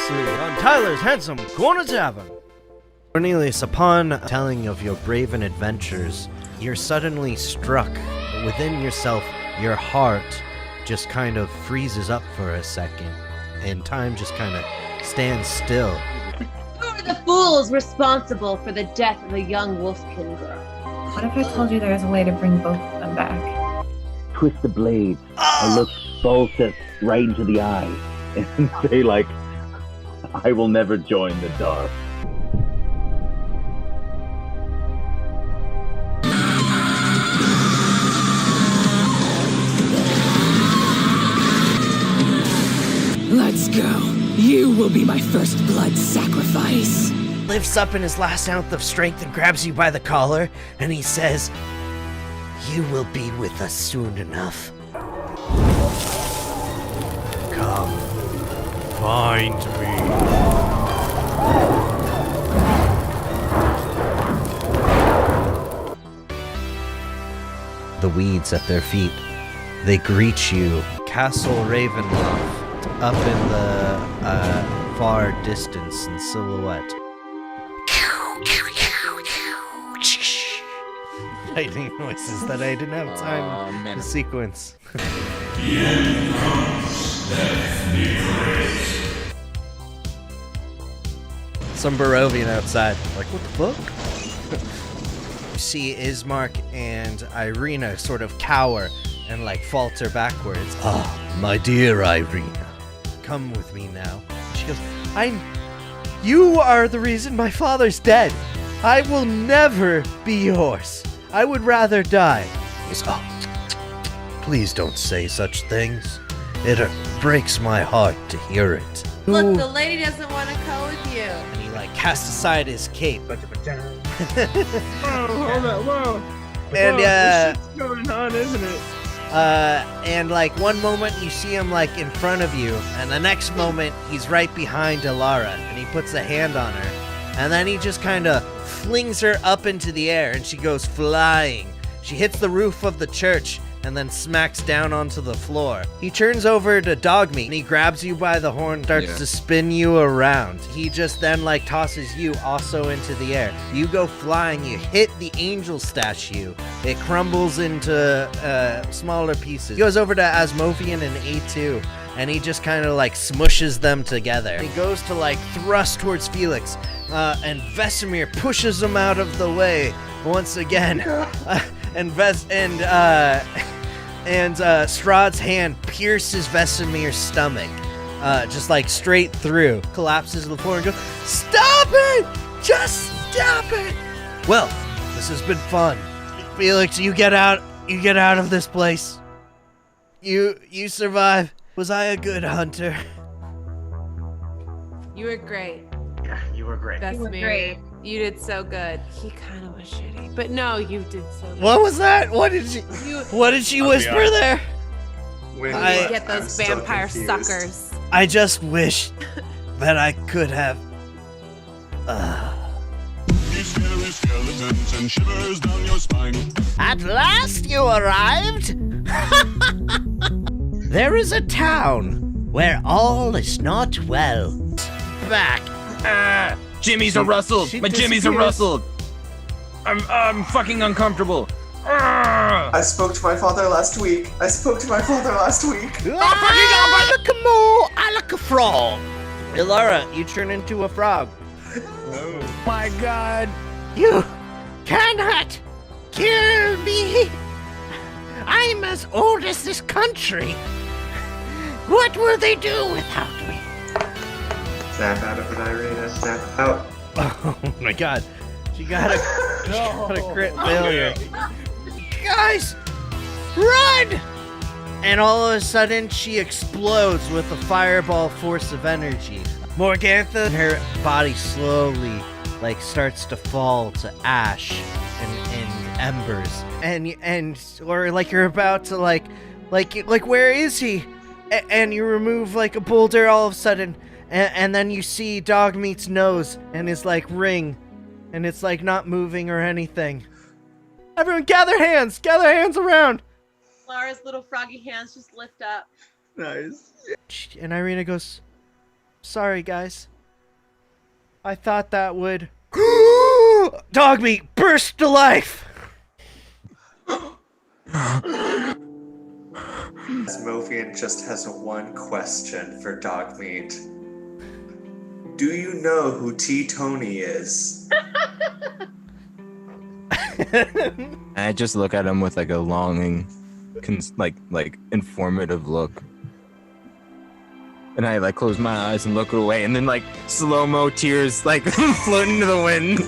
previously on Tyler's Handsome Corner Tavern. Cornelius, upon telling of your brave adventures, you're suddenly struck within yourself. Your heart just kind of freezes up for a second, and time just kind of stands still. Who are the fools responsible for the death of the young Wolfgang girl? What if I told you there was a way to bring both of them back? Twist the blade. I look Solstice right into the eye and say, like, I will never join the dark. Let's go. You will be my first blood sacrifice. Lifts up in his last ounce of strength and grabs you by the collar, and he says, "You will be with us soon enough. Come, find me." The weeds at their feet, they greet you. Castle Ravenloft, up in the far distance in silhouette. Lightning noises that I didn't have time to sequence. Some Barovian outside. Like, what the fuck? You see Ismark and Irina sort of cower and like falter backwards. "Ah, my dear Irina, come with me now." She goes, "You are the reason my father's dead. I will never be yours. I would rather die." He's, "Oh, please don't say such things. It breaks my heart to hear it." Look, the lady doesn't want to go with you. And he like casts aside his cape. Whoa, hold up, whoa. And this shit's going on, isn't it? And like one moment you see him like in front of you, and the next moment he's right behind Alara, and he puts a hand on her, and then he just kind of flings her up into the air, and she goes flying. She hits the roof of the church and then smacks down onto the floor. He turns over to Dogmeat, and he grabs you by the horn, starts to spin you around. He just then like tosses you also into the air. You go flying, you hit the angel statue. It crumbles into smaller pieces. He goes over to Asmovian and A2, and he just kind of like smushes them together. He goes to like thrust towards Felix, and Vesemir pushes him out of the way once again. And Strahd's hand pierces Vesemir's stomach, just like straight through. Collapses to the floor and goes, "Stop it! Just stop it!" Well, this has been fun. Felix, you get out of this place. You survive. Was I a good hunter? You were great. Yeah, you were great. Vesemir. You did so good. He kind of was shitty, but no, you did so good. What was that? What did she whisper there? You get those I'm vampire so confused. suckers. I just wish that I could have. At last you arrived! There is a town where all is not well. Back. Jimmy's are rustled. My Jimmy's are rustled. I'm fucking uncomfortable. I spoke to my father last week. I look a mole, I look a frog. Ilara, you turn into a frog. Oh my god. You cannot kill me. I'm as old as this country. What will they do without me? Snap out of it, Irina. Snap out. Oh my god. She got a crit failure. Guys, run! And all of a sudden, she explodes with a fireball force of energy. Morgantha, her body slowly, like, starts to fall to ash and embers. Or like you're about to, like, where is he? And you remove, like, a boulder all of a sudden. And then you see Dogmeat's nose and his, like, ring. And it's, like, not moving or anything. Everyone gather hands around. Lara's little froggy hands just lift up. Nice. And Irina goes, Sorry, guys. I thought that would... Dog meat burst to life! Mofian just has one question for Dogmeat. Do you know who T. Tony is? I just look at him with like a longing, like informative look. And I like close my eyes and look away, and then like slow-mo tears like float into the wind.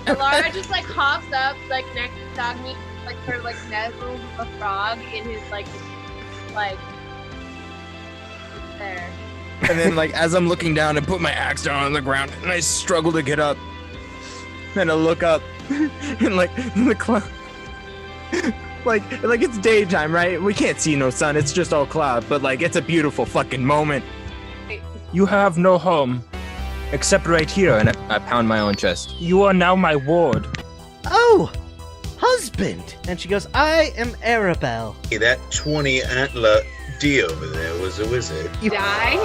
And Laura just like hops up like next to Dogmeat, like sort of like nuzzles a frog in his like there. And then like as I'm looking down, I put my axe down on the ground, and I struggle to get up. And I look up, and like the cloud. Like it's daytime, right? We can't see no sun. It's just all cloud. But like it's a beautiful fucking moment. You have no home, except right here. And I pound my own chest. You are now my ward. Oh, husband. And she goes, I am Arabelle. Hey, that 20 antler deer over there was a wizard. You die?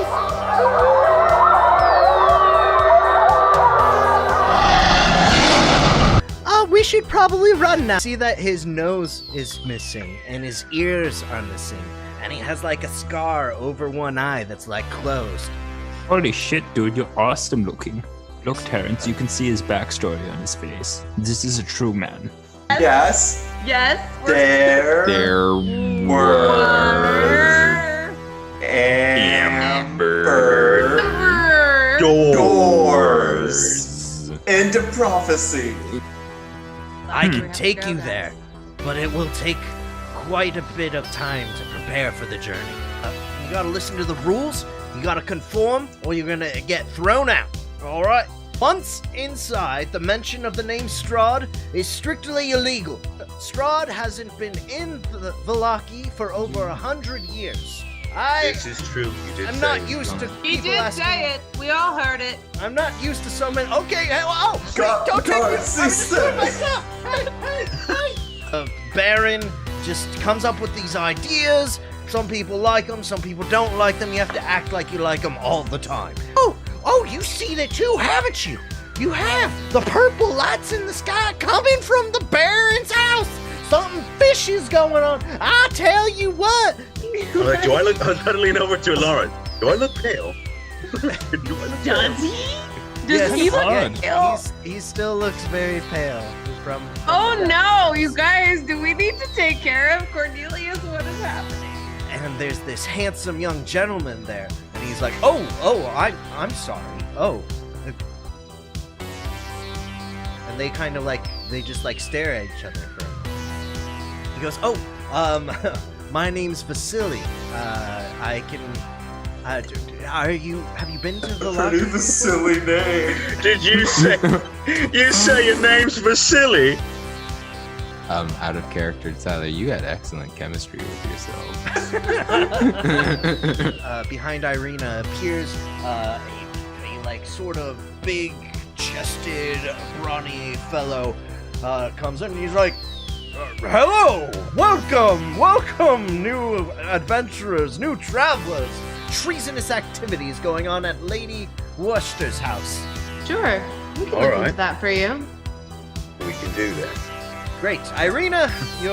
We should probably run now. See that his nose is missing and his ears are missing, and he has like a scar over one eye that's like closed. Holy shit, dude, you're awesome looking. Look, Terrance, you can see his backstory on his face. This is a true man. Yes. Yes. There were amber doors into prophecy. I can take you there, but it will take quite a bit of time to prepare for the journey. You gotta listen to the rules, you gotta conform, or you're gonna get thrown out. Alright? Once inside, the mention of the name Strahd is strictly illegal. Strahd hasn't been in the Vallaki for over 100 years. This is true. You did I'm say not it. used to He people did asking- say it. We all heard it. I'm not used to so many. Okay, don't take me. I'm sister. doing myself. Hey. Baron just comes up with these ideas. Some people like them, some people don't like them. You have to act like you like them all the time. Oh, you've seen it too, haven't you? You have the purple lights in the sky coming from the Baron's house. Something fishy is going on. I tell you what. Do I look? I'm trying to lean over to Lauren. Do I look pale? Do I look Does pale? he? Does he look ill? He still looks very pale. From Oh no, you guys, do we need to take care of Cornelius? What is happening? And there's this handsome young gentleman there, and he's like, I'm sorry. And they kind of they just stare at each other for a moment. He goes, my name's Vasily. Have you been to the Pretty Vasily name. Did you say your name's Vasily? Out of character, Tyler, you had excellent chemistry with yourself. Behind Irina appears a sort of big-chested, brawny fellow. Comes in and he's like, hello! Welcome, new adventurers, new travelers. Treasonous activities going on at Lady Worcester's house. Sure, we can All look right. into that for you. We can do that. Great. Irina, you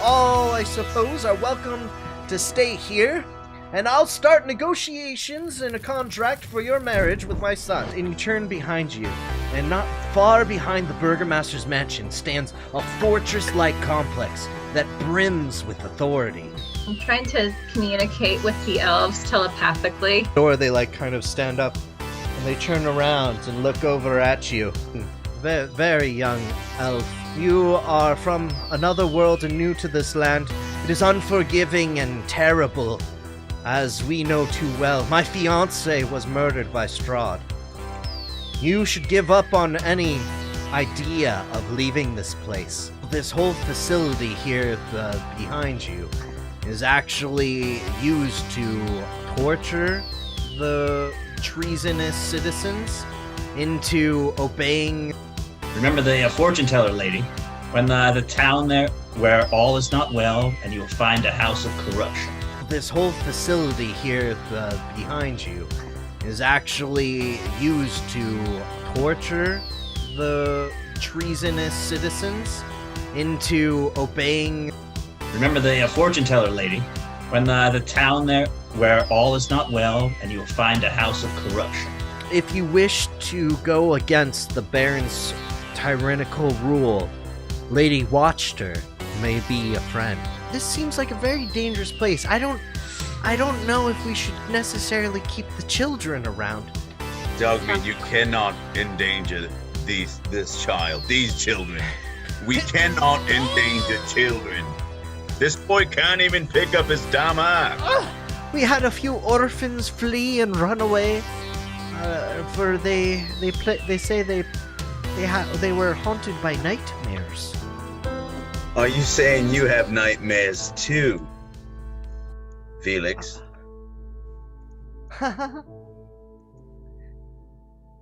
all, I suppose, are welcome to stay here, and I'll start negotiations and a contract for your marriage with my son. And you turn behind you, and not far behind the Burgomaster's mansion stands a fortress-like complex that brims with authority. I'm trying to communicate with the elves telepathically. Or they kind of stand up, and they turn around and look over at you. Very young elf. You are from another world and new to this land. It is unforgiving and terrible, as we know too well. My fiancé was murdered by Strahd. You should give up on any idea of leaving this place. This whole facility here behind you is actually used to torture the treasonous citizens into obeying. Remember the fortune teller lady? When the town there where all is not well, and you will find a house of corruption. this whole facility here behind you is actually used to torture the treasonous citizens into obeying. Remember the fortune teller lady? When the town there where all is not well, and you will find a house of corruption. If you wish to go against the Baron's tyrannical rule, Lady Watchter may be a friend. This seems like a very dangerous place. I don't know if we should necessarily keep the children around. Dogmeat, you cannot endanger these children. We cannot endanger children. This boy can't even pick up his damn axe. We had a few orphans flee and run away. For they say they were haunted by nightmares. Are you saying you have nightmares too, Felix?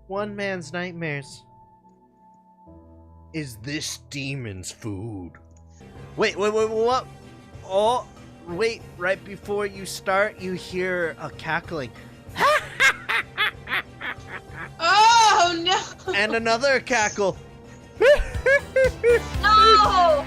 One man's nightmares is this demon's food. Wait, what? Oh, wait, right before you start, you hear a cackling. Oh, no! And another cackle. No!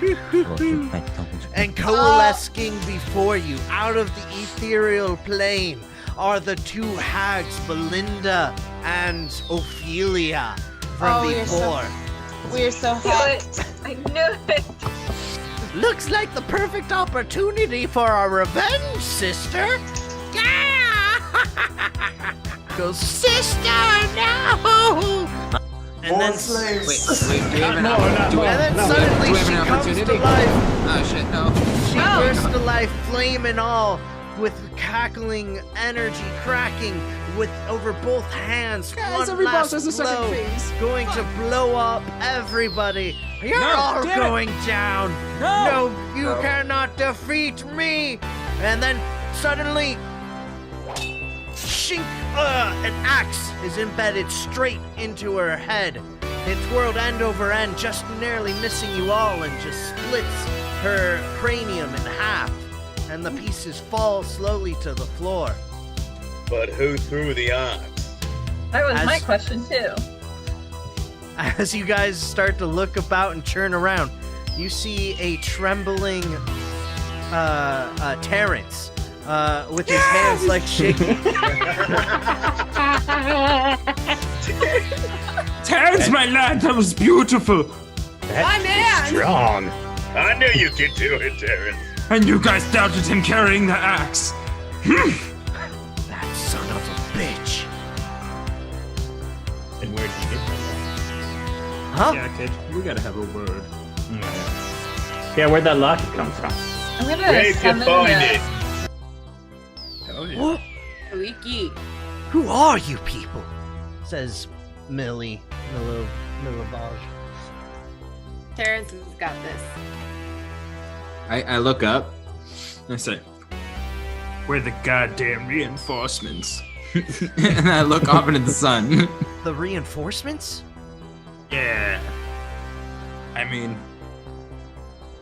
And coalescing before you, out of the ethereal plane, are the two hags, Belinda and Ophelia, from before. We're so hot. I knew it. Looks like the perfect opportunity for a revenge, sister. Go, sister, no! And then, suddenly she comes to life. Oh shit, no. She bursts to life, flame and all, with cackling energy cracking with over both hands. Guys, One every boss last has a second blow, phase. going to blow up everybody. You're all going down. No, you cannot defeat me. And then suddenly, shink, an axe is embedded straight into her head. It twirled end over end, just nearly missing you all, and just splits her cranium in half. And the pieces fall slowly to the floor. But who threw the axe? That was my question too. As you guys start to look about and turn around, you see a trembling Terrance with his hands like shaking. Terrance, my lad, that was beautiful. My man! Strong. I knew you could do it, Terrance. And you guys doubted him carrying the axe. That son of a bitch. And where did you get that? Huh? Yeah, kid, we gotta have a word. Yeah, where'd that locket come from? I'm gonna Where'd you summon find the... it? Hell yeah. What? Leaky. Who are you people? Says Milavage. Terrance has got this. I look up. I say, we're the goddamn reinforcements. And I look off into the sun. The reinforcements? Yeah. I mean...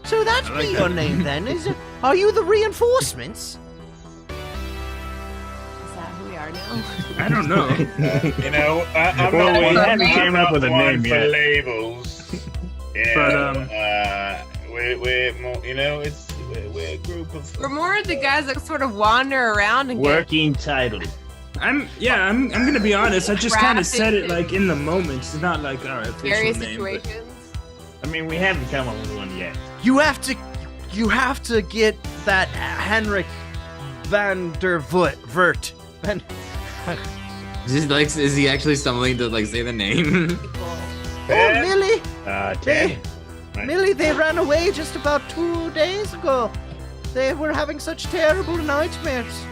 So that's I like your that. name then, is it? Are you the reinforcements? Is that who we are now? I don't know. You know, I'm Well, not we one, haven't came up with a one name for yet. labels. Yeah, But, we're more, you know, we're a group of. We're more the guys that sort of wander around and Working title. I'm gonna be honest, I just kind of said it like in the moment. It's not like our official various name. But situations. I mean, we haven't come up with one yet. You have to get that Henrik van der Vert. Is he actually stumbling to like say the name? Oh, Millie! 10. Millie, they ran away just about 2 days ago. They were having such terrible nightmares.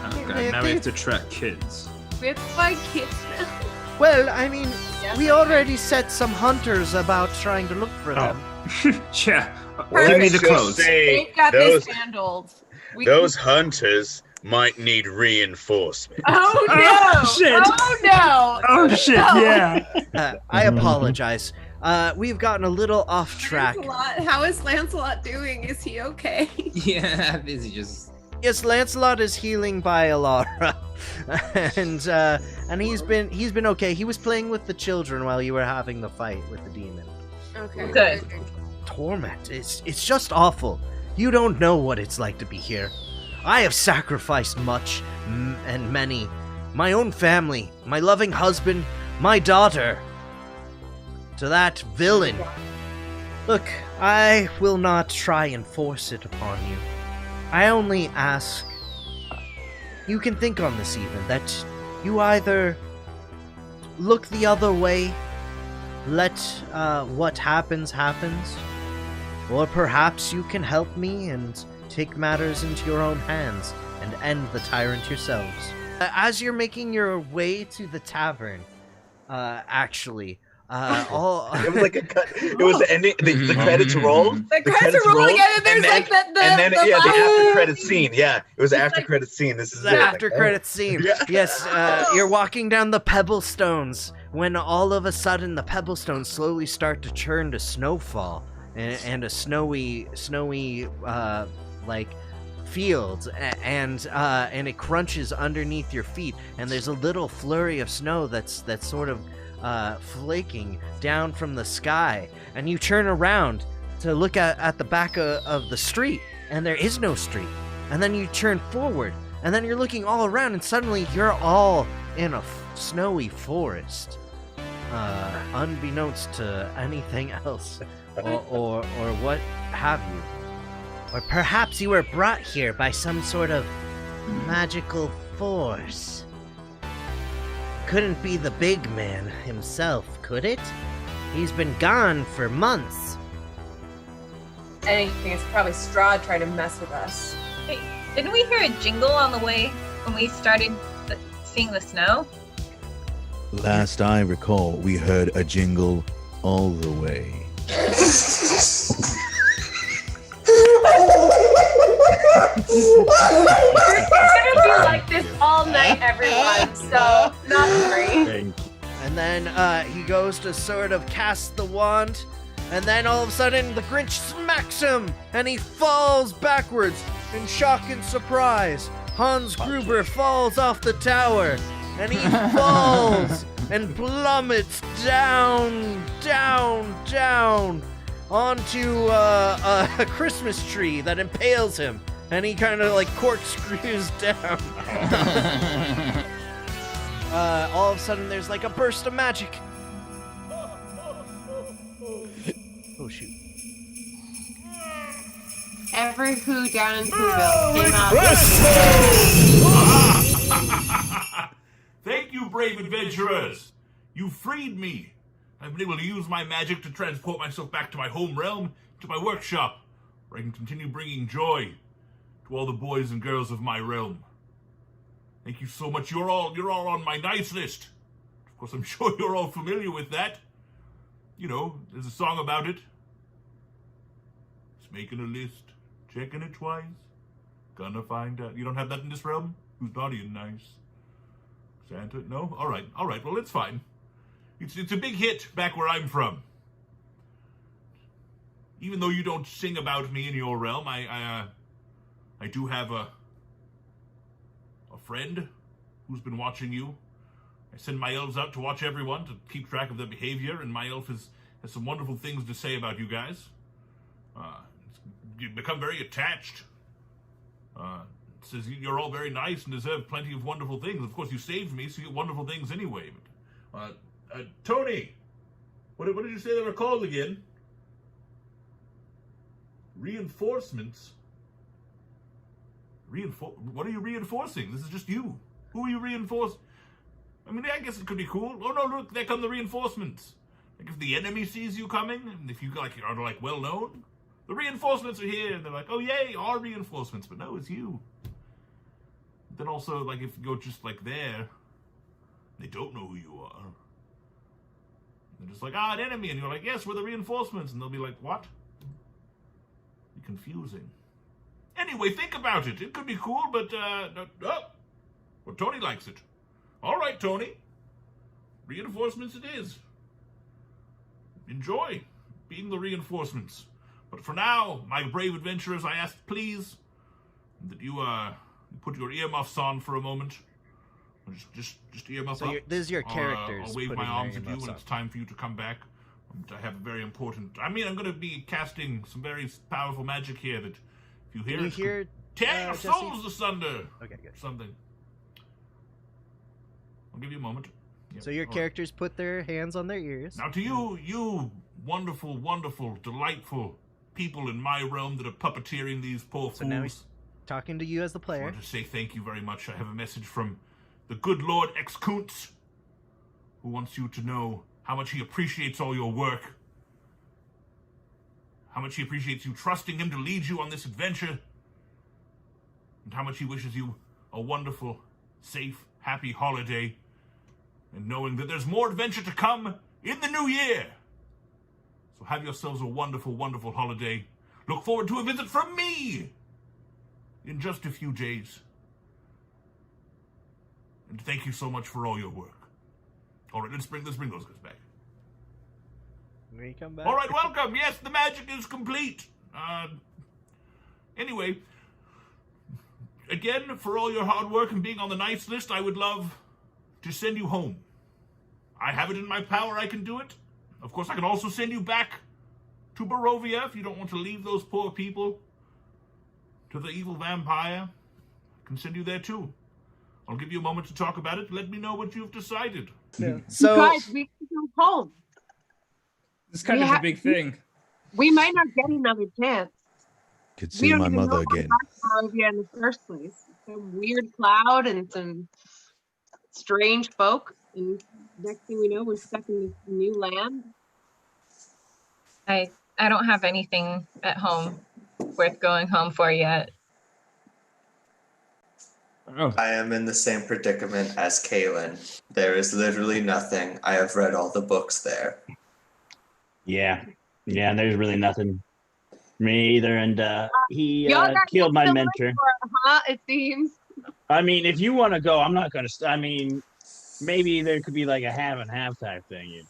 Oh god, now we have to track kids. We have to find kids now. Well, I mean, Yeah. we already set some hunters about trying to look for them. Yeah, Let's give me the just clothes. say They've got those, this handled. those hunters might need reinforcement. Oh no! Oh, shit. Oh no! Oh shit, No. yeah. I apologize. We've gotten a little off track. Lancelot, how is Lancelot doing? Is he okay? Yeah, is he just Yes, Lancelot is healing by Alara, and he's been okay. He was playing with the children while you were having the fight with the demon. Okay. Good. Torment, it's just awful. You don't know what it's like to be here. I have sacrificed much and many. My own family, my loving husband, my daughter, to that villain. Look, I will not try and force it upon you. I only ask, you can think on this even, that you either look the other way, let what happens, or perhaps you can help me and take matters into your own hands and end the tyrant yourselves. As you're making your way to the tavern, actually, it was like a cut. It was the ending. The credits rolled. The credits are rolling, and then there's the after credit scene. Yeah, it was the after credit scene. This is the after credit scene. Yeah. Yes, you're walking down the pebble stones when all of a sudden the pebble stones slowly start to turn to snowfall and a snowy like fields, and it crunches underneath your feet, and there's a little flurry of snow that's sort of flaking down from the sky, and you turn around to look at the back of the street, and there is no street, and then you turn forward, and then you're looking all around, and suddenly you're all in a snowy forest, unbeknownst to anything else, or what have you. Or perhaps you were brought here by some sort of magical force. Couldn't be the big man himself, could it? He's been gone for months. Anything, it's probably Strahd trying to mess with us. Hey, didn't we hear a jingle on the way when we started seeing the snow? Last I recall, we heard a jingle all the way. We're gonna be like this all night, everyone, so not worry. And then he goes to sort of cast the wand, and then all of a sudden the Grinch smacks him, and he falls backwards in shock and surprise. Hans Gruber falls off the tower, and he falls and plummets down onto a Christmas tree that impales him, and he kind of like corkscrews down. All of a sudden there's like a burst of magic. Oh shoot. Every who down in Whoville came out. Thank you, brave adventurers. You freed me. I've been able to use my magic to transport myself back to my home realm, to my workshop, where I can continue bringing joy to all the boys and girls of my realm. Thank you so much. You're all on my nice list. Of course, I'm sure you're all familiar with that. You know, there's a song about it. Just making a list, checking it twice, gonna find out. You don't have that in this realm? Who's naughty and nice? Santa? No? All right. Well, it's fine. It's a big hit back where I'm from. Even though you don't sing about me in your realm, I do have a friend who's been watching you. I send my elves out to watch everyone, to keep track of their behavior, and my elf has some wonderful things to say about you guys. You've become very attached. Says you're all very nice and deserve plenty of wonderful things. Of course, you saved me, so you get wonderful things anyway. But, Tony, what did you say they were called again? Reinforcements? What are you reinforcing? This is just you. Who are you reinforcing? I mean, I guess it could be cool. Oh no, look, there come the reinforcements. Like if the enemy sees you coming, and if you are like well known, the reinforcements are here, and they're like, oh yay, our reinforcements. But no, it's you. Then also, like if you go just like there, they don't know who you are. They're just like, an enemy, and you're like, yes, we're the reinforcements, and they'll be like, what? Be confusing. Anyway, think about it. It could be cool, but well, Tony likes it. All right, Tony. Reinforcements it is. Enjoy being the reinforcements. But for now, my brave adventurers, I ask, please, that you put your earmuffs on for a moment. Just earmuffs up. This is your characters. I'll wave putting my their arms at you earmuffs when on. it's time for you to come back. I have a very important. I'm going to be casting some very powerful magic here. That if you hear Can you it, hear, tear your Jesse? souls asunder. Okay, good. Something. I'll give you a moment. Yeah, So your all right. characters put their hands on their ears. Now to you wonderful, wonderful, delightful people in my realm that are puppeteering these poor So now fools. he's talking to you as the I player. want to say thank you very much. I have a message from the good Lord X-Koontz, who wants you to know how much he appreciates all your work, how much he appreciates you trusting him to lead you on this adventure, and how much he wishes you a wonderful, safe, happy holiday, and knowing that there's more adventure to come in the new year. So have yourselves a wonderful, wonderful holiday. Look forward to a visit from me in just a few days. And thank you so much for all your work. All right, let's bring those guys back. When you come back. All right, welcome. Yes, the magic is complete. Anyway, again, for all your hard work and being on the nice list, I would love to send you home. I have it in my power. I can do it. Of course, I can also send you back to Barovia if you don't want to leave those poor people to the evil vampire. I can send you there too. I'll give you a moment to talk about it. Let me know what you've decided. Yeah. So, guys, we can go home. This kind of a big thing. We might not get another chance. Could We see don't my even know mother how again. back to Barovia in the first place. Some weird cloud and some strange folk, and next thing we know, we're stuck in this new land. I don't have anything at home worth going home for yet. Oh. I am in the same predicament as Kaylin. There is literally nothing. I have read all the books there. Yeah, and there's really nothing for me either. And he Y'all got killed my to mentor. look for, huh? It seems. I mean, if you want to go, I'm not going to. I mean, maybe there could be like a half and half type thing.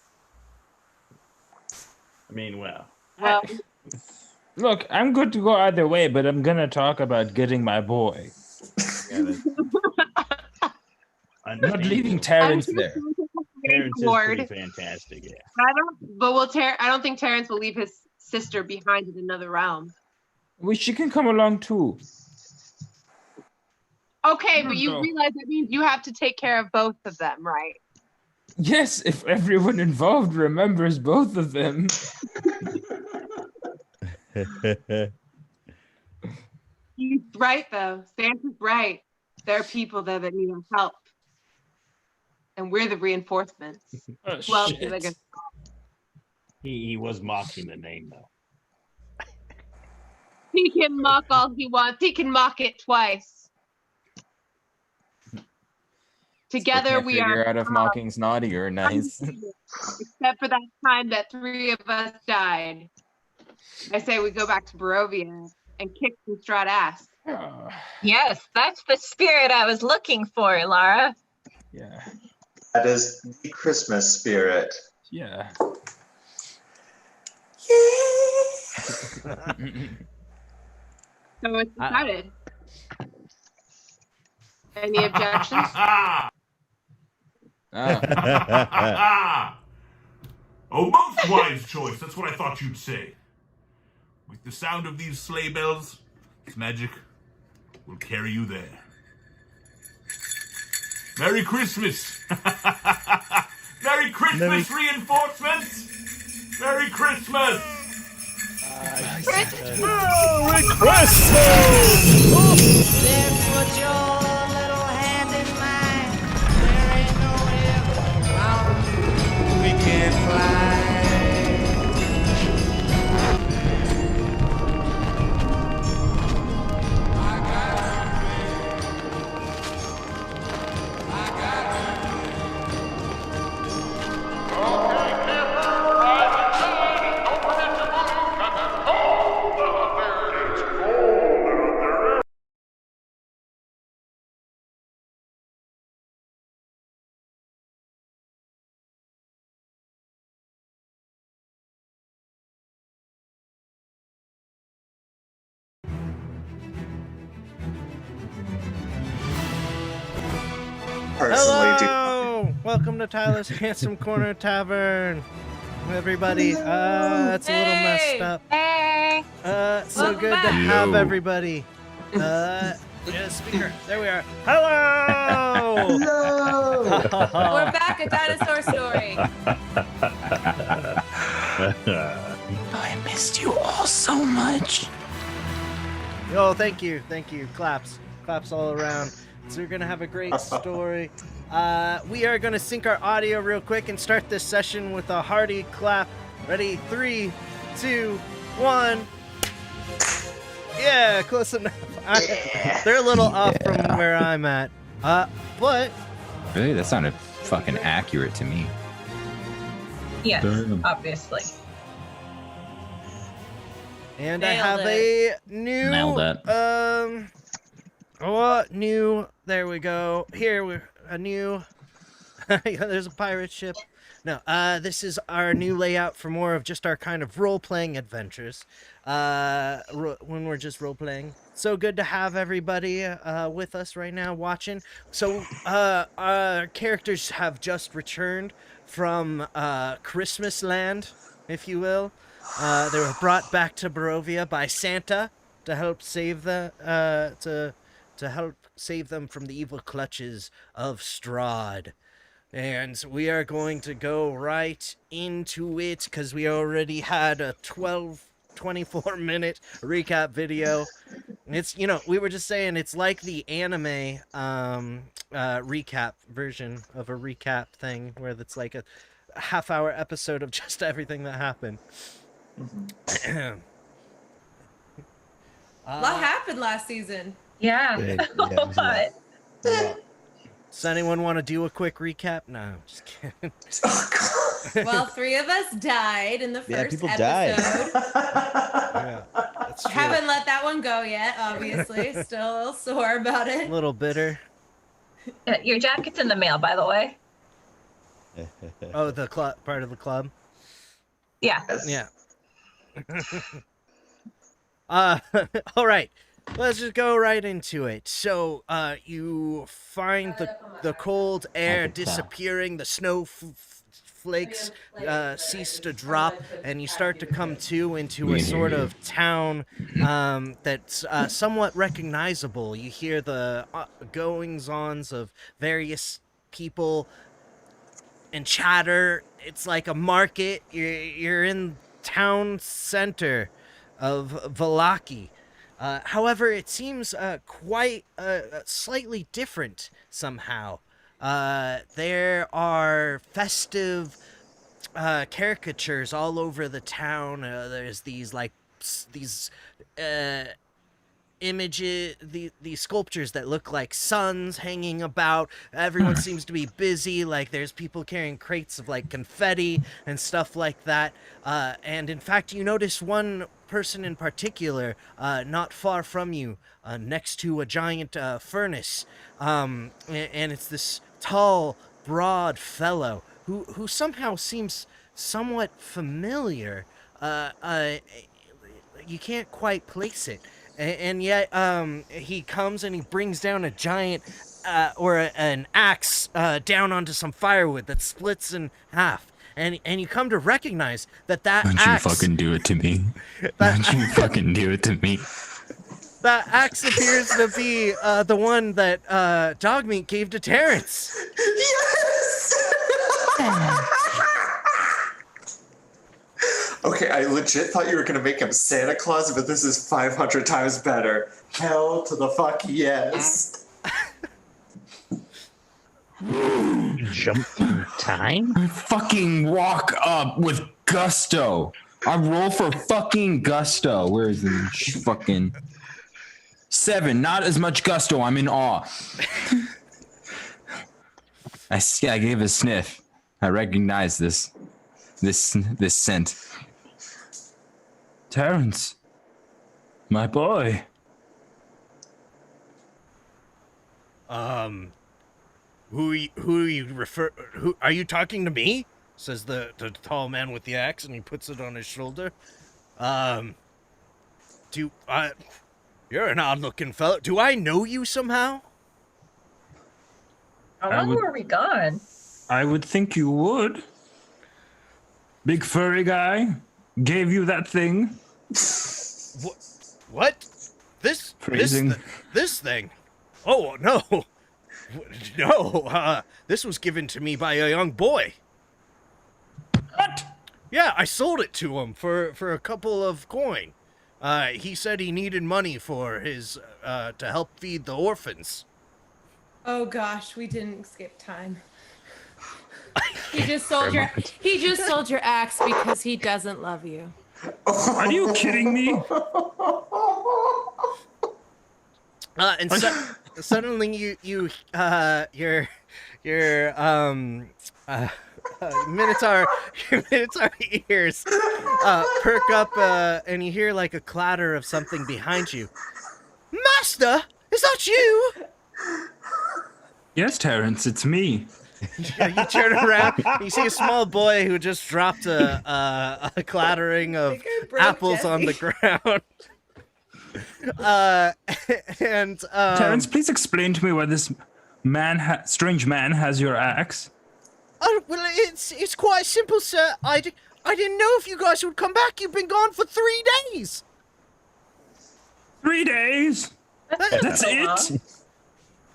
I mean, well. Look, I'm good to go either way, but I'm gonna talk about getting my boy. I'm not leaving Terrance there. Terrance is pretty fantastic, yeah. I don't think Terrance will leave his sister behind in another realm. Well, she can come along too. Okay, but you No. realize that means you have to take care of both of them, right? Yes, if everyone involved remembers both of them. He's right, though. Santa's right. There are people there that need our help. And we're the reinforcements. Oh, Well, shit. like He was mocking the name, though. he can mock all he wants. He can mock it twice. Together Can't we figure are out if mocking's naughty or nice. except for that time that 3 of us died. I say we go back to Barovia and kick some Strahd ass. Yes, that's the spirit I was looking for, Lara. Yeah. That is the Christmas spirit. Yeah. So it's decided. Any objections? Oh, most wise choice. That's what I thought you'd say. With the sound of these sleigh bells, this magic will carry you there. Merry Christmas! Merry Christmas, reinforcements! Merry Christmas! Merry Christmas! personally do. Hello! Welcome to Tyler's Handsome Corner Tavern. Everybody, it's a little messed up. Hey! So Welcome good to back. have everybody. Speaker, there we are. Hello! We're back at Dinosaur Story. I missed you all so much. Oh, thank you. Claps all around. So we're gonna have a great story. We are gonna sync our audio real quick and start this session with a hearty clap. Ready? 3, 2, 1. Yeah, close enough. They're a little off from where I'm at. But Really? That sounded fucking accurate to me. Yes, Damn. obviously. and Nailed I have it. a new Nailed it. new. There we go. Here we're a new. There's a pirate ship. No, this is our new layout for more of just our kind of role-playing adventures. When we're just role-playing. So good to have everybody with us right now watching. So our characters have just returned from Christmas Land, if you will. They were brought back to Barovia by Santa to help save to help save them from the evil clutches of Strahd. And we are going to go right into it because we already had a 24-minute recap video. It's, we were just saying it's like the anime recap version of a recap thing where it's like a half-hour episode of just everything that happened. A lot happened last season. Yeah. What? Does anyone want to do a quick recap? No, just kidding. Well, 3 of us died in the first people episode. Yeah, that's true. Haven't let that one go yet, obviously. Still a little sore about A it. little bitter. Your jacket's in the mail, by the way. Oh, the part of the club? Yeah. Yeah. All right. Let's just go right into it. So, you find the cold air disappearing, the snow flakes cease to drop, and you start to come into a sort of town that's somewhat recognizable. You hear the goings-ons of various people and chatter. It's like a market. You're in town center of Vallaki. However, it seems quite slightly different somehow. There are festive caricatures all over the town. There's these images, these sculptures that look like suns hanging about. Everyone seems to be busy. Like there's people carrying crates of like confetti and stuff like that. And in fact, you notice one person in particular, not far from you, next to a giant furnace, and it's this tall, broad fellow who somehow seems somewhat familiar. You can't quite place it, and yet he comes and he brings down a giant an axe down onto some firewood that splits in half. And you come to recognize that axe... Don't you fucking do it to me. Don't you fucking do it to me. That axe appears to be the one that Dogmeat gave to Terrance. Yes! Okay, I legit thought you were gonna make him Santa Claus, but this is 500 times better. Hell to the fuck yes. Jump through time? I fucking walk up with gusto. I roll for fucking gusto. Where is the fucking 7? Not as much gusto. I'm in awe. I gave a sniff. I recognize this scent. Terrance, my boy. Who are you talking to me? Says the tall man with the axe, and he puts it on his shoulder. You're an odd-looking fellow. Do I know you somehow? How long were we gone? I would think you would. Big furry guy gave you that thing. What? This Phrasing. this thing? Oh no, no. This was given to me by a young boy. What? Yeah, I sold it to him for a couple of coin. He said he needed money for his to help feed the orphans. Oh gosh, we didn't skip time. He just sold your axe because he doesn't love you. Are you kidding me? And suddenly your Minotaur ears perk up, and you hear like a clatter of something behind you. Master, is that you? Yes, Terrance, it's me. You turn around, you see a small boy who just dropped a clattering of apples on the ground. Terrance, please explain to me why this strange man has your axe. Oh, well, it's quite simple, sir. I didn't know if you guys would come back. You've been gone for 3 days. 3 days? That's it?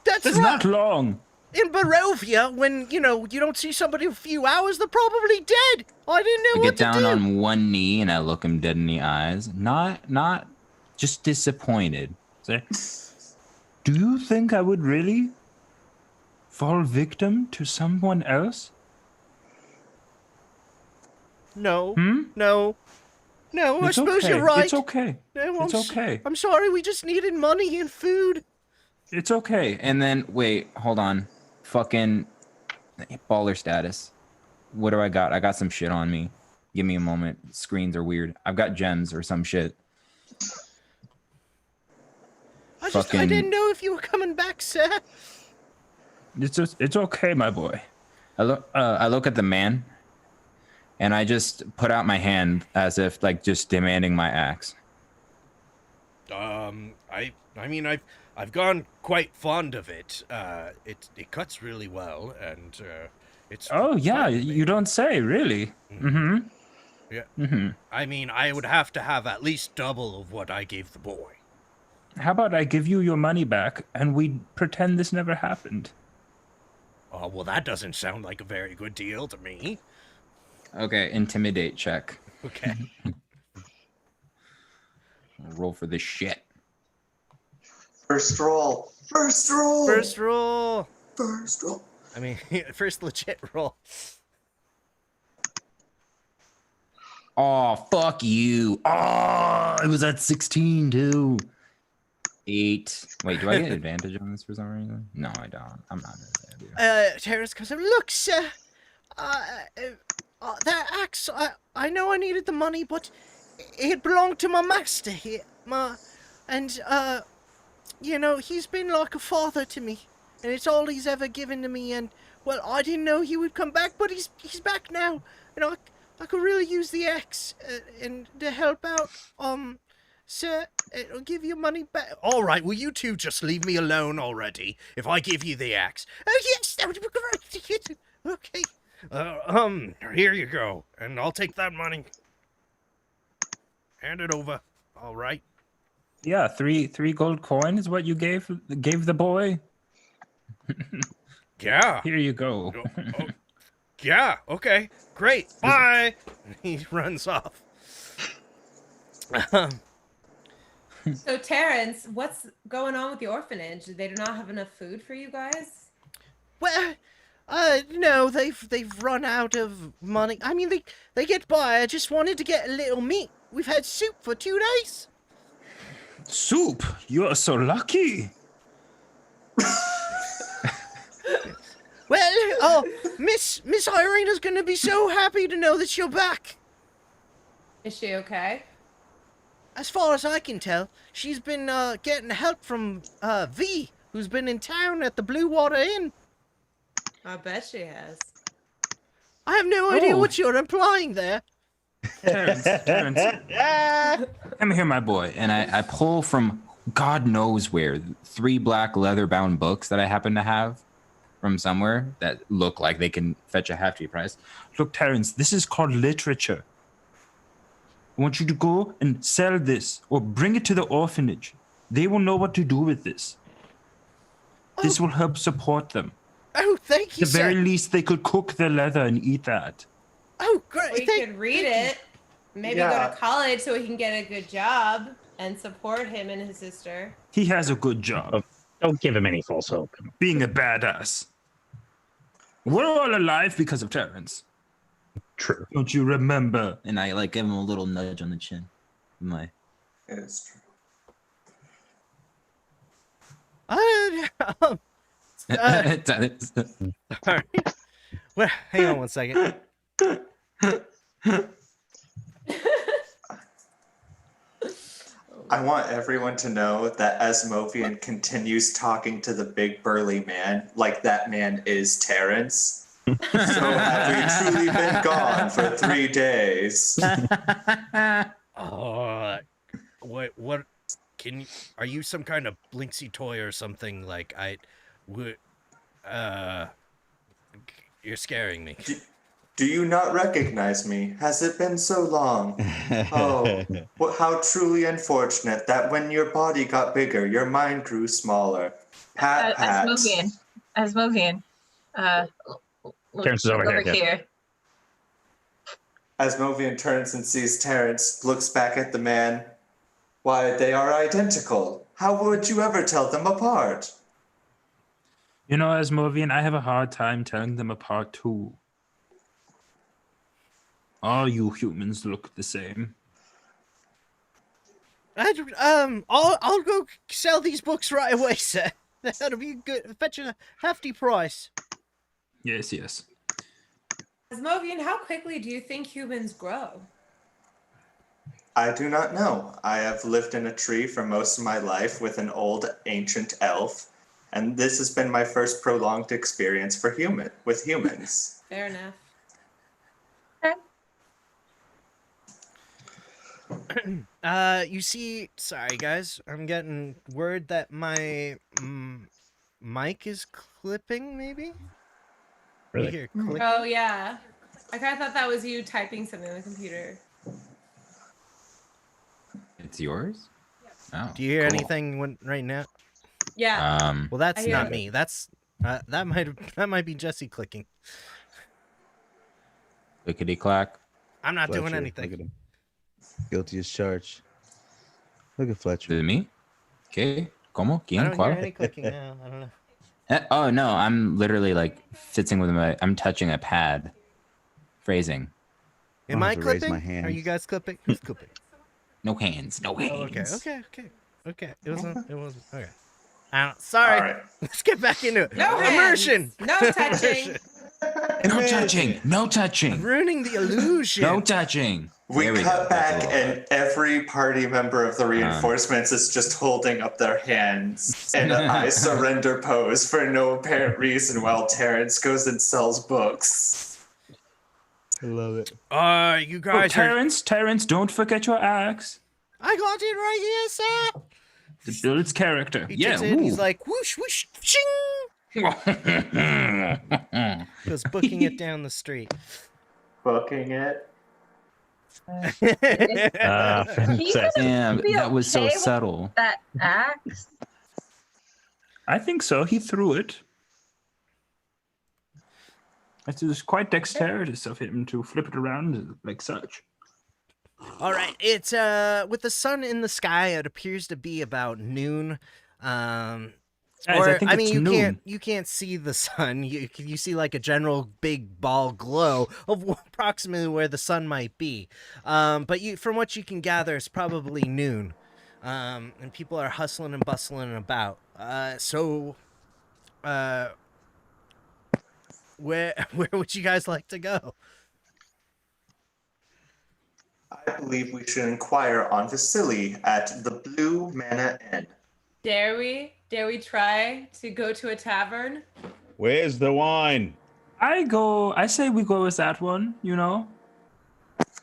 That's right. not long. In Barovia, when, you don't see somebody for a few hours, they're probably dead. I didn't know I what get to down do. on one knee and I look him dead in the eyes. Not just disappointed. Say, do you think I would really fall victim to someone else? No. Hmm? No. I It's suppose okay. you're right. It's okay. No, It's okay. I'm sorry, we just needed money and food. It's okay. And then, wait, hold on. Fucking baller status. What do I got? I got some shit on me. Give me a moment. Screens are weird. I've got gems or some shit. I didn't know if you were coming back, sir. It's okay, my boy. I look at the man, and I just put out my hand as if just demanding my axe. I mean, I've gone quite fond of it. It cuts really well, and it's. Oh yeah, you don't say, really. Mm-hmm. Yeah. Mm-hmm. I mean, I would have to have at least double of what I gave the boy. How about I give you your money back, and we pretend this never happened? Oh, well, that doesn't sound like a very good deal to me. Okay, intimidate check. Okay. Roll for this shit. First roll. First roll. First roll. First roll. I mean, first legit roll. Oh, fuck you. Oh, it was at 16 too. 8. Wait, do I get advantage on this for some reason? No, I don't. I'm not gonna do that. Terrance comes up. Look, sir. That axe, I know I needed the money, but it belonged to my master here. He's been like a father to me. And it's all he's ever given to me. And, well, I didn't know he would come back, but he's back now. And I could really use the axe and to help out. Sir, it'll give you money back. All right, will you two just leave me alone already if I give you the axe? Oh, yes, that would be great. Okay. Here you go, and I'll take that money. Hand it over. All right. Yeah, three gold coin is what you gave the boy. Yeah. Here you go. Yeah, okay. Great. Bye. He runs off. So Terrance, what's going on with the orphanage? They do not have enough food for you guys? Well, no, they've run out of money. I mean, they get by. I just wanted to get a little meat. We've had soup for 2 days. Soup? You are so lucky. Well, Miss Irina's gonna be so happy to know that you're back. Is she okay? As far as I can tell, she's been getting help from V, who's been in town at the Blue Water Inn. I bet she has. I have no idea what you're implying there. Terrance. Come here, my boy. And I pull from God knows where 3 black leather-bound books that I happen to have from somewhere that look like they can fetch a hefty price. Look, Terrance, this is called literature. I want you to go and sell this or bring it to the orphanage. They will know what to do with this. This will help support them. Oh, thank you, At the very sir. least, they could cook the leather and eat that. Oh, great. We could read it. Maybe go Yeah. to college so he can get a good job and support him and his sister. He has a good job. Don't give him any false hope. Being a badass. We're all alive because of Terrance. True. Don't you remember? And I like give him a little nudge on the chin. My. It is true. Sorry. Well, hang on one second. I want everyone to know that Asmovian continues talking to the big burly man like that man is Terrance. So have we truly been gone for 3 days? Oh, what? Can you? Are you some kind of Blinksy toy or something? Like you're scaring me. Do you not recognize me? Has it been so long? Oh, how truly unfortunate that when your body got bigger, your mind grew smaller. Pat. Asmovian. Terrance is over here, yeah. Asmovian turns and sees Terrance, looks back at the man. Why, they are identical. How would you ever tell them apart? You know, Asmovian, I have a hard time telling them apart too. All you humans look the same. I'll go sell these books right away, sir. That'll be good. Fetch a hefty price. Yes, yes. Asmovian, how quickly do you think humans grow? I do not know. I have lived in a tree for most of my life with an old ancient elf, and this has been my first prolonged experience with humans. Fair enough. You see, sorry guys, I'm getting word that my mic is clipping, maybe? Really? You hear click? Oh, yeah. I kind of thought that was you typing something on the computer. It's yours? Oh, Do you hear cool. anything right now? Yeah. Well, that's I hear not it. me. That's that might be Jesse clicking. Clickety clack. I'm not doing Fletcher, anything. Look at him. Guilty as charged. Look at Fletcher. Is it me? Okay. ¿Cómo? I ¿Quién? don't ¿Cuál? hear any clicking now. I don't know. Oh no, I'm literally like sitting with I'm touching a pad. Phrasing. Am I have to raise my clipping? Are hands. you guys clipping? Who's clipping? No hands. No hands. Oh, okay. It wasn't. Okay. Sorry. All right. Let's get back into it. No Immersion. hands. No touching. No touching. No touching. Ruining the illusion. No touching. We There cut go. back, That's a little and every party member of the reinforcements is just holding up their hands in an I surrender pose for no apparent reason while Terrance goes and sells books. I love it. You Oh, guys are. Terrance, don't forget your axe. I got it right here, sir. It builds character. He Yeah. takes it, he's ooh. like whoosh whoosh shing. Goes booking it down the street. Booking it. Fantastic. Damn, Be that was so okay with subtle. That axe? I think so. He threw it. It was quite dexterous of him to flip it around like such. All right, it's with the sun in the sky. It appears to be about noon. Guys, Or I think it's noon. you can't see the sun. You see like a general big ball glow of approximately where the sun might be. But from what you can gather, it's probably noon. And people are hustling and bustling about. Where would you guys like to go? I believe we should inquire on Vasily at the Blue Manna Inn. Dare we? Dare we try to go to a tavern? Where's the wine? I say we go with that one, you know?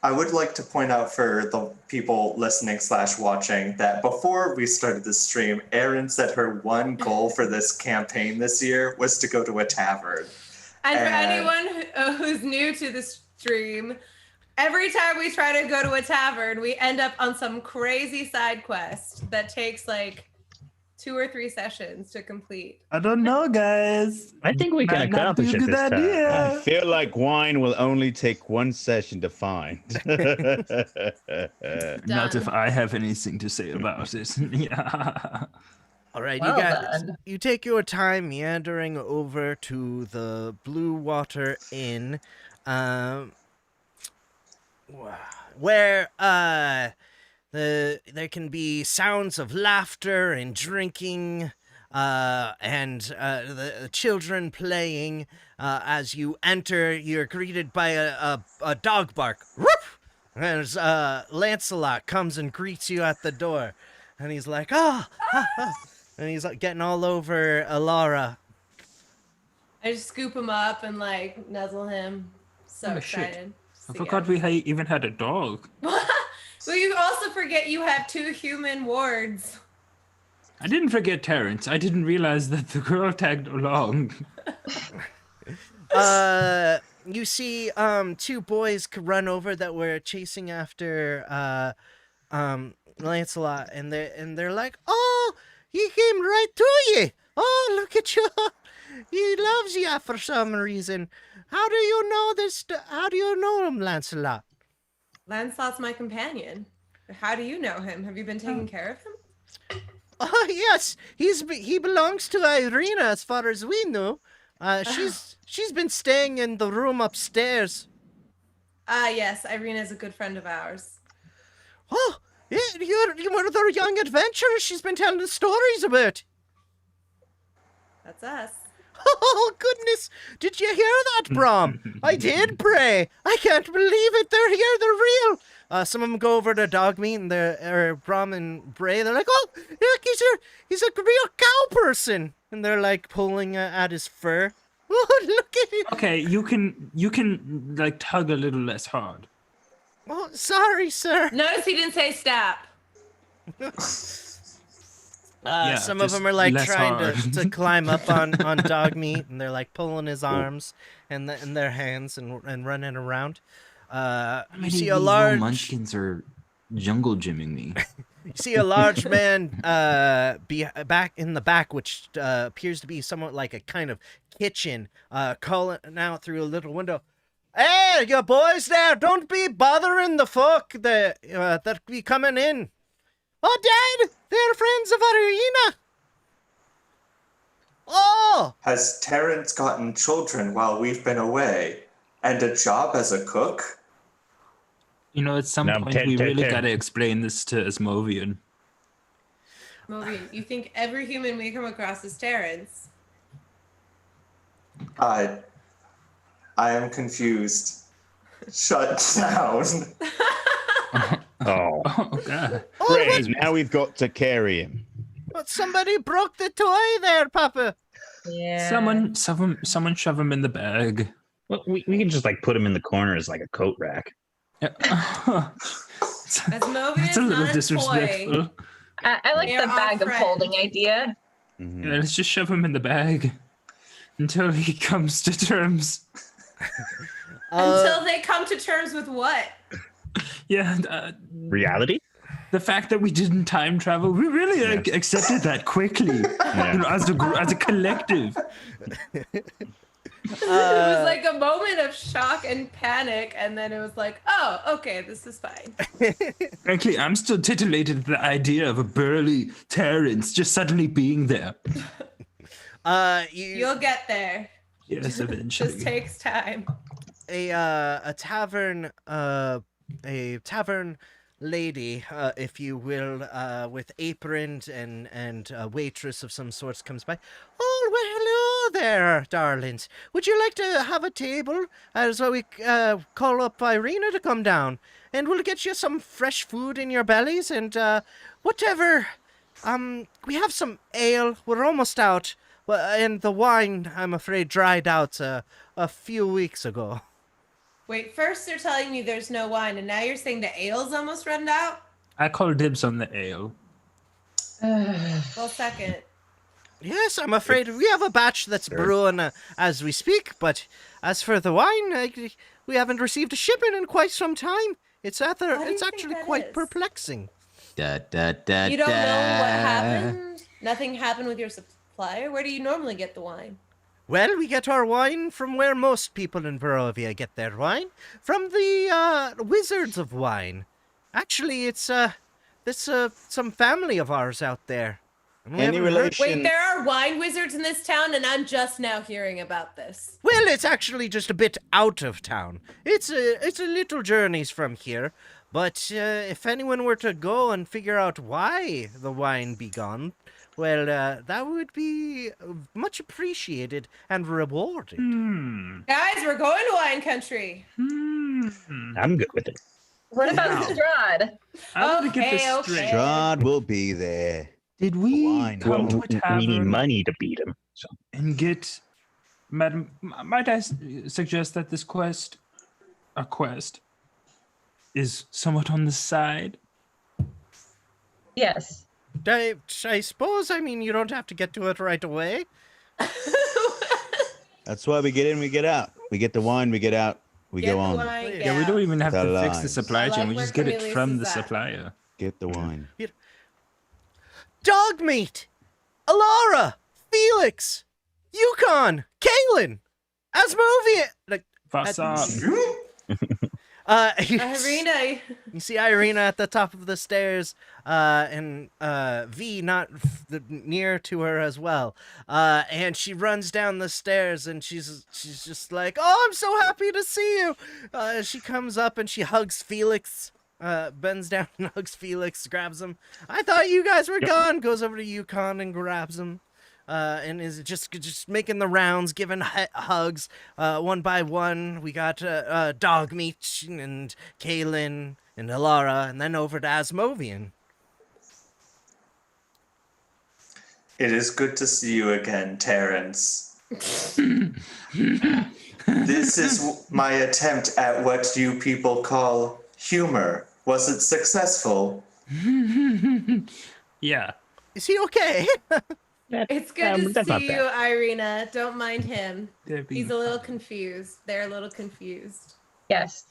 I would like to point out for the people listening / watching that before we started the stream, Erin said her one goal for this campaign this year was to go to a tavern. And for anyone who's new to the stream, every time we try to go to a tavern, we end up on some crazy side quest that takes like 2 or 3 sessions to complete. I don't know, guys. I think we can Might not be accomplish a it good this time. idea. I feel like wine will only take 1 session to find. Not if I have anything to say about it. Yeah. All right, Well you guys, then. you take your time meandering over to the Blue Water Inn, where there can be sounds of laughter and drinking, and the children playing. As you enter, you're greeted by a dog bark. Woof! And Lancelot comes and greets you at the door, and he's like, "Ah!" And he's like, getting all over Alara. I just scoop him up and like nuzzle him. So Oh, shit. excited. I forgot we even had a dog. Well, you also forget you have 2 human wards. I didn't forget Terrance. I didn't realize that the girl tagged along. You see 2 boys run over that were chasing after Lancelot, and they're like, "Oh, he came right to you. Oh, look at you. He loves you for some reason. How do you know this? How do you know him, Lancelot?" Lancelot's my companion. How do you know him? Have you been taking care of him? Oh, yes. He belongs to Irina, as far as we know. She's been staying in the room upstairs. Yes, Irina's a good friend of ours. Oh, yeah, you're one of the young adventurers she's been telling stories about. That's us. Oh, goodness. Did you hear that, Brom? I did pray. I can't believe it. They're here. They're real. Some of them go over to Dogmeat, and Brom and Bray, they're like, "Oh, look, he's a real cow person." And they're like pulling at his fur. Oh, look at him. Okay, you can like tug a little less hard. Oh, sorry, sir. Notice he didn't say stop. Yeah, Some of just them are like less trying hard. to climb up on Dogmeat, and they're like pulling his arms and their hands and running around. You see a large munchkins are jungle gymming me. You see a large man back in the back, which appears to be somewhat like a kind of kitchen, calling out through a little window. "Hey, you boys there, don't be bothering the folk that be coming in. Oh, Dad, they're friends of Irina." Oh! Has Terrance gotten children while we've been away? And a job as a cook? You know, at some point we really gotta explain this to Asmovian. Maureen, you think every human we come across is Terrance? I am confused. Shut down. Oh. God. Great, now we've got to carry him. But somebody broke the toy there, Papa. Yeah. Someone shove him in the bag. Well, we can just like put him in the corner as like a coat rack. Asmovian That's a little not disrespectful. toy. I like They're the our bag of friends. holding idea. Yeah, let's just shove him in the bag until he comes to terms. Until they come to terms with what? Yeah. Reality? The fact that we didn't time travel, we really accepted that quickly. You know, as a collective. It was like a moment of shock and panic, and then it was like, oh, okay, this is fine. Frankly, I'm still titillated at the idea of a burly Terrance just suddenly being there. You'll get there. Yes, eventually. Just takes time. A tavern lady, if you will, with aprons and a waitress of some sorts comes by. "Oh, well, hello there, darlings. Would you like to have a table as we call up Irina to come down? And we'll get you some fresh food in your bellies and whatever. We have some ale. We're almost out. And the wine, I'm afraid, dried out a few weeks ago." Wait, first they're telling you there's no wine, and now you're saying the ale's almost run out? I call dibs on the ale. Well, second. Yes, I'm afraid we have a batch that's brewing as we speak, but as for the wine, we haven't received a shipment in quite some time. It's actually quite perplexing. You don't know what happened? Nothing happened with your supplier? Where do you normally get the wine? Well, we get our wine from where most people in Barovia get their wine, from the Wizards of Wine. Actually, it's some family of ours out there. Any relation? Wait, there are wine wizards in this town, and I'm just now hearing about this. Well, it's actually just a bit out of town. It's a little journeys from here, but if anyone were to go and figure out why the wine be gone, well, that would be much appreciated and rewarded. Guys, we're going to wine country. I'm good with it. What about Strahd? Okay. Strahd will be there. Did we Well, we need money to beat him. So. and get, Madam? Might I suggest that this quest is somewhat on the side? Yes. I suppose. I mean, you don't have to get to it right away. That's why we get in, we get out. We get the wine, we get out, we go on. Yeah, we don't even have The to fix the lines. supply chain. We where just get it Cornelius from is the at. supplier. Get the wine. Dog meat! Alara! Felix! Yukon! Kaylin! Asmovia! What's up? Irina. You see Irina at the top of the stairs, and V not near to her as well. And she runs down the stairs, and she's just like, "Oh, I'm so happy to see you!" She comes up and she hugs Felix. Bends down and hugs Felix, grabs him. I thought you guys were gone. Goes over to Yukon and grabs him. And is just making the rounds, giving hugs, one by one. We got Dog Meat and Kaylin and Alara, and then over to Asmovian. It is good to see you again, Terrance. This is my attempt at what you people call humor. Was it successful? Yeah. Is he okay? It's good to that's not see you, bad. Irina. Don't mind him. They're being He's a little confused. They're a little confused. Yes.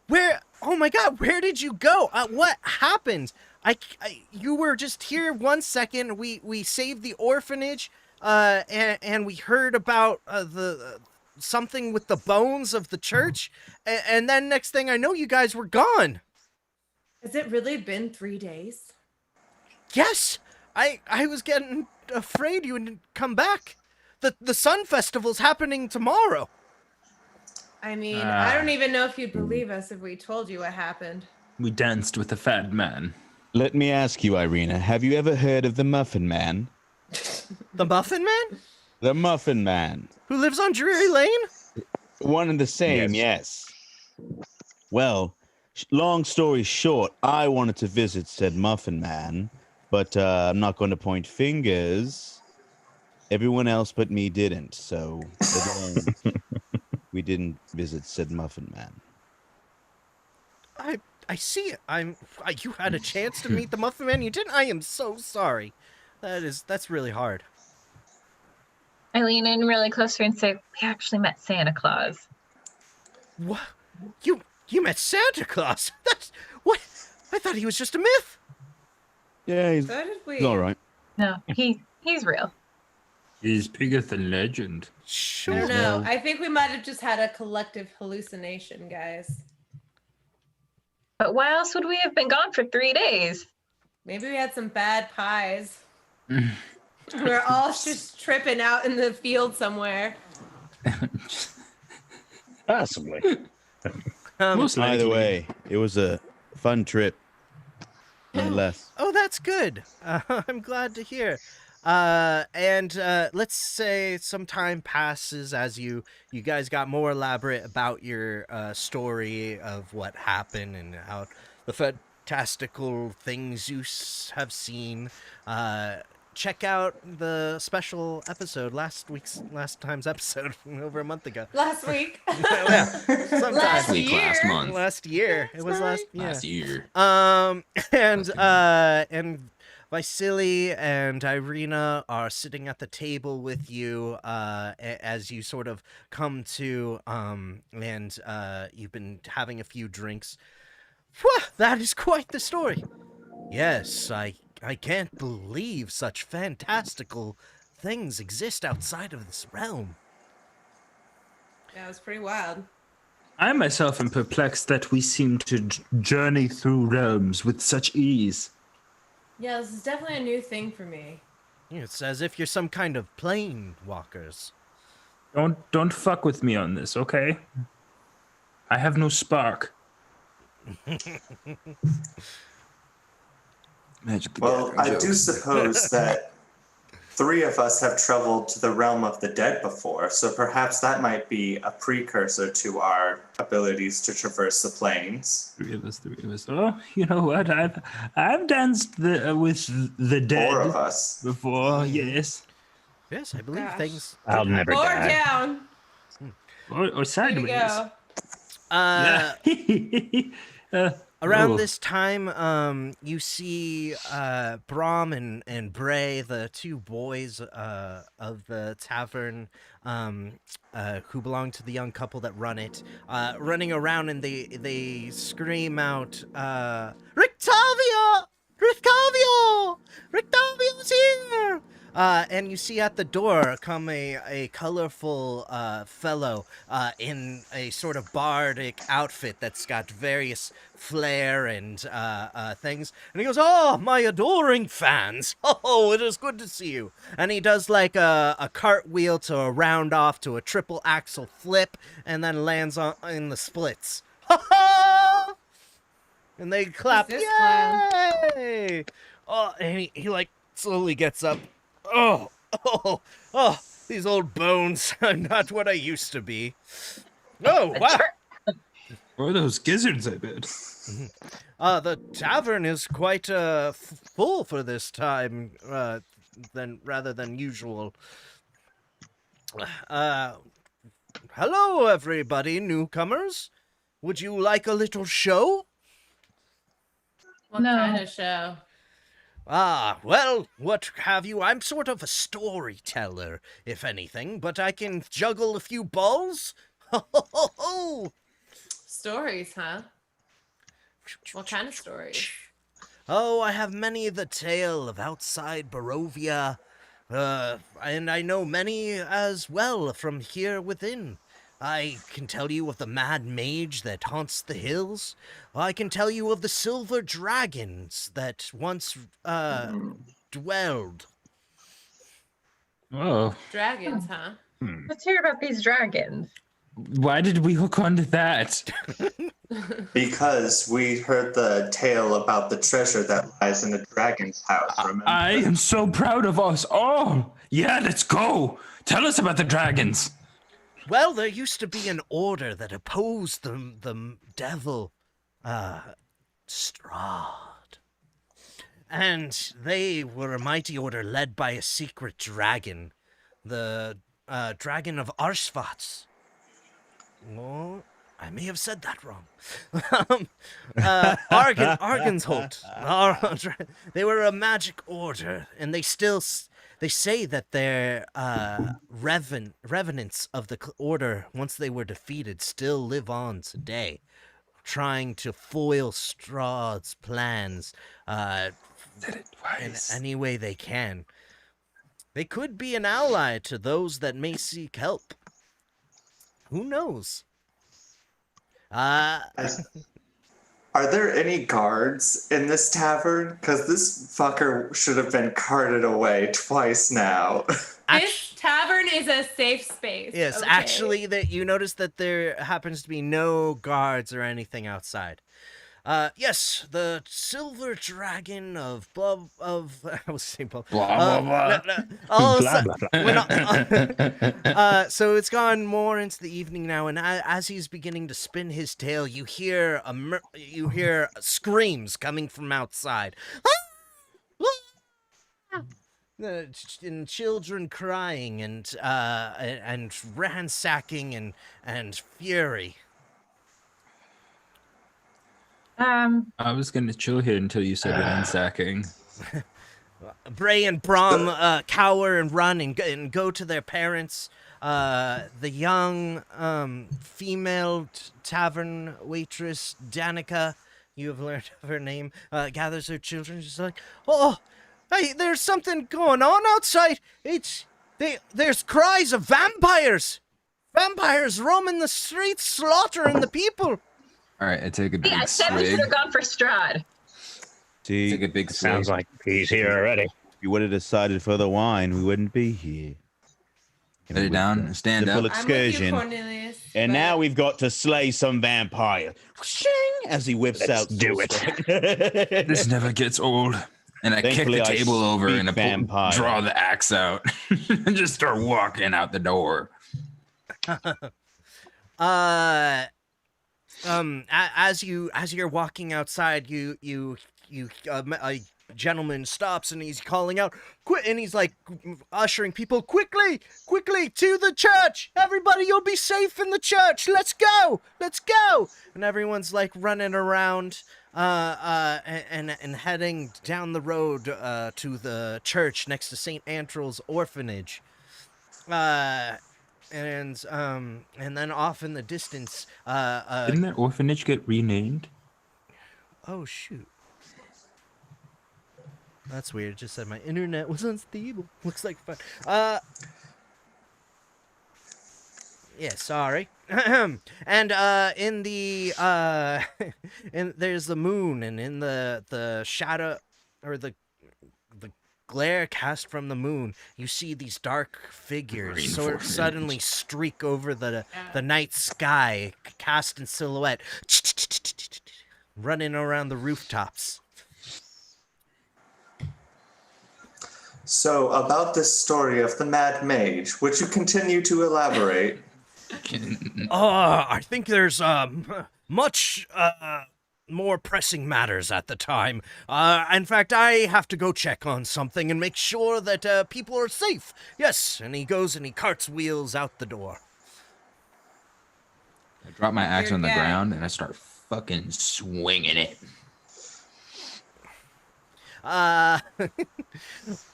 Where? Oh my God! Where did you go? What happened? You were just here 1 second. We saved the orphanage, and we heard about the something with the bones of the church, and then next thing I know, you guys were gone. Has it really been 3 days? Yes, I was getting afraid you wouldn't come back. The Sun Festival's happening tomorrow. I mean, I don't even know if you'd believe us if we told you what happened. We danced with a fat man. Let me ask you, Irina, have you ever heard of the Muffin Man? The Muffin Man? The Muffin Man. Who lives on Drury Lane? One and the same, yes. Well, long story short, I wanted to visit said Muffin Man, but I'm not going to point fingers. Everyone else but me didn't, so we didn't visit said Muffin Man. I see it. You had a chance to meet the Muffin Man. You didn't. I am so sorry. That's really hard. I lean in really close to her and say, "We actually met Santa Claus." What? You met Santa Claus? That's what? I thought he was just a myth. Yeah, he's all right. No, he's real. He's bigger than legend. I don't know. I think we might have just had a collective hallucination, guys. But why else would we have been gone for 3 days? Maybe we had some bad pies. We're all just tripping out in the field somewhere. Possibly. Either way, it was a fun trip. Nonetheless. Oh, that's good. I'm glad to hear. And let's say some time passes as you guys got more elaborate about your story of what happened and how the fantastical things you have seen. check out the special episode, last time's episode over a month ago. Last week. Yeah, sometime. Last week, year. last month. Last year. It was last year. And Vasily and Irina are sitting at the table with you as you sort of come to, and you've been having a few drinks. Whew, that is quite the story. Yes, I can't believe such fantastical things exist outside of this realm. Yeah, it was pretty wild. I myself am perplexed that we seem to journey through realms with such ease. Yeah, this is definitely a new thing for me. It's as if you're some kind of plane walkers. Don't fuck with me on this, okay? I have no spark. Well, I do suppose that 3 of us have traveled to the realm of the dead before, so perhaps that might be a precursor to our abilities to traverse the planes. 3 of us. Oh, you know what? I've danced with the dead 4 of us before. Yes. Yes, I believe things. I'll never Or die. down. Or sideways. There Yeah. Around this time, you see Brahm and Bray, the 2 boys of the tavern, who belong to the young couple that run it, running around, and they scream out, "Rictavio! Rictavio! Rictavio's here!" And you see at the door come a colorful fellow in a sort of bardic outfit that's got various flair and things. And he goes, "Oh, my adoring fans. Oh, it is good to see you." And he does like a cartwheel to a round off to a triple axle flip and then lands in the splits. Ha! And they clap. Who's this Yay! Oh, and he like slowly gets up. Oh, these old bones are not what I used to be. Oh, wow. Or those gizzards, I bet. The tavern is quite full for this time, rather than usual. Hello, everybody, newcomers. Would you like a little show? What kind of show? Well, what have you? I'm sort of a storyteller, if anything, but I can juggle a few balls. Ho, ho, ho, ho. Stories, huh? What kind of stories? Oh, I have many the tale of outside Barovia, and I know many as well from here within. I can tell you of the mad mage that haunts the hills. I can tell you of the silver dragons that once dwelled. Oh. Dragons, huh? Let's hear about these dragons. Why did we hook onto that? Because we heard the tale about the treasure that lies in the dragon's house, remember? I am so proud of us all. Yeah, let's go. Tell us about the dragons. Well, there used to be an order that opposed the devil, Strahd. And they were a mighty order led by a secret dragon, the dragon of Arsvatz. Oh, I may have said that wrong. Argensholt. They were a magic order, and they say that their revenants of the order, once they were defeated, still live on today, trying to foil Strahd's plans in any way they can. They could be an ally to those that may seek help. Who knows? Are there any guards in this tavern? Because this fucker should have been carted away twice now. This tavern is a safe space. Yes, okay? actually, that you notice that there happens to be no guards or anything outside. Yes, the silver dragon of I was saying blah blah blah. So it's gone more into the evening now, and as he's beginning to spin his tale, you hear screams coming from outside. and children crying and ransacking and fury. I was gonna chill here until you said ransacking. Bray and Brom cower and run and go to their parents. The young female tavern waitress, Danica, you have learned of her name, gathers her children. She's like, oh, hey, there's something going on outside. There's cries of vampires. Vampires roaming the streets, slaughtering the people. All right, I take a big I said we swig. should have gone for Strahd. See, Take a big Sounds swig. like he's here already. If you would have decided for the wine, we wouldn't be here. Put it down. Stand Simple up. I'm with you, excursion. Cornelius. And but- now we've got to slay some vampire. Shing! As he whips Let's out. do sword it. This never gets old. And I kick Thankfully, the I table over speak and I vampire. draw the axe out and just start walking out the door. As you're walking outside, a gentleman stops and he's calling out, "Quit!" And he's like ushering people, quickly to the church. Everybody, you'll be safe in the church. Let's go. And everyone's like running around, and heading down the road to the church next to St. Antral's orphanage. And then off in the distance, Didn't that orphanage get renamed? oh shoot. That's weird. It just said my internet was unstable. Looks like fun. Yeah, sorry. And in the and there's the moon, and in the shadow or the glare cast from the moon, you see these dark figures sort of suddenly streak over the night sky, cast in silhouette, running around the rooftops. So, about this story of the Mad Mage, would you continue to elaborate? I think there's much more pressing matters at the time. In fact, I have to go check on something and make sure that people are safe. Yes, and he goes and he carts wheels out the door. I drop my axe Your on the guy. ground and I start fucking swinging it.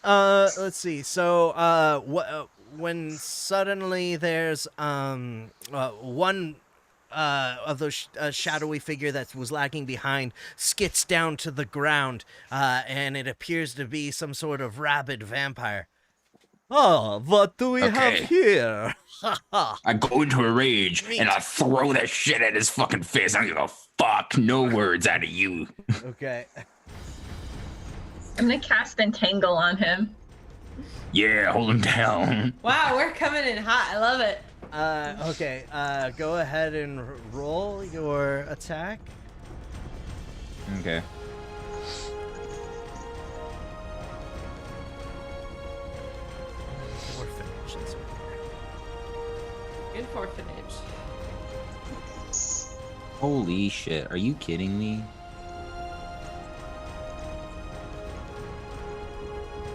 Let's see. So, when suddenly there's one of those shadowy figure that was lagging behind skits down to the ground, and it appears to be some sort of rabid vampire. Oh, what do we have here? I go into a rage and I throw that shit at his fucking face. I don't give a fuck. No words out of you. Okay. I'm gonna cast Entangle on him. Yeah, hold him down. Wow, we're coming in hot. I love it. Okay. Go ahead and roll your attack. Okay. Good orphanage. Holy shit. Are you kidding me?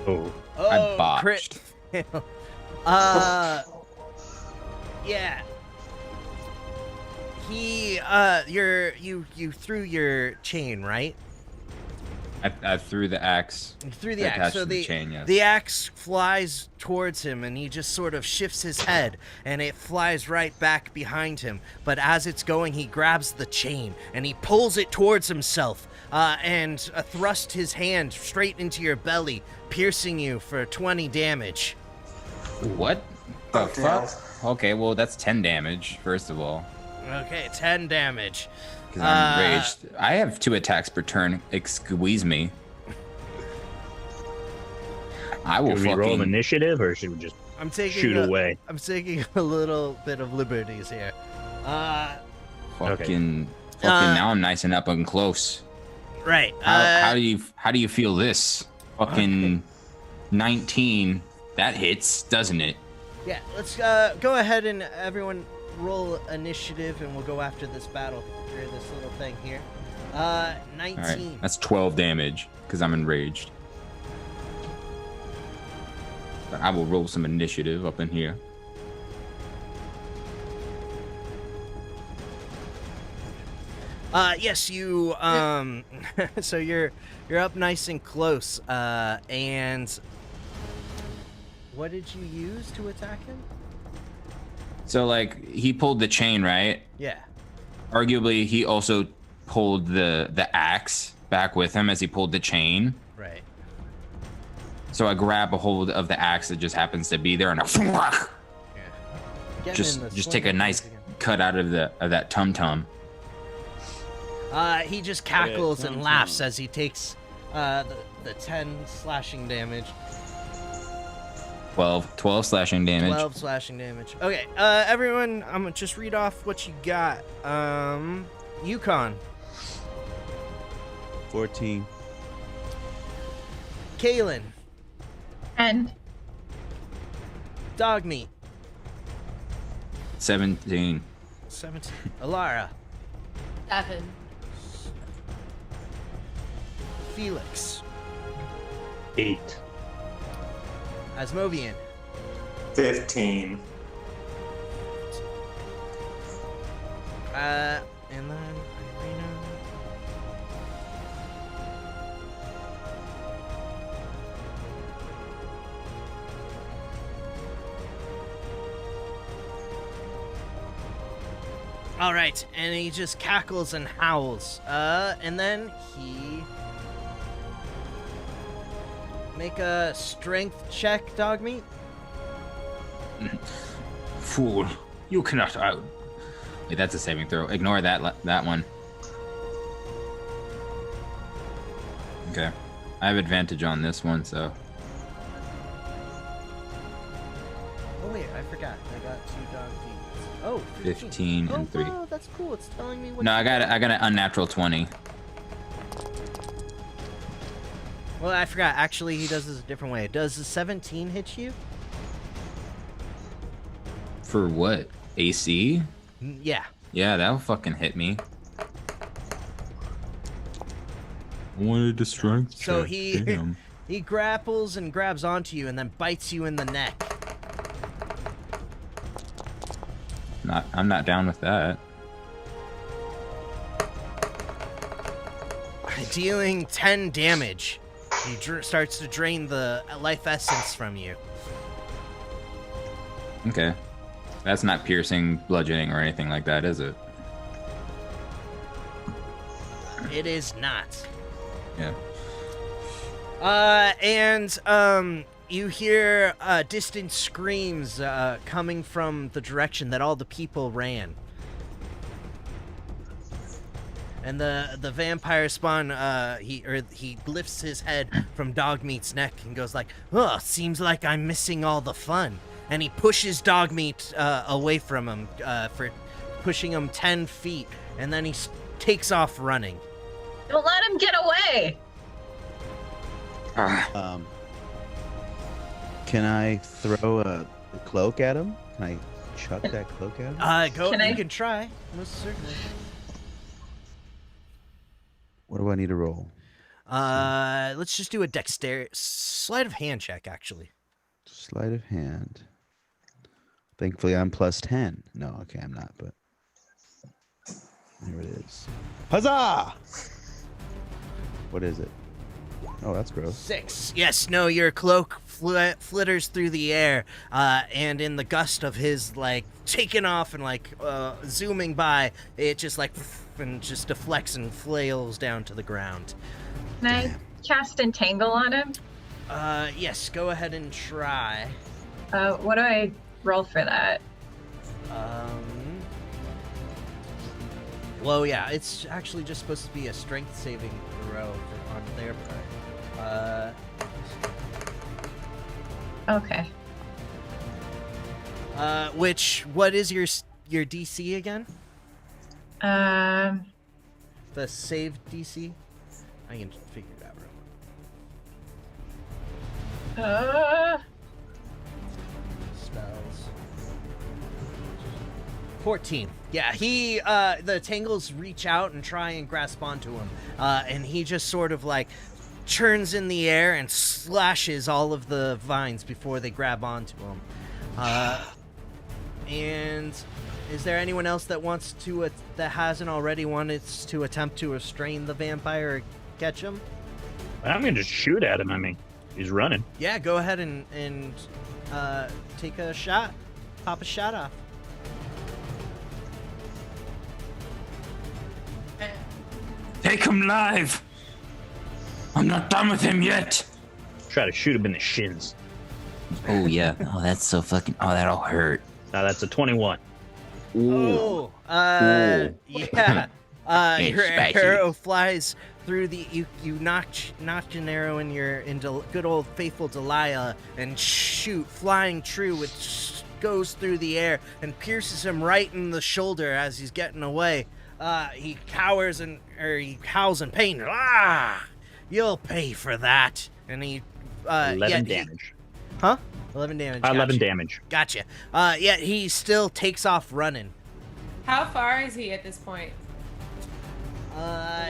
Oh. I botched. Crit fail. Yeah. You threw your chain, right? I threw the axe. You threw the axe. attached So to the chain, yes. the axe flies towards him, and he just sort of shifts his head, and it flies right back behind him. But as it's going, he grabs the chain, and he pulls it towards himself, and thrusts his hand straight into your belly, piercing you for 20 damage. What the fuck? Okay, well, that's 10 damage, first of all. Okay, 10 damage. Because I'm enraged. I have 2 attacks per turn. Squeeze me. I will Should we roll fucking... initiative, or should we just shoot away? I'm taking a little bit of liberties here. Fucking now I'm nice and up and close. Right. How do you feel this? Fucking 19. That hits, doesn't it? Yeah, let's go ahead and everyone roll initiative, and we'll go after this battle or this little thing here. 19. All right, that's 12 damage because I'm enraged. But I will roll some initiative up in here. Yes, you so you're up nice and close. And what did you use to attack him? So like he pulled the chain, right? Yeah. Arguably he also pulled the axe back with him as he pulled the chain. Right. So I grab a hold of the axe that just happens to be there, and I just take a nice cut out of that tum-tum. He just cackles and laughs as he takes the 10 slashing damage. 12 slashing damage. 12 slashing damage. Okay, everyone, I'm gonna just read off what you got. Yukon. 14. Kaylin. 10. Dogmeat. 17. 17. Alara. 7. Felix. 8. Asmovian. 15. And then Irina. All right, and he just cackles and howls. And then he make a strength check, Dogmeat. Fool, you cannot out. Wait, that's a saving throw. Ignore that one. Okay, I have advantage on this one, so. Oh wait, I forgot. I got 2 Dogmeats. Oh, 15 and 3. Oh, that's cool. It's telling me what. No, I got an unnatural 20. Well, I forgot. Actually, he does this a different way. Does the 17 hit you? For what? AC? Yeah. Yeah, that'll fucking hit me. I wanted to strength check. So he Damn. he grapples and grabs onto you and then bites you in the neck. I'm not down with that. Dealing 10 damage. He starts to drain the life essence from you. Okay. That's not piercing, bludgeoning, or anything like that, is it? It is not. Yeah. You hear distant screams coming from the direction that all the people ran. And the vampire spawn, he lifts his head from Dogmeat's neck and goes like, "Oh, seems like I'm missing all the fun." And he pushes Dogmeat away from him for pushing him 10 feet, and then he takes off running. Don't let him get away. Can I throw a cloak at him? Can I chuck that cloak at him? You can try, most certainly. What do I need to roll? Let's just do a sleight of hand check, actually. Sleight of hand. Thankfully, I'm plus 10. No, okay, I'm not, but there it is. Huzzah! What is it? Oh, that's gross. 6. Yes, no, your cloak flitters through the air, and in the gust of his, like, taking off and, like, zooming by, it just, like, and just deflects and flails down to the ground. Can I cast Entangle on him? Yes, go ahead and try. What do I roll for that? Well, yeah, it's actually just supposed to be a strength saving throw on their part. Okay. What is your DC again? The save DC? I can figure it out real quick. Spells. 14. Yeah, the tangles reach out and try and grasp onto him. And he just sort of like churns in the air and slashes all of the vines before they grab onto him. And is there anyone else that wants to that hasn't already wanted to attempt to restrain the vampire or catch him? I'm gonna just shoot at him. I mean, he's running. Yeah, go ahead and take a shot. Pop a shot off. Take him live. I'm not done with him yet. Try to shoot him in the shins. Oh yeah. Oh, that's so fucking. Oh, that'll hurt. Now that's a 21. Ooh. Yeah. Your arrow flies through the. You notch an arrow in good old faithful Delilah and shoot, flying true, which goes through the air and pierces him right in the shoulder as he's getting away. He cowers he howls in pain. Ah! You'll pay for that. And he 11 damage. Huh? 11 damage. 11 damage. Gotcha. Yet he still takes off running. How far is he at this point?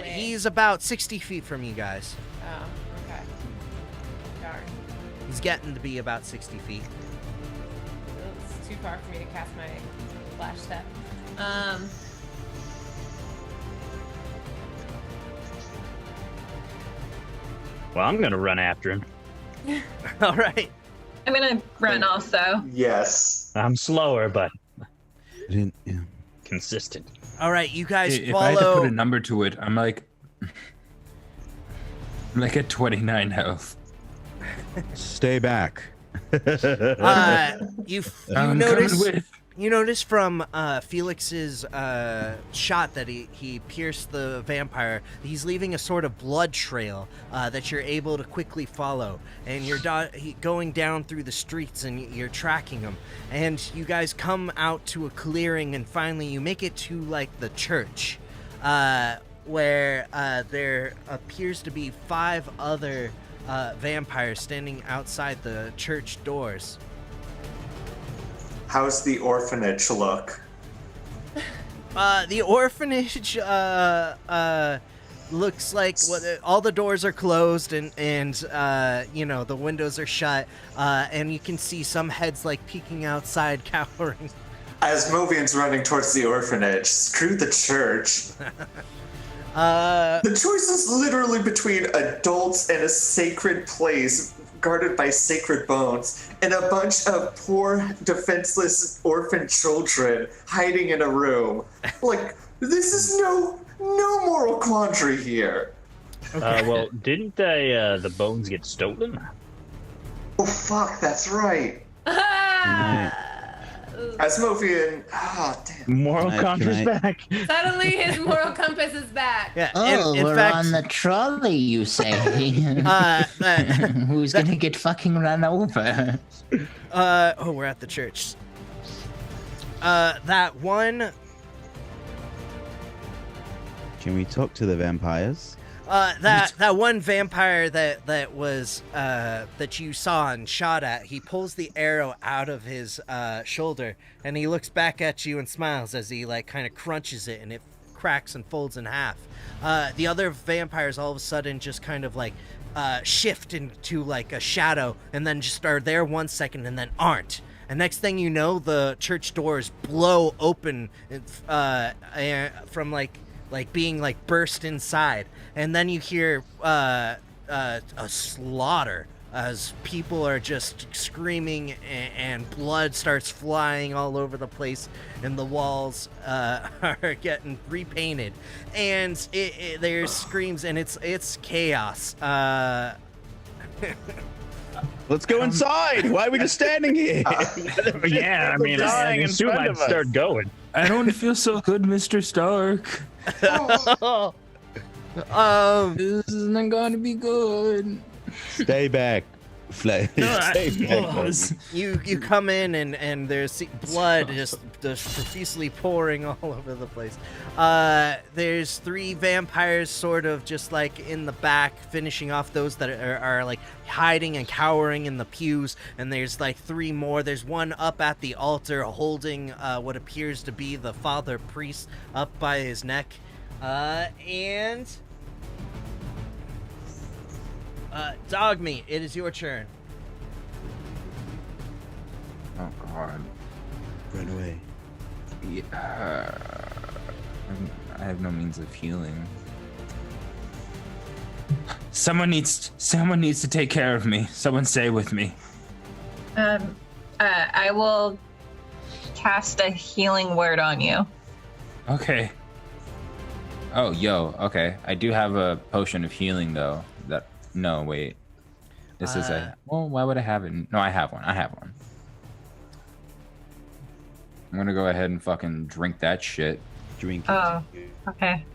He's about 60 feet from you guys. Oh, okay. Darn. He's getting to be about 60 feet. It's too far for me to cast my flash step. Well, I'm gonna run after him. All right. I'm gonna run also. Yes. I'm slower, but consistent. All right, you guys If follow. I had to put a number to it, I'm like at 29 health. Stay back. You notice from Felix's shot that he pierced the vampire. He's leaving a sort of blood trail that you're able to quickly follow, and you're going down through the streets and you're tracking him. And you guys come out to a clearing, and finally you make it to like the church, where there appears to be 5 other vampires standing outside the church doors. How's the orphanage look? The orphanage looks like all the doors are closed and the windows are shut, and you can see some heads like peeking outside, cowering. As Movian's running towards the orphanage, screw the church. The choice is literally between adults and a sacred place guarded by sacred bones and a bunch of poor, defenseless orphan children hiding in a room. Like, this is no moral quandary here. Well, didn't the bones get stolen? Oh, fuck, that's right. Asmovian, damn. Moral compass back. Suddenly his moral compass is back. Yeah, Oh, in we're fact, on the trolley, you say? Who's gonna get fucking run over? We're at the church. That one. Can we talk to the vampires? That one vampire that was that you saw and shot at, he pulls the arrow out of his shoulder and he looks back at you and smiles as he like kind of crunches it and it cracks and folds in half. The other vampires all of a sudden just kind of like shift into like a shadow and then just are there 1 second and then aren't. And next thing you know, the church doors blow open from like being like burst inside, and then you hear a slaughter as people are just screaming and blood starts flying all over the place and the walls are getting repainted and there's screams and it's chaos. Let's go inside. Why are we just standing here? Yeah, I mean, I assume I'd start going. I don't feel so good, Mr. Stark. This isn't going to be good. Stay back, Fletcher. Stay back. You come in and there's blood just profusely pouring all over the place. There's 3 vampires sort of just like in the back finishing off those that are like hiding and cowering in the pews, and there's like 3 more. There's one up at the altar holding what appears to be the father priest up by his neck, and Dog meat, it is your turn. Oh God. Run away. Yeah. I have no means of healing. Someone needs to take care of me. Someone stay with me. I will cast a healing word on you. Okay. Oh, yo, okay. I do have a potion of healing though. No, wait. This is well, why would I have it? No, I have one. I'm gonna go ahead and fucking drink that shit. Drink it. Oh, okay.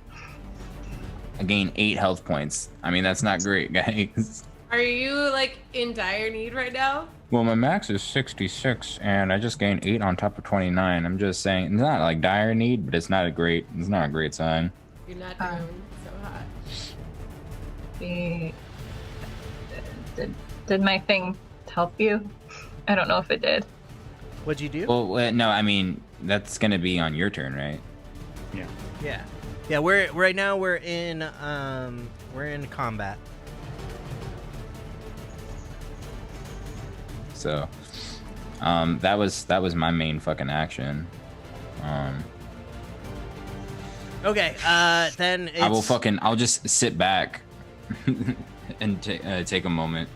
I gain 8 health points. I mean, that's not great, guys. Are you like in dire need right now? Well, my max is 66, and I just gained 8 on top of 29. I'm just saying, it's not like dire need, but it's not a great sign. You're not doing so hot. Did my thing help you? I don't know if it did. What'd you do? Well, no, I mean, that's gonna be on your turn, right? Yeah. Yeah, we're in combat. So, that was my main fucking action. Okay, then it's... I'll just sit back and take a moment.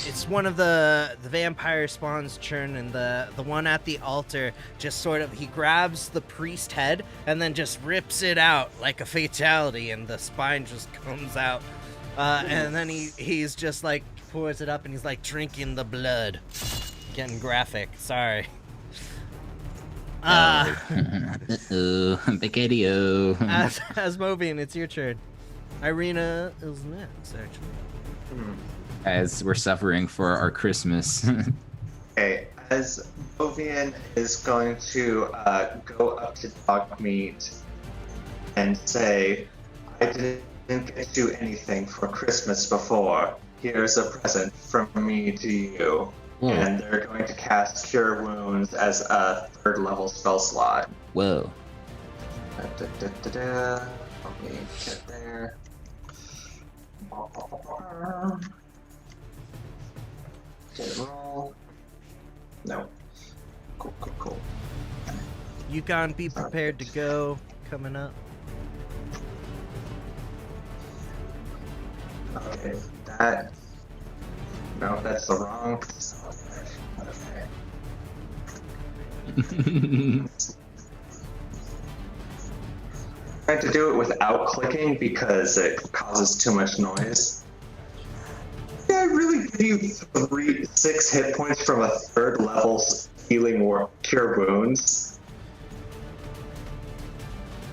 It's one of the vampire spawn's turn, and the one at the altar just sort of, he grabs the priest head and then just rips it out like a fatality, and the spine just comes out. And then he's just like pours it up, and he's like drinking the blood. Getting graphic, sorry. Spaghetti-o. As Mobian, it's your turn. Irina is next, actually. As we're suffering for our Christmas. Okay, as Movian is going to go up to Dogmeat and say, I didn't get you anything for Christmas before. Here's a present from me to you. And they're going to cast Cure Wounds as a 3rd level spell slot. Whoa. Let me get there. Get roll. No. Cool. Yukon, be prepared to go. Coming up. Okay, that. No, that's the wrong. Trying to do it without clicking because it causes too much noise. Did I really give you 6 hit points from a 3rd level healing or cure wounds?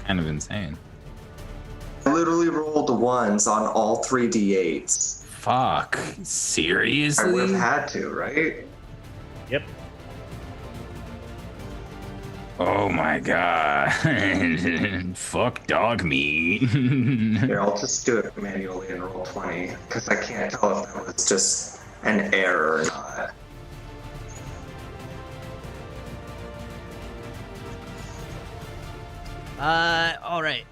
Kind of insane. I literally rolled 1s on all 3 d8s. Fuck. Seriously? I would have had to, right? Yep. Oh my god. Fuck dog meat. Here, I'll just do it manually and roll 20, because I can't tell if that was just an error or not. Alright.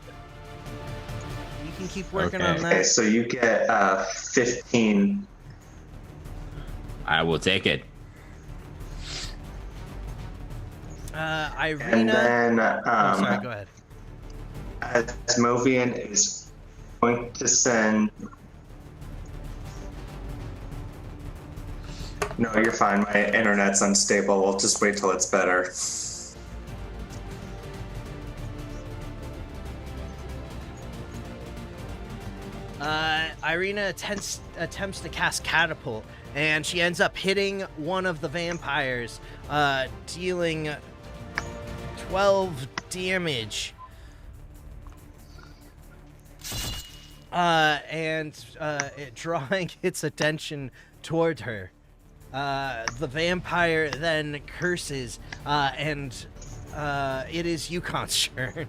You can keep working on that. Okay, so you get 15. I will take it. Irina. And then, sorry, go ahead. As Movian is going to send. No, you're fine. My internet's unstable. We'll just wait till it's better. Irina attempts to cast Catapult, and she ends up hitting one of the vampires, dealing 12 damage. And it drawing its attention toward her. The vampire then curses, and it is Yukon's turn.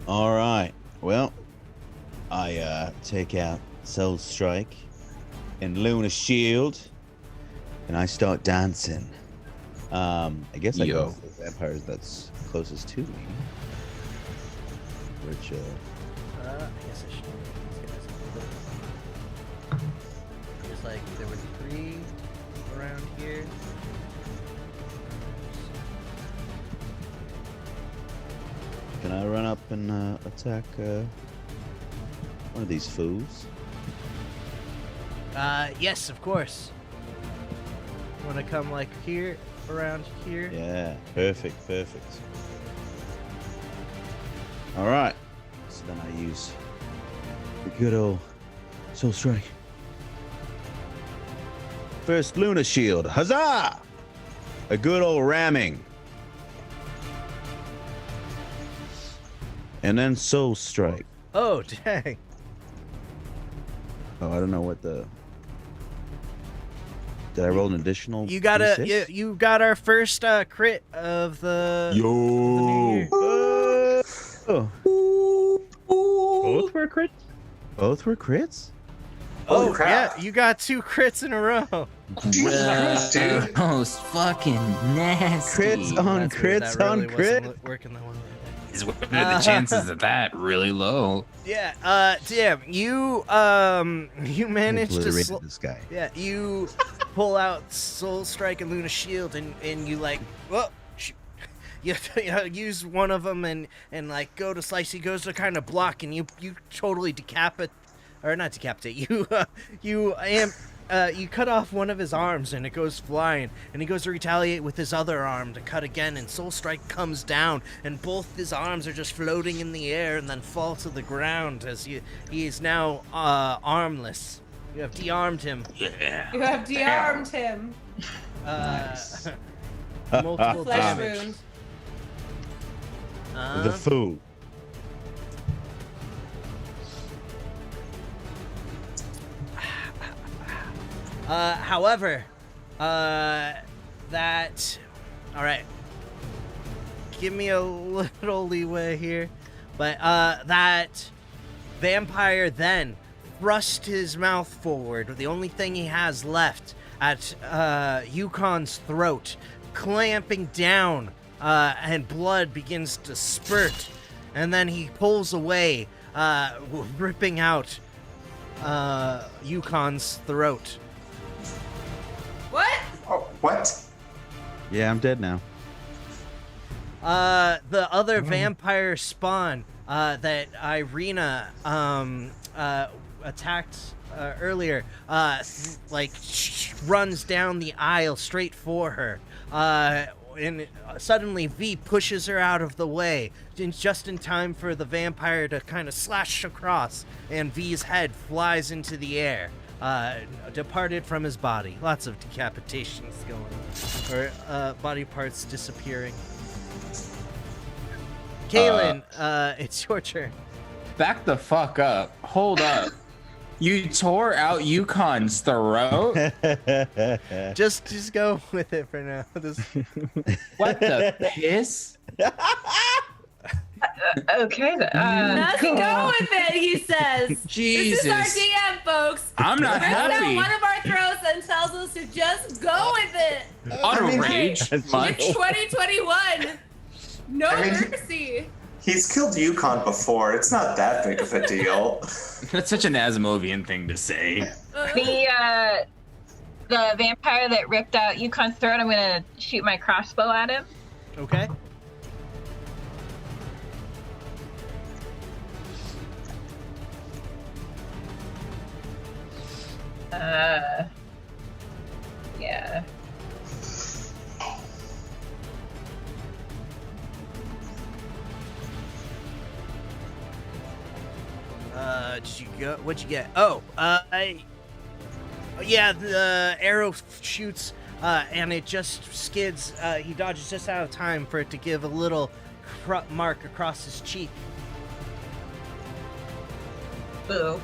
All right. Well, I take out Soul Strike and Luna Shield, and I start dancing. I guess I go for the vampires that's closest to me. Which, I guess I should. looks like there were 3 around here. Can I run up and attack one of these fools? Yes, of course. You want to come like here, around here? Yeah, perfect. All right. So then I use the good old Soul Strike. First Lunar Shield. Huzzah! A good old ramming. And then Soul Strike. Oh, dang. Oh, I don't know what the... Did I roll an additional? You got D6? you got our first crit of the Yo. Both were crits? Both were crits? Oh, yeah, you got 2 crits in a row. Gross, fucking nasty. Crits on That's weird, crits that on really crits. wasn't working that well. The chances of that really low. Yeah, damn, you managed to Obliterated this guy. Yeah, you pull out Soul Strike and Luna Shield and you like, well, you use one of them and like go to slice. He goes to kind of block and you totally decapitate, or not decapitate. You cut off one of his arms and it goes flying, and he goes to retaliate with his other arm to cut again, and Soul Strike comes down and both his arms are just floating in the air and then fall to the ground as he is now armless. You have de-armed him. Yeah. You have de-armed him. Nice. Multiple Flesh damage. wound. The fool. However, all right, give me a little leeway here, but that vampire then thrust his mouth forward, the only thing he has left, at Yukon's throat, clamping down, and blood begins to spurt, and then he pulls away, ripping out Yukon's throat. What? Oh, what? Yeah, I'm dead now. The other vampire spawn that Irina attacked earlier, runs down the aisle straight for her. And suddenly V pushes her out of the way, just in time for the vampire to kind of slash across, and V's head flies into the air. Departed from his body. Lots of decapitations going on. Or body parts disappearing. Kaylin, it's your turn. Back the fuck up. Hold up. You tore out Yukon's throat? Just go with it for now. What the piss? Okay. Let's go with it, he says. Jesus. This is our DM, folks. I'm not Rips happy. out one of our throats and tells us to just go with it. Auto rage. It's 2021. No mercy. He's killed Yukon before. It's not that big of a deal. That's such an Asimovian thing to say. The vampire that ripped out Yukon's throat, I'm gonna shoot my crossbow at him. Okay. Yeah. Did you go? What'd you get? Oh, yeah, the arrow shoots, and it just skids. He dodges just out of time for it to give a little mark across his cheek. Boo.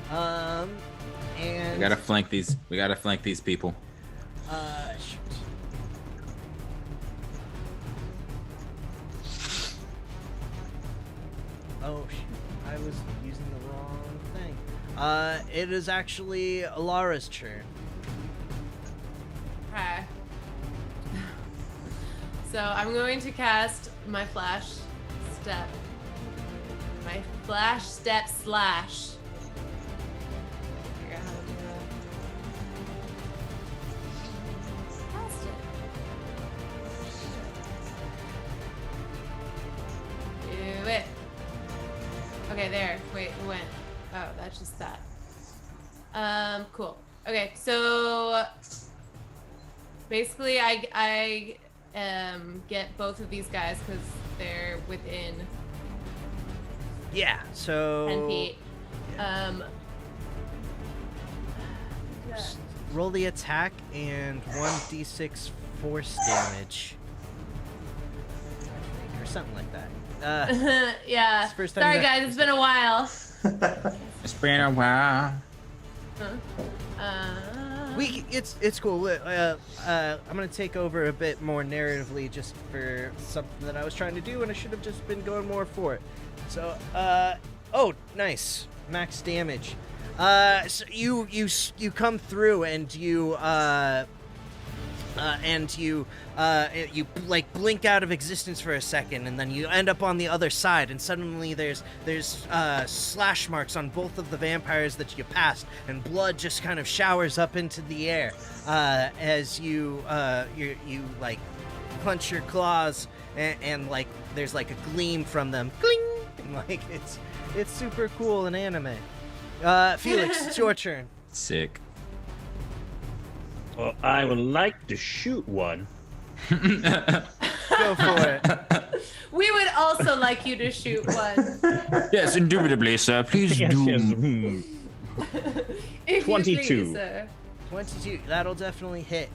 And We gotta flank these people. Shoot. Oh, shoot. I was using the wrong thing. It is actually Alara's turn. Okay. So I'm going to cast my flash step. My flash step slash wait, when? Oh, that's just that. Cool. Okay, so basically I get both of these guys because they're within Yeah, so 10 feet. roll the attack and 1d6 force damage. Or something like that. Yeah. it's the first time Sorry, that- guys. It's been a while. It's been a while. It's cool. I'm gonna take over a bit more narratively just for something that I was trying to do, and I should have just been going more for it. So, oh, nice, max damage. So you come through and you like blink out of existence for a second, and then you end up on the other side, and suddenly there's slash marks on both of the vampires that you passed, and blood just kind of showers up into the air as you like clench your claws, and like there's like a gleam from them, gling, and like it's super cool and anime. Felix, it's your turn. Sick. Well, I would like to shoot one. Go for it. We would also like you to shoot one. Yes, indubitably, sir. Please Yes, do. yes. If you 22. please, sir. 22. That'll definitely hit.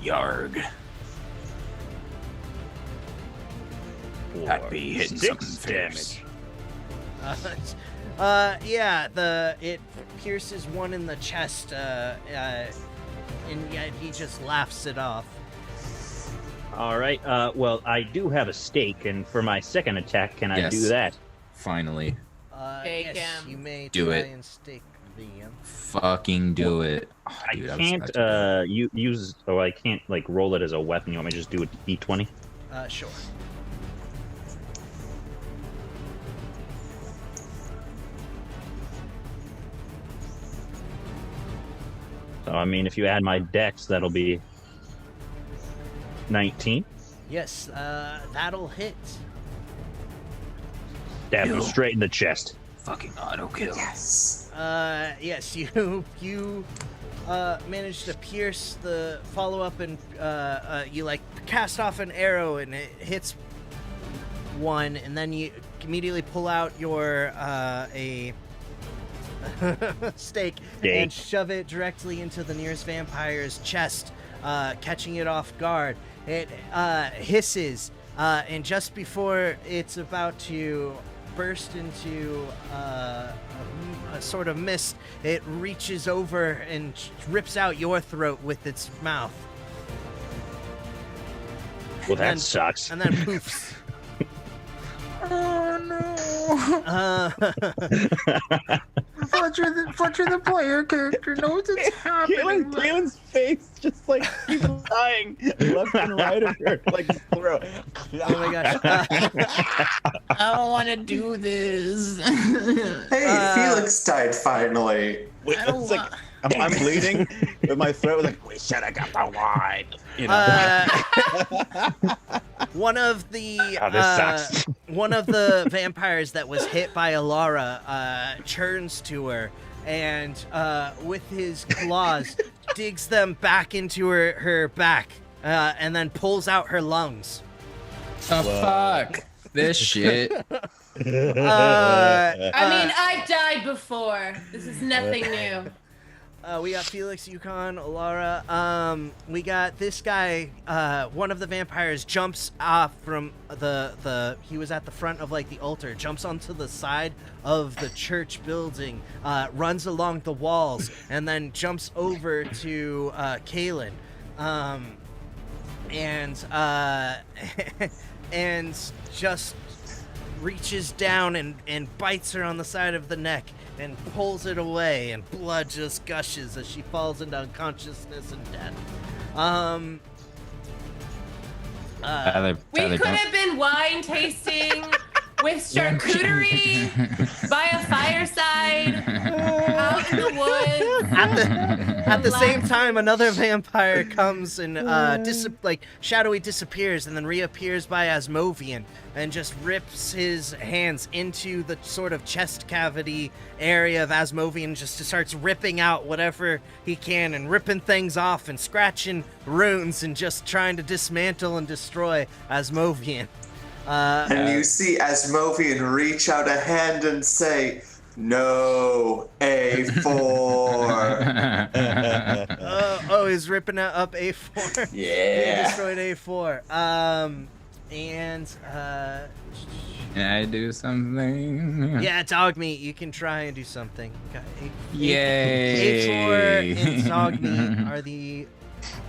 Yarg. That'd be hitting something 6 fierce. damage. Yeah, it pierces one in the chest, and yet he just laughs it off. All right. Well, I do have a stake, and for my second attack, can I Yes. do that? Finally. Take Yes, him. you may Do try it. and stake the. Fucking do it. Oh, dude, I was can't about to use. Oh, I can't like roll it as a weapon. You want me to just do a d20? Sure. So I mean, if you add my dex, that'll be 19. Yes, that'll hit. Stab him straight in the chest. Fucking auto kill. Yes. Yes, you managed to pierce the follow-up, and you like cast off an arrow, and it hits one, and then you immediately pull out your a stake and shove it directly into the nearest vampire's chest, catching it off guard. It hisses, and just before it's about to burst into a sort of mist, it reaches over and rips out your throat with its mouth. Well, that And- sucks. And then poofs. Oh Uh, Fletcher, the player character knows it's happening. Kalen's face just like he's dying left and right of her, like throat. Oh my gosh. I don't want to do this. Hey, Felix died finally. It's like I'm bleeding, but my throat was like, we should have got the wine. You know. One of the this sucks. one of the vampires that was hit by Alara turns to her and with his claws digs them back into her back and then pulls out her lungs. Oh, fuck. This shit. I mean, I died before. This is nothing new. We got Felix, Yukon, Alara. We got this guy. One of the vampires jumps off from he was at the front of like the altar, jumps onto the side of the church building, runs along the walls, and then jumps over to Kalen, and just reaches down and bites her on the side of the neck and pulls it away, and blood just gushes as she falls into unconsciousness and death. We could have been wine tasting with charcuterie by a fireside out in the woods. At the same time, another vampire comes and shadowy disappears and then reappears by Asmovian and just rips his hands into the sort of chest cavity area of Asmovian, just starts ripping out whatever he can and ripping things off and scratching runes and just trying to dismantle and destroy Asmovian. And you see Asmovian reach out a hand and say, "No, A4." He's ripping up A4. Yeah. He destroyed A4. Can I do something? Yeah, dog meat. You can try and do something. Yay! A4 and dog meat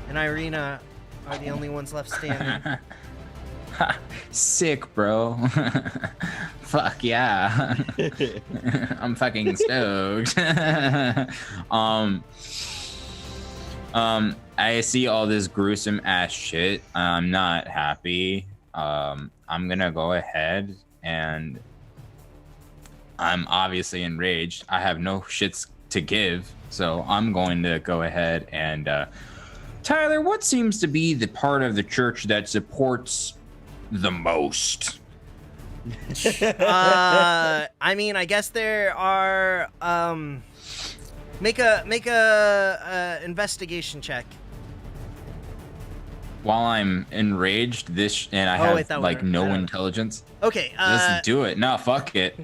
and Irina are the only ones left standing. Sick, bro. Fuck yeah. I'm fucking stoked. I see all this gruesome ass shit. I'm not happy. I'm gonna go ahead and I'm obviously enraged. I have no shits to give, so I'm going to go ahead and Tyler, what seems to be the part of the church that supports the most? I mean, I guess there are make a investigation check. While I'm enraged, and I have no intelligence. Okay, let's do it. No, fuck it.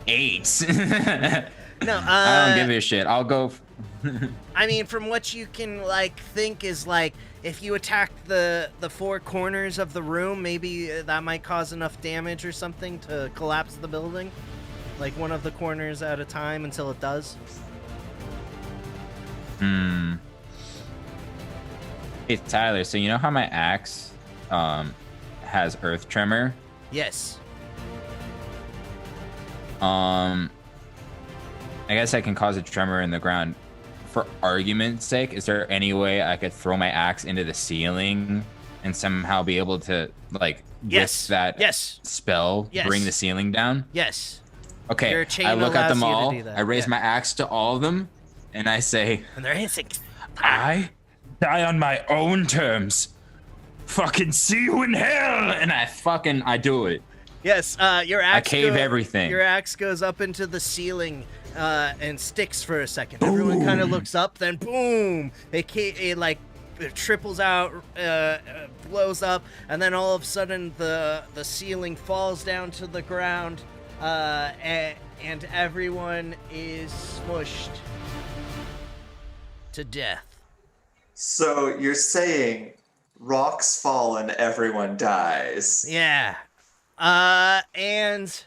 8. No, I don't give a shit. I'll go. I mean, from what you can think is if you attack the 4 corners of the room, maybe that might cause enough damage or something to collapse the building, like one of the corners at a time until it does. Hey Tyler, so you know how my axe has earth tremor? Yes. I guess I can cause a tremor in the ground. For argument's sake, is there any way I could throw my axe into the ceiling and somehow be able to with that spell bring the ceiling down? Yes. Okay, Your chain I look at them allows you to all. do that, I raise my axe to all of them, and I say, and they're hissing. I die on my own terms. Fucking see you in hell. And I do it. Yes, your axe. I cave everything. Your axe goes up into the ceiling and sticks for a second. Everyone kind of looks up, then boom! It triples out, blows up, and then all of a sudden the ceiling falls down to the ground, and everyone is smushed to death. So you're saying rocks fall and everyone dies? Yeah. And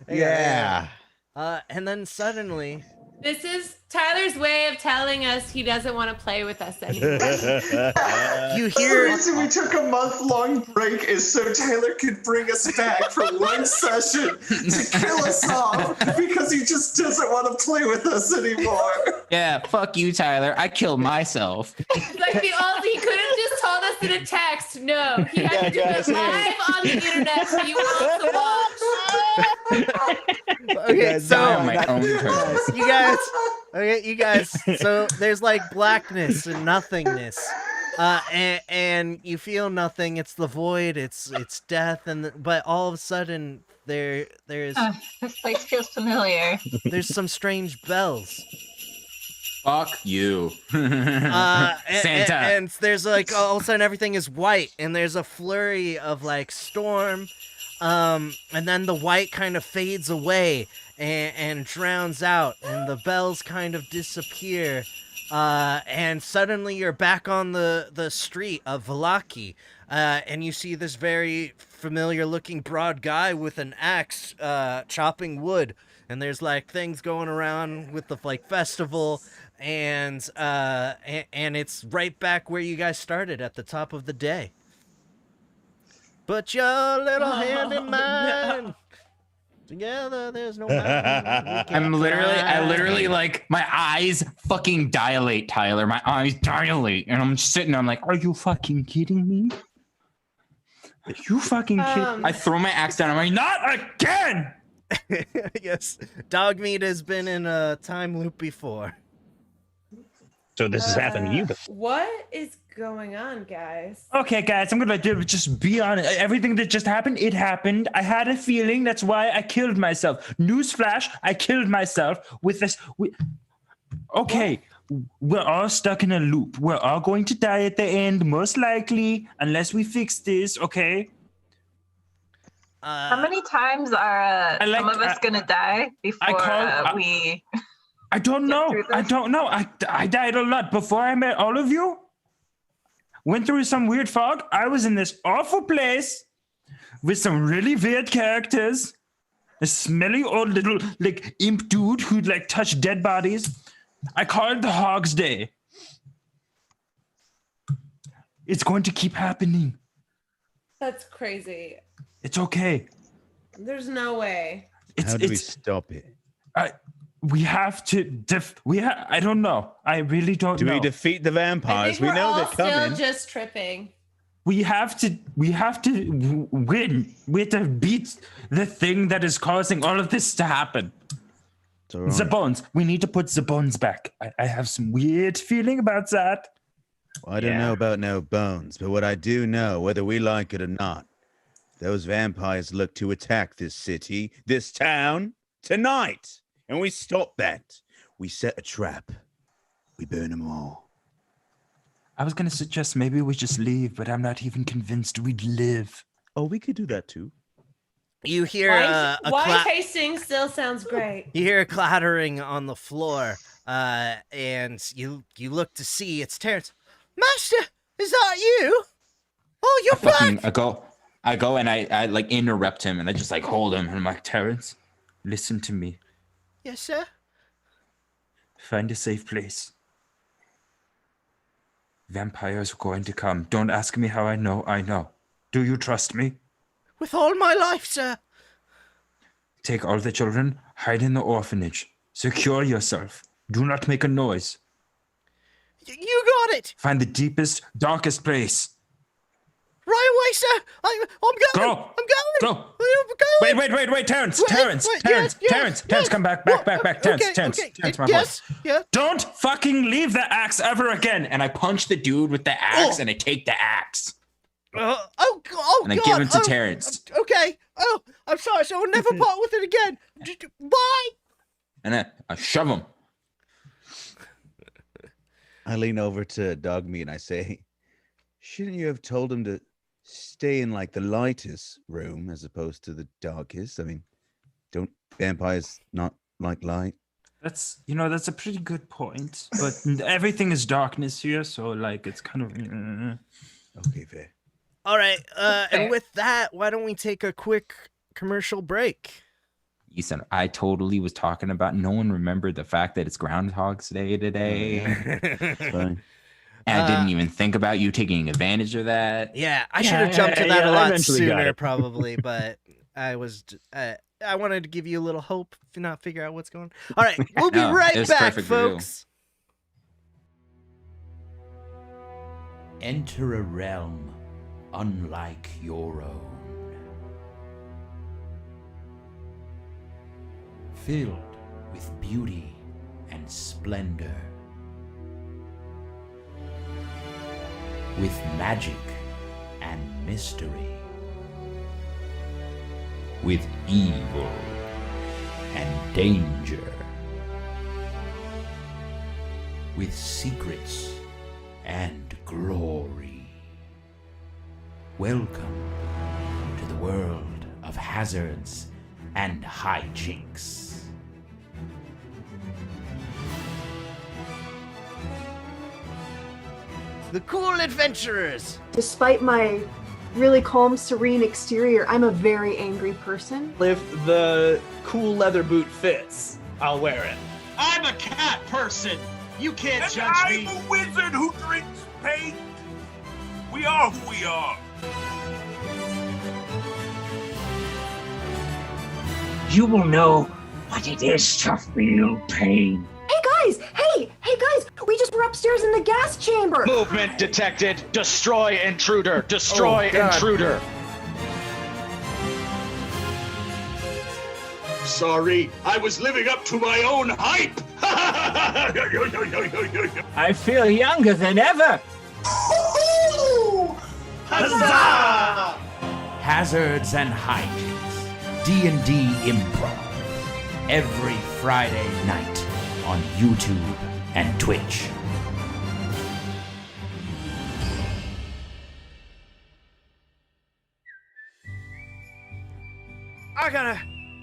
yeah. And then suddenly, this is Tyler's way of telling us he doesn't want to play with us anymore. You hear? The reason we took a month-long break is so Tyler could bring us back for one session to kill us off because he just doesn't want to play with us anymore. Yeah, fuck you, Tyler. I killed myself. It's like he could have just told us in a text. No, he had to do it live on the internet for you all to watch. Okay, so on my own terms. you guys. So there's blackness and nothingness, and you feel nothing. It's the void. It's death, but all of a sudden there's this place feels familiar. There's some strange bells. Fuck you. Santa. And there's all of a sudden everything is white, and there's a flurry of storm, and then the white kind of fades away and drowns out, and the bells kind of disappear, and suddenly you're back on the street of Vallaki, and you see this very familiar looking broad guy with an axe chopping wood, and there's things going around with the festival, and it's right back where you guys started at the top of the day. Put your little hand in mine. No. Together, there's no mountain. I literally my eyes fucking dilate, Tyler. My eyes dilate, and I'm just sitting there. I'm like, are you fucking kidding me? Are you fucking kidding? I throw my axe down. I'm like, not again. Yes, dog meat has been in a time loop before. So this has happened to you before. What is going on, guys? Okay, guys, I'm gonna just be honest. Everything that just happened, it happened. I had a feeling. That's why I killed myself. Newsflash: I killed myself with this. Okay, we're all stuck in a loop. We're all going to die at the end, most likely, unless we fix this. Okay. How many times are some of us gonna die before we? I don't know. I don't know. I died a lot before I met all of you. Went through some weird fog. I was in this awful place with some really weird characters. A smelly old little like imp dude who'd like touch dead bodies. I call it the Hog's Day. It's going to keep happening. That's crazy. It's okay. There's no way. How do we stop it? We have to. I don't know. I really don't know. Do we defeat the I vampires? think We we're know all they're still coming. just tripping. We have to win. We have to beat the thing that is causing all of this to happen. Right. The bones. We need to put the bones back. I have some weird feeling about that. Well, I don't know about no bones, but what I do know, whether we like it or not, those vampires look to attack this city, this town, tonight. And we stop that. We set a trap. We burn them all. I was going to suggest maybe we just leave, but I'm not even convinced we'd live. Oh, we could do that too. You hear wine tasting still sounds great. You hear a clattering on the floor, and you look to see it's Terrance. Master, is that you? Oh, you're back! I go and I like interrupt him and I just like hold him and I'm like, Terrance, listen to me. Yes, sir. Find a safe place. Vampires are going to come. Don't ask me how I know. I know. Do you trust me? With all my life, sir. Take all the children, hide in the orphanage. Secure yourself. Do not make a noise. You got it. Find the deepest, darkest place. Right away, sir. I'm going. Go. I'm going. Go. I'm going. Wait, Terrance. Terrance, come back. Terrance, my boy. Yeah. Don't fucking leave the axe ever again. And I punch the dude with the axe and I take the axe. And I give it to Terrance. Okay. Oh, I'm sorry. So we'll never part with it again. Bye. And I shove him. I lean over to Dog Meat and I say, shouldn't you have told him to stay in like the lightest room as opposed to the darkest? I mean, don't vampires not like light? That's a pretty good point. But everything is darkness here, so like it's kind of Okay, fair. All right. And with that, why don't we take a quick commercial break? Ethan, I totally was talking about no one remembered the fact that it's Groundhog's Day today. Fine. And I didn't even think about you taking advantage of that. Yeah, I should have jumped to that a lot sooner, probably, but I wanted to give you a little hope, to not figure out what's going on. All right, we'll be right back, folks. Enter a realm unlike your own. Filled with beauty and splendor. With magic and mystery. With evil and danger. With secrets and glory. Welcome to the world of hazards and hijinks. The Cool Adventurers. Despite my really calm, serene exterior, I'm a very angry person. If the cool leather boot fits, I'll wear it. I'm a cat person. You can't judge me. I'm a wizard who drinks paint. We are who we are. You will know what it is to feel pain. Hey guys, we just were upstairs in the gas chamber. Movement detected. Destroy intruder. Destroy intruder. Sorry, I was living up to my own hype. I feel younger than ever. Huzzah! Hazards and Hijinks, D&D Improv. Every Friday night on YouTube and Twitch.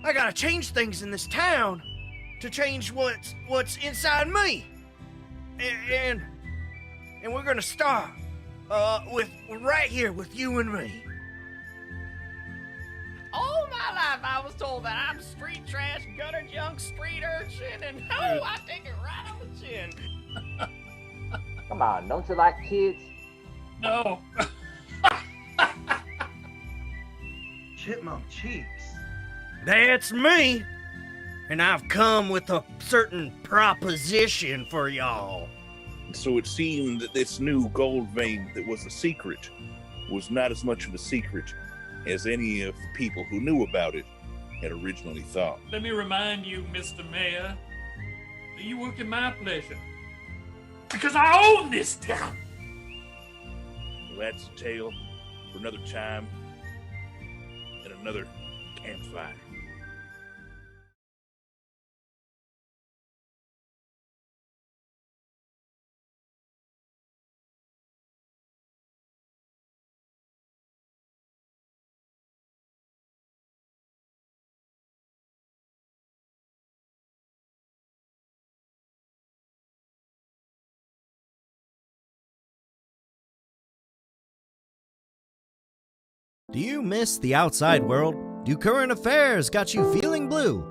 I gotta change things in this town to change what's inside me. And we're gonna start with right here with you and me. All my life I was told that I'm street trash, gutter junk, street urchin, and I take it right on the chin. Come on, don't you like kids? No. Chipmunk cheeks. That's me. And I've come with a certain proposition for y'all. So it seemed that this new gold vein that was a secret was not as much of a secret as any of the people who knew about it had originally thought. Let me remind you, Mr. Mayor, that you work in my pleasure. Because I own this town. Well, that's a tale for another time and another campfire. Do you miss the outside world? Do current affairs got you feeling blue?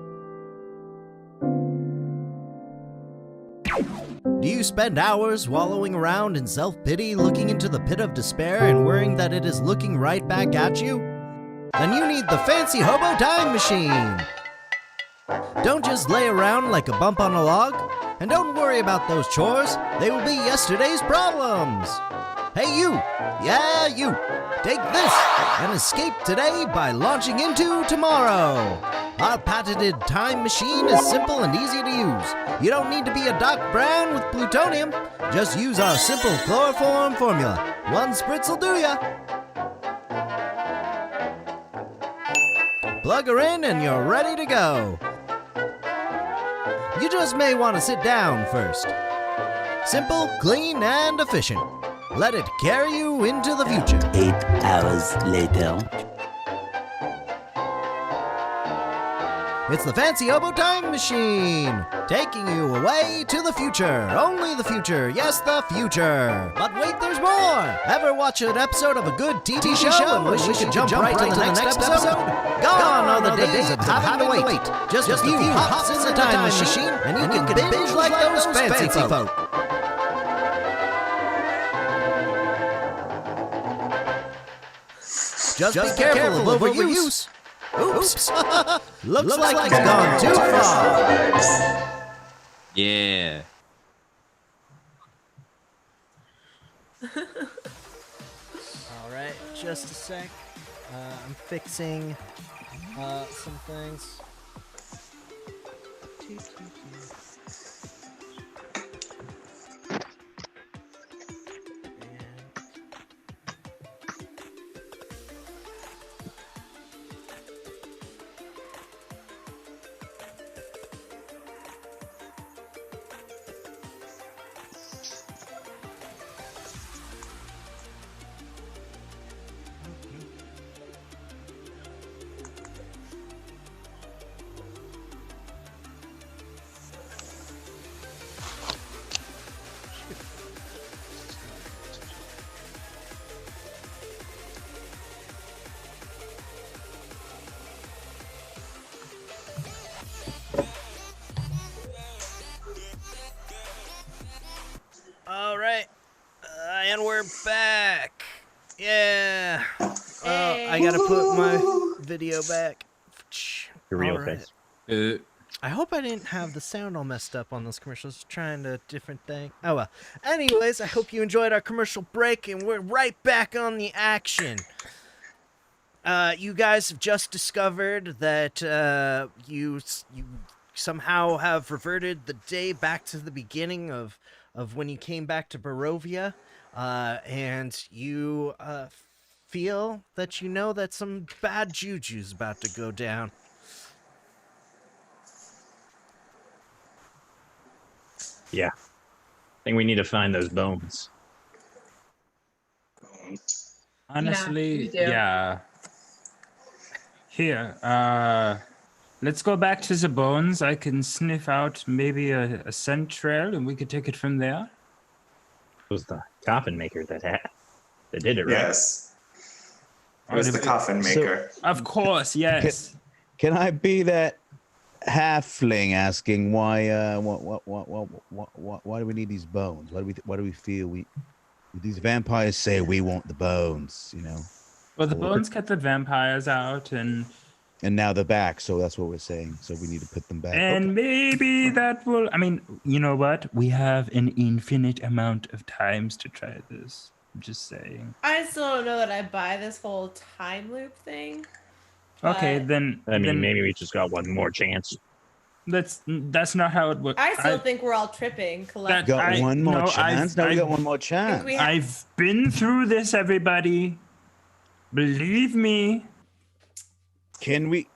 Do you spend hours wallowing around in self-pity, looking into the pit of despair and worrying that it is looking right back at you? Then you need the fancy hobo time machine! Don't just lay around like a bump on a log, and don't worry about those chores, they will be yesterday's problems! Hey you! Yeah, you! Take this and escape today by launching into tomorrow! Our patented time machine is simple and easy to use. You don't need to be a Doc Brown with plutonium. Just use our simple chloroform formula. One spritz will do ya! Plug her in and you're ready to go. You just may want to sit down first. Simple, clean, and efficient. Let it carry you into the future. 8 hours later. It's the fancy Hobo Time Machine, taking you away to the future. Only the future, yes, the future. But wait, there's more. Ever watch an episode of a good TV show and wish you could jump right to the next episode? Gone are the days of having to wait. Just a few hops in the time machine, and you can binge like those fancy folk. Just be careful of overuse. Oops. Looks like he's gone too far. Yeah. Alright, just a sec. I'm fixing some things. Alright, and we're back. Yeah. I gotta put my video back. Here we go, Alright. thanks. I hope I didn't have the sound all messed up on those commercials. Trying a different thing. Oh well. Anyways, I hope you enjoyed our commercial break, and we're right back on the action. you guys have just discovered that you somehow have reverted the day back to the beginning of when you came back to Barovia, and you feel that you know that some bad juju's about to go down. Yeah. I think we need to find those bones. Honestly, you do. yeah. Here, let's go back to the bones. I can sniff out maybe a scent trail, and we could take it from there. It was the coffin maker that did it, right? Yes. It was the coffin maker. Of course, yes. Can I be that halfling asking why do we need these bones? Why do we feel these vampires say we want the bones, you know? Well, the bones kept the vampires out, and now they're back, so that's what we're saying. So we need to put them back. And maybe that will... I mean, you know what? We have an infinite amount of times to try this. I'm just saying. I still don't know that I buy this whole time loop thing. Okay, but then... I mean, maybe we just got one more chance. That's not how it works. I still think we're all tripping collectively. Got one more chance? No, we got one more chance. I've been through this, everybody. Believe me. Can we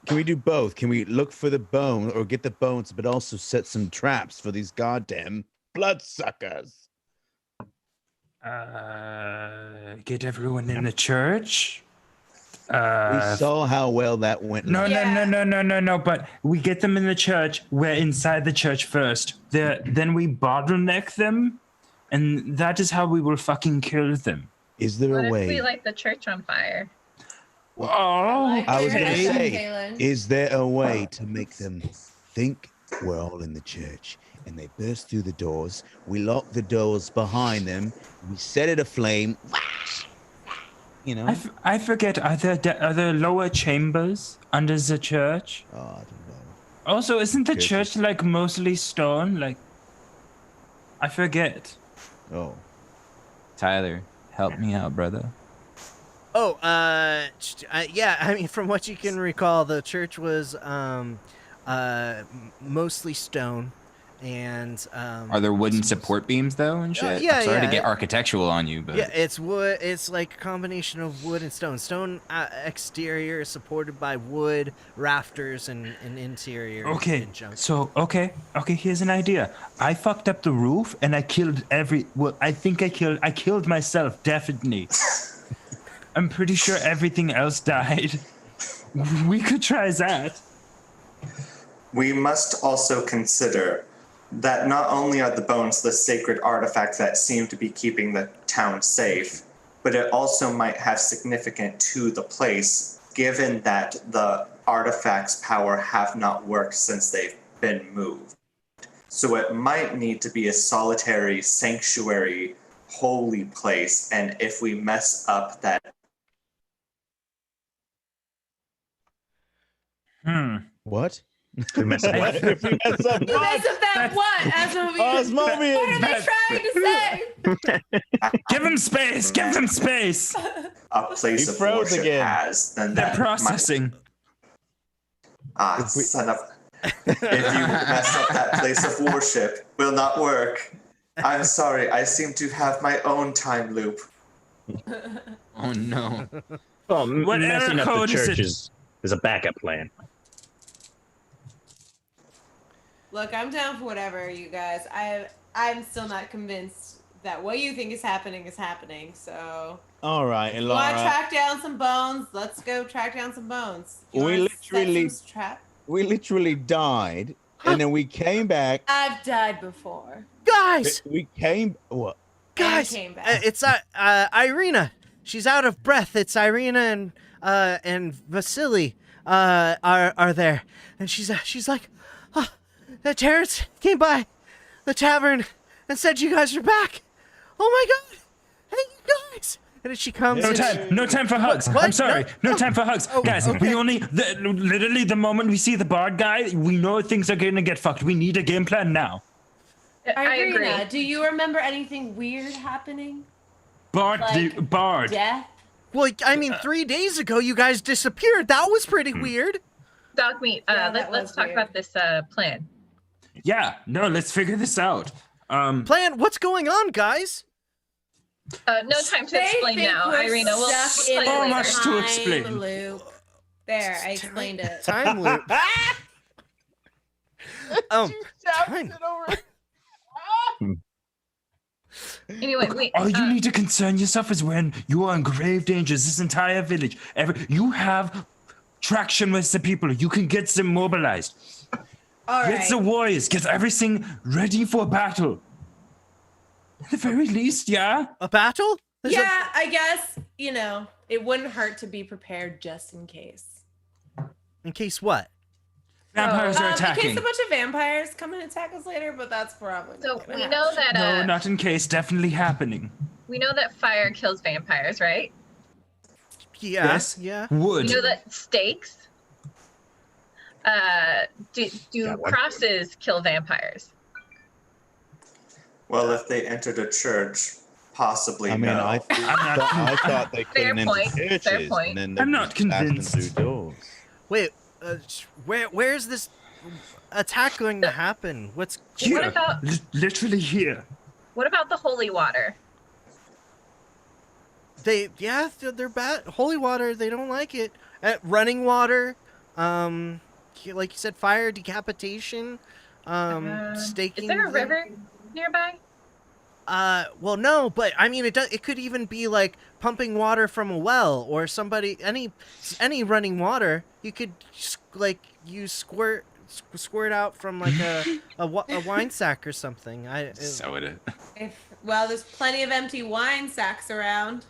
do both? Can we look for the bone or get the bones, but also set some traps for these goddamn bloodsuckers? Get everyone in the church. We saw how well that went. No. But we get them in the church. We're inside the church first. Then we bottleneck them, and that is how we will fucking kill them. Is there What a if way? we light the church on fire? Oh, I was going to say, Kaylin. is there a way to make them think we're all in the church and they burst through the doors? We lock the doors behind them. We set it aflame. You know? I forget. Are there lower chambers under the church? Oh, I don't know. Also, isn't the church like mostly stone? Like, I forget. Oh, Tyler, help me out, brother. Oh, yeah, I mean, from what you can recall, the church was mostly stone, and Are there wooden support beams though and shit? yeah, I'm sorry to yeah. get architectural on you, but yeah, it's wood. It's like a combination of wood and stone. Stone exterior is supported by wood rafters and interior. okay. and junk. So okay. Here's an idea. I fucked up the roof and I killed I think I killed myself definitely. I'm pretty sure everything else died. We could try that. We must also consider that not only are the bones the sacred artifact that seem to be keeping the town safe, but it also might have significance to the place, given that the artifact's power have not worked since they've been moved. So it might need to be a solitary sanctuary, holy place, and if we mess up that... What? We mess up what? If we mess up that what? Osmobian. What are they trying to say? Give them space. Give them space. A place of worship has, then They're that processing. son of... If you mess up that place of worship, will not work. I'm sorry, I seem to have my own time loop. Oh no. Well, What messing error up the code is church it? is a backup plan. Look, I'm down for whatever, you guys. I'm still not convinced that what you think is happening. So, All right, and want to Laura, track down some bones? Let's go track down some bones. You we wanna set literally, some trap? we literally died, and then we came back. I've died before. Guys, We came. What? guys, came back. it's Irina. She's out of breath. It's Irina and Vasily are there, and she's like, oh, Terrance came by the tavern and said you guys are back. Oh my god! Hey, you guys! And then she comes. No time for hugs. What? I'm sorry. No time for hugs. Oh, Guys, okay. we only... literally, the moment we see the bard guy, we know things are going to get fucked. We need a game plan now. I agree. Irina, do you remember anything weird happening? Bard. Like Bard. death Well, I mean, 3 days ago you guys disappeared. That was pretty weird. Dog meat. Let's talk about this plan. Yeah, no, let's figure this out. Plan? What's going on, guys? No time to explain now, Irina. We'll explain So later. much to explain. Loop. There, I explained it. Time loop. Time. Anyway, wait. All you need to concern yourself is when you are in grave danger. This entire village, you have traction with the people. You can get them mobilized. All Get the warriors. Get everything ready for battle. At the very least, yeah. A battle? Yeah, I guess, it wouldn't hurt to be prepared just in case. In case what? Vampires are In attacking. case a bunch of vampires come and attack us later, but that's probably So not gonna we happen. know that No, not in case. Definitely happening. we know that fire kills vampires, right? Yeah. Yes. Yeah. Wood. We know that stakes. Do crosses kill vampires? Well, if they entered a church, possibly I mean, no. I thought they couldn't enter churches, and then I'm not convinced. through doors. Wait, where's this attack going to happen? What's here? What about- Literally here. What about the holy water? they're bad. Holy water, they don't like it. Running water, like you said, fire, decapitation, staking. Is there a river nearby? Well, no, but I mean, it could even be like pumping water from a well or any running water. You could use squirt out from like a wine sack or something. So it is. There's plenty of empty wine sacks around.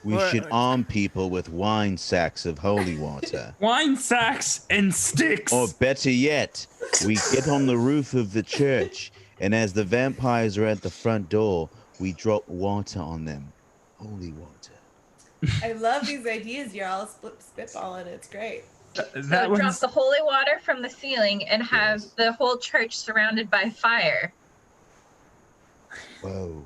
We should arm people with wine sacks of holy water. Wine sacks and sticks. Or better yet, we get on the roof of the church, and as the vampires are at the front door, we drop water on them. Holy water. I love these ideas you're all spitballing. It's great. So drop the holy water from the ceiling and have the whole church surrounded by fire. Whoa.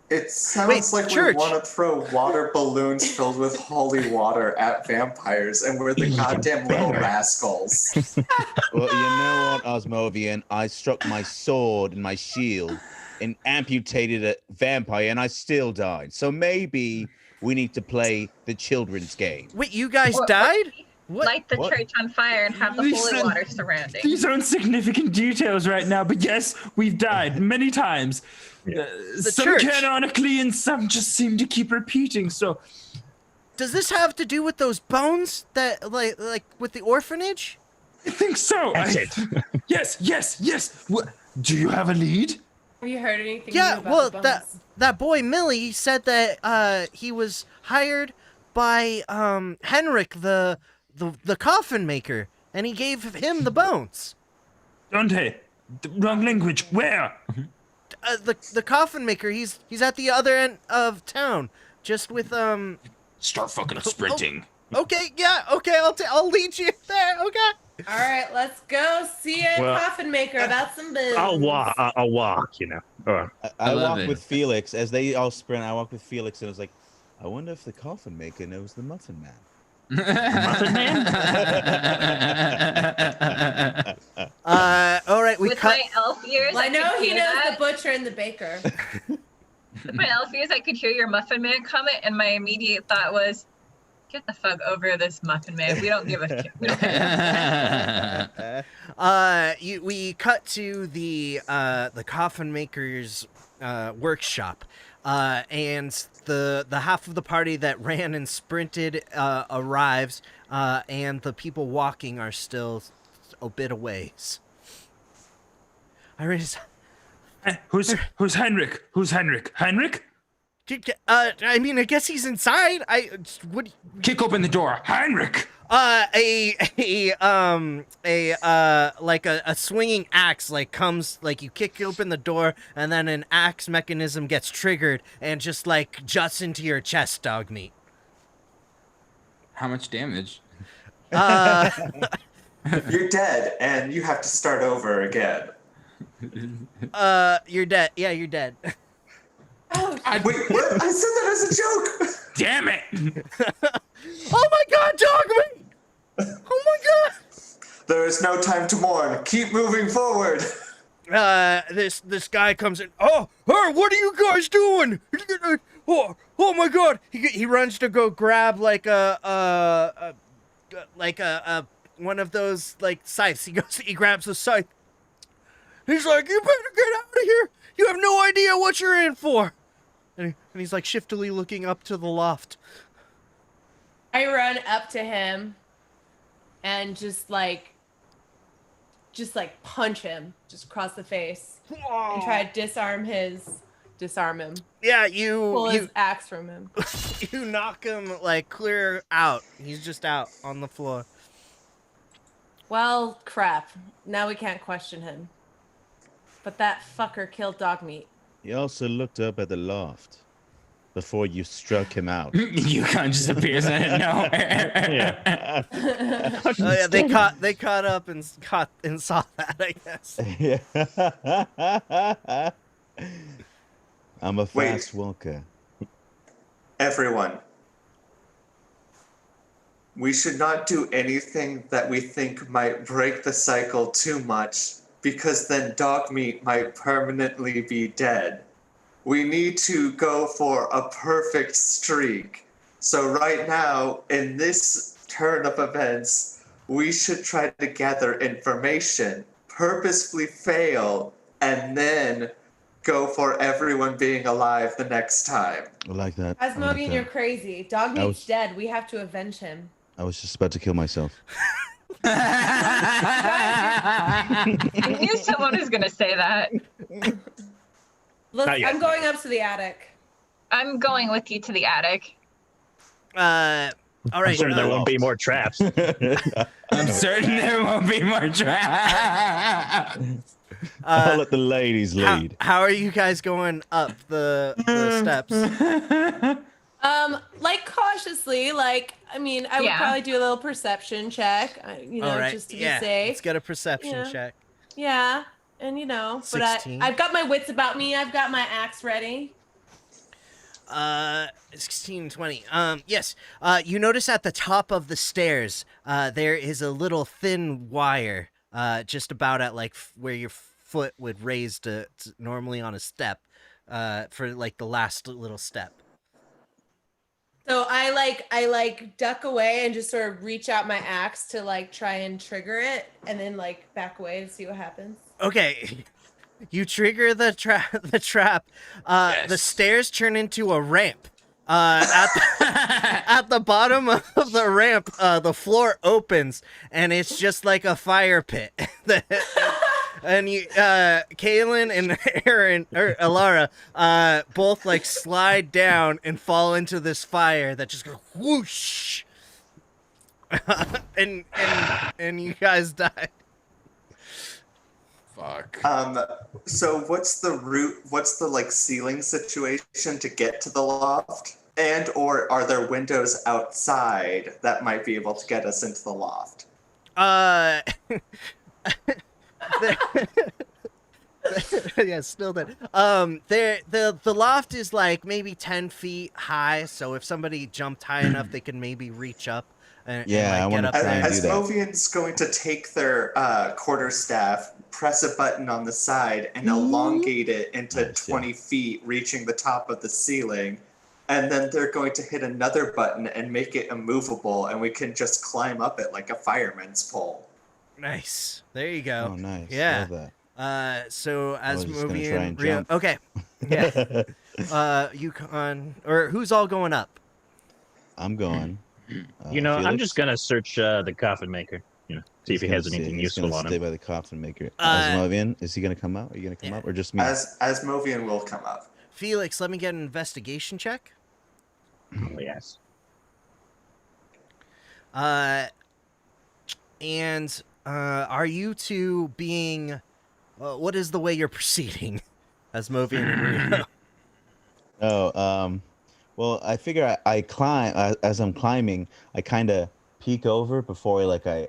It sounds like we want to throw water balloons filled with holy water at vampires, and we're the goddamn little rascals. Well, you know what, Osmovian? I struck my sword and my shield and amputated a vampire, and I still died. So maybe we need to play the children's game. Wait, you guys died? Light the church on fire and have the holy water surrounding. These aren't significant details right now, but yes, we've died many times. Some church. canonically, and some just seem to keep repeating. So, does this have to do with those bones that like with the orphanage? I think so. That's it. Yes. Do you have a lead? Have you heard anything? Yeah, new about well, the bones? that boy Millie said that he was hired by Henrik, the coffin maker, and he gave him the bones. Dante, wrong language. Where? The coffin maker. He's at the other end of town, just with Start fucking sprinting. Okay, yeah, okay. I'll lead you there. Okay. All right, let's go see a coffin maker about some bones. I'll walk, I walk with Felix. As they all sprint, I walk with Felix, and I was like, I wonder if the coffin maker knows the Muffin Man. Muffin Man? All right, we With cut. my elf ears, Well, I know could he hear knows that. the butcher and the baker. With my elf ears, I could hear your Muffin Man comment, and my immediate thought was, get the fuck over this Muffin Man. We don't give a shit. We don't care. We cut to the coffin maker's workshop, and the half of the party that ran and sprinted arrives, and the people walking are still a bit away. Who's Henrik? Who's Henrik? Henrik? I mean, I guess he's inside. Kick open the door, Henrik. A swinging axe comes, you kick open the door, and then an axe mechanism gets triggered and just juts into your chest, dog meat. How much damage? You're dead, and you have to start over again. You're dead. Yeah, you're dead. Oh Wait, what? I said that as a joke. Damn it! Oh my God, Dogmeat! Oh my God! There is no time to mourn. Keep moving forward. This guy comes in. Oh, hey, what are you guys doing? Oh my God! He runs to go grab like a one of those like scythes. He grabs the scythe. He's like, you better get out of here. You have no idea what you're in for. And he's like shiftily looking up to the loft. I run up to him and just like punch him just across the face and try to disarm him. Yeah, pull his axe from him. You knock him like clear out. He's just out on the floor. Well, crap. Now we can't question him. But that fucker killed Dogmeat. He also looked up at the loft before you struck him out. Yukon just appears out of nowhere. Oh yeah, they caught up and saw that, I guess. Yeah. I'm a fast walker. Everyone, we should not do anything that we think might break the cycle too much, because then Dogmeat might permanently be dead. We need to go for a perfect streak. So right now, in this turn of events, we should try to gather information, purposefully fail, and then go for everyone being alive the next time. I like that. Asmodean, you're crazy. Dogmeat's dead. We have to avenge him. I was just about to kill myself. I knew someone was going to say that. Look, Not yet. I'm going up to the attic. I'm going with you to the attic. All right. I'm sure there won't be more traps. I'm certain there won't be more traps. I'll let the ladies lead. How are you guys going up the steps? Like cautiously, like, I mean, I would probably do a little perception check, just to be safe. Let's get a perception Yeah. check. Yeah, and but 16. I've got my wits about me. I've got my axe ready. 16, 20. Yes. You notice at the top of the stairs, there is a little thin wire, just about at like where your foot would raise to normally on a step, for like the last little step. So I duck away and just sort of reach out my axe to like try and trigger it, and then like back away to see what happens. Okay. You trigger the trap. The stairs turn into a ramp. At the bottom of the ramp, the floor opens, and it's just like a fire pit. And you, Kaylin and Erin, or Alara, both like slide down and fall into this fire that just goes whoosh, and you guys die. Fuck. So what's the route? What's the like ceiling situation to get to the loft? And or are there windows outside that might be able to get us into the loft? Yeah, still dead. The loft is like maybe 10 feet high, so if somebody jumped high enough, they can maybe reach up and I want to try and do that. Asmodean's going to take their quarterstaff, press a button on the side, and elongate it into 20 feet, reaching the top of the ceiling. And then they're going to hit another button and make it immovable, and we can just climb up it like a fireman's pole. Nice. There you go. Oh, nice. Yeah. Love that. So as was just gonna movie try and and Rio. jump. Okay. Yeah. Yukon, or who's all going up? I'm going. I'm Felix? just gonna search the coffin maker. See if he has anything He's useful gonna on stay him. by the coffin maker. Asmodean, is he gonna come out? Are you gonna come up, or just me? Asmodean will come up. Felix, let me get an investigation check. Oh, yes. And are you two being? What is the way you're proceeding, Asmodean and Rio? Well, I figure I climb as I'm climbing. I kind of peek over before I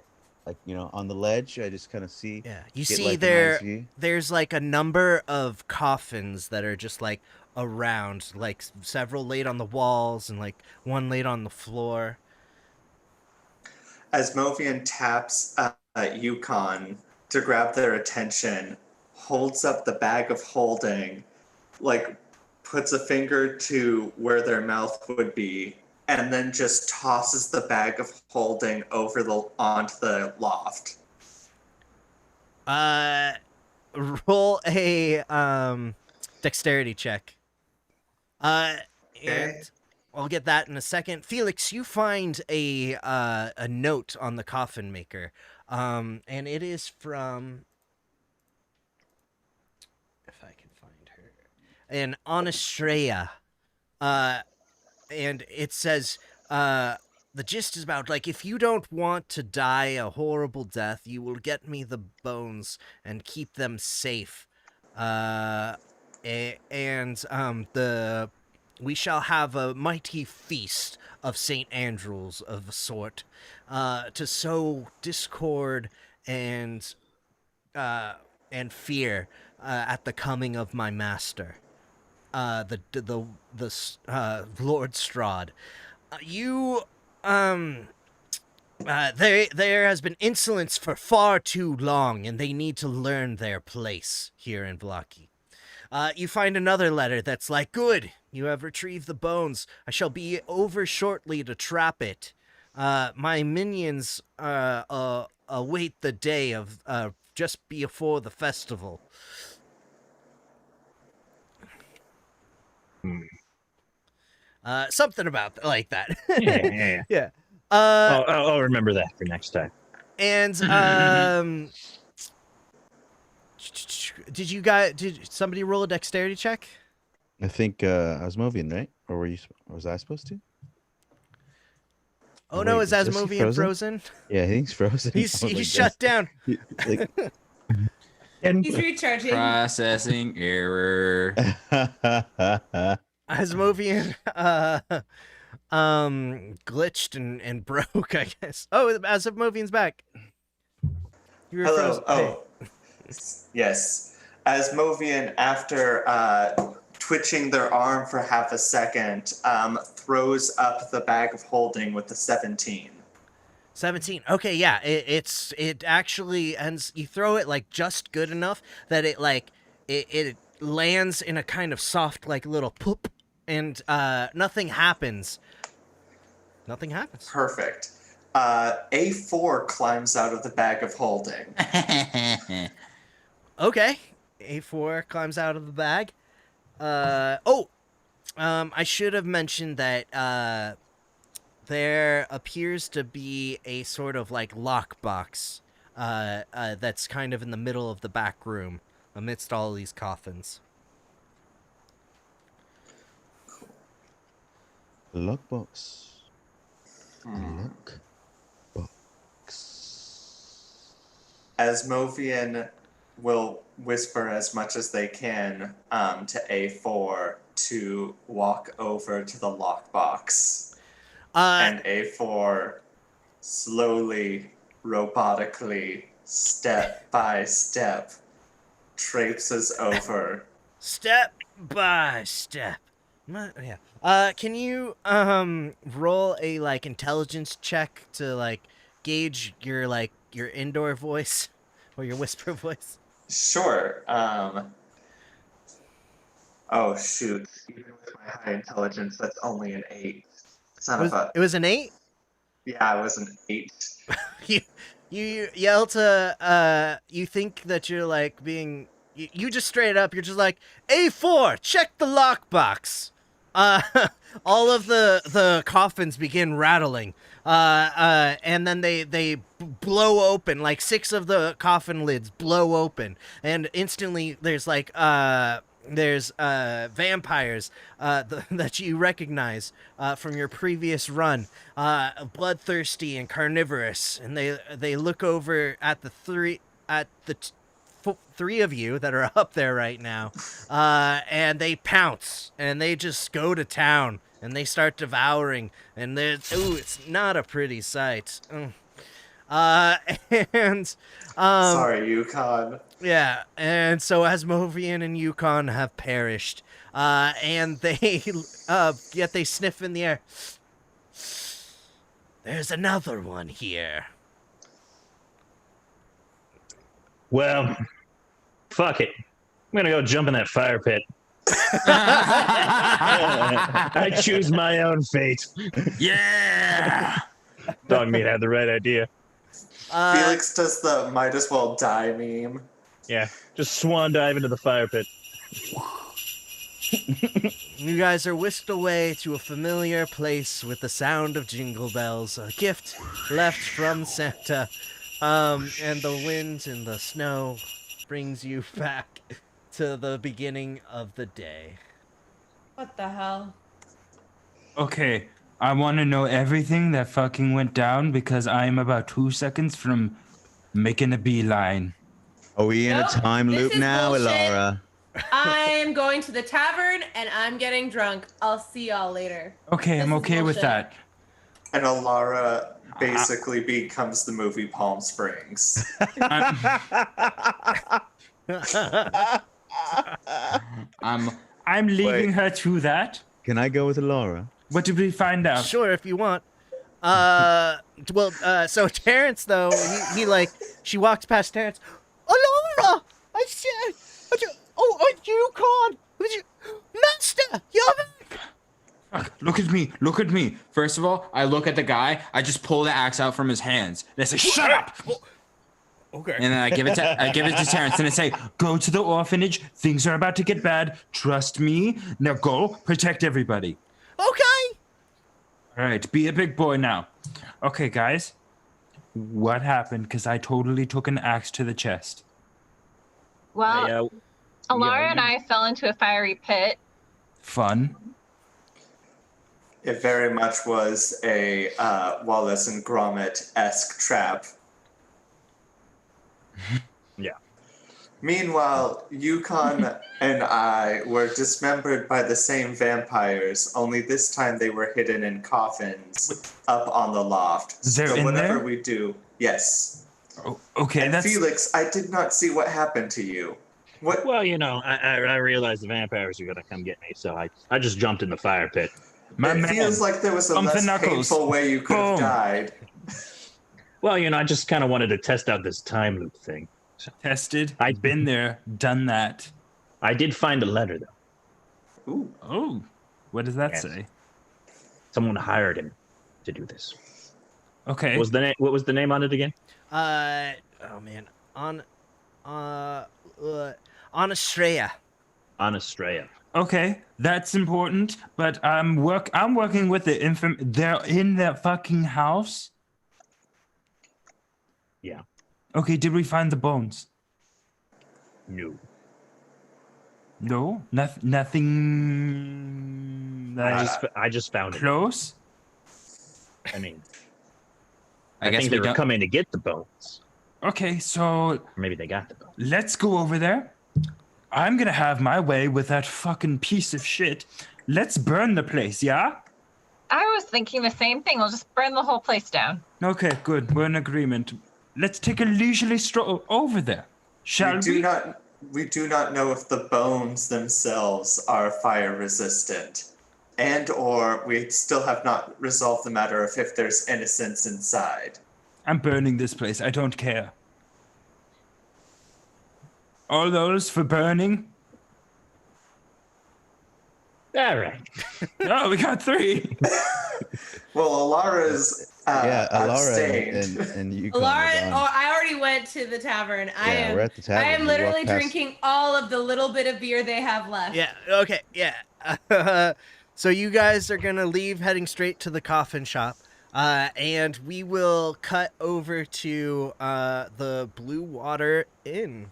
on the ledge. I just kind of see. Yeah, you get, see like, a nice there. view. There's like a number of coffins that are just like around, like several laid on the walls and like one laid on the floor. Asmovian taps Yukon to grab their attention, holds up the bag of holding, like puts a finger to where their mouth would be, and then just tosses the bag of holding onto the loft. Roll a dexterity check. And I'll get that in a second. Felix, you find a note on the coffin maker, and it is from, if I can find her, an Anastasia, and it says, the gist is about, like, if you don't want to die a horrible death, you will get me the bones and keep them safe. We shall have a mighty feast of St. Andrews of a sort, to sow discord and fear at the coming of my master, the Lord Strahd. There has been insolence for far too long, and they need to learn their place here in Vallaki. You find another letter that's like, good, you have retrieved the bones. I shall be over shortly to trap it. My minions await the day of just before the festival. Something about like that. Yeah. Yeah. I'll remember that for next time. And did somebody roll a dexterity check? I think Asmovian, right? Or was I supposed to? Oh no, is he Asmovian frozen? Yeah, he's frozen. He's shut down. He's recharging. Processing error. Asmovian glitched and broke, I guess. Oh, Asmovian's back. You were Hello. frozen. Yes. Asmovian, after twitching their arm for half a second, throws up the bag of holding with the 17. 17. Okay, yeah. It actually ends. You throw it like just good enough that it lands in a kind of soft like little poop, and nothing happens. Nothing happens. Perfect. A4 climbs out of the bag of holding. Okay. A4 climbs out of the bag. I should have mentioned that there appears to be a sort of like lockbox that's kind of in the middle of the back room amidst all these coffins. Lockbox. Asmovian will whisper as much as they can to A4 to walk over to the lockbox. And A4 slowly, robotically, step by step, traipses over. Step by step. Yeah. Can you roll a like intelligence check to like gauge your indoor voice or your whisper voice? Sure. Oh shoot! Even with my high intelligence, that's only an 8. It was an 8? Yeah, it was an 8. You yell to you think that you're like being you just straight up, you're just like, A4, check the lockbox. All of the coffins begin rattling, and then they blow open, like 6 of the coffin lids blow open, and instantly there's like vampires that you recognize from your previous run, bloodthirsty and carnivorous, and they look over at the three of you that are up there right now, and they pounce and they just go to town and they start devouring, and it's not a pretty sight. Sorry, Yukon. Yeah, and so Asmovian and Yukon have perished. and they yet they sniff in the air. There's another one here. Well, fuck it. I'm gonna go jump in that fire pit. I choose my own fate. Yeah. Dog meat had the right idea. Felix does the might as well die meme. Yeah, just swan dive into the fire pit. You guys are whisked away to a familiar place with the sound of jingle bells, a gift left from Santa, and the wind and the snow brings you back to the beginning of the day. What the hell? Okay, I want to know everything that fucking went down because I am about 2 seconds from making a beeline. Are we in a time this loop is now, bullshit. Alara? I'm going to the tavern and I'm getting drunk. I'll see y'all later. Okay, I'm okay with that. And Alara basically becomes the movie Palm Springs. I'm leaving her to that. Can I go with Alara? What did we find out? Sure, if you want. So Terrance, though, she walks past Terrance. Alara! I said, oh, Yukon! Master, you're back! Look at me. First of all, I look at the guy, I just pull the axe out from his hands, and I say, shut up! Okay. And then I give it to Terrance, and I say, go to the orphanage. Things are about to get bad. Trust me. Now go protect everybody. Okay. All right, be a big boy now. Okay, guys. What happened? Because I totally took an axe to the chest. Well, Alara and I fell into a fiery pit. Fun. It very much was a Wallace and Gromit-esque trap. Yeah. Meanwhile, Yukon and I were dismembered by the same vampires, only this time they were hidden in coffins up on the loft. They're so in whatever there? we do, yes. Oh, okay, and that's... Felix, I did not see what happened to you. What? Well, I realized the vampires were gonna come get me, so I just jumped in the fire pit. It feels like there was a less painful way you could have died. Well, I just kind of wanted to test out this time loop thing. Tested. I've been there, done that. I did find a letter, though. Ooh. Oh. What does that say? Someone hired him to do this. Okay. What was the name on it again? Anastasia. Anastasia. Okay, that's important, but I'm working with the they're in that fucking house. Yeah. Okay, did we find the bones? No. No? Nothing... I just found it. Close? I mean... I guess think they were coming to get the bones. Okay, so... Or maybe they got the bones. Let's go over there. I'm gonna have my way with that fucking piece of shit. Let's burn the place, yeah? I was thinking the same thing. We'll just burn the whole place down. Okay, good. We're in agreement. Let's take a leisurely stroll over there. Shall we? We do not know if the bones themselves are fire resistant. And or we still have not resolved the matter of if there's innocence inside. I'm burning this place. I don't care. All those for burning? All right. Oh, we got 3. Well, Alara's Alara and you. Alara, I already went to the tavern. We're at the tavern. I am We literally walked past- drinking all of the little bit of beer they have left. Yeah, okay, yeah. So you guys are going to leave heading straight to the coffin shop. And we will cut over to the Blue Water Inn.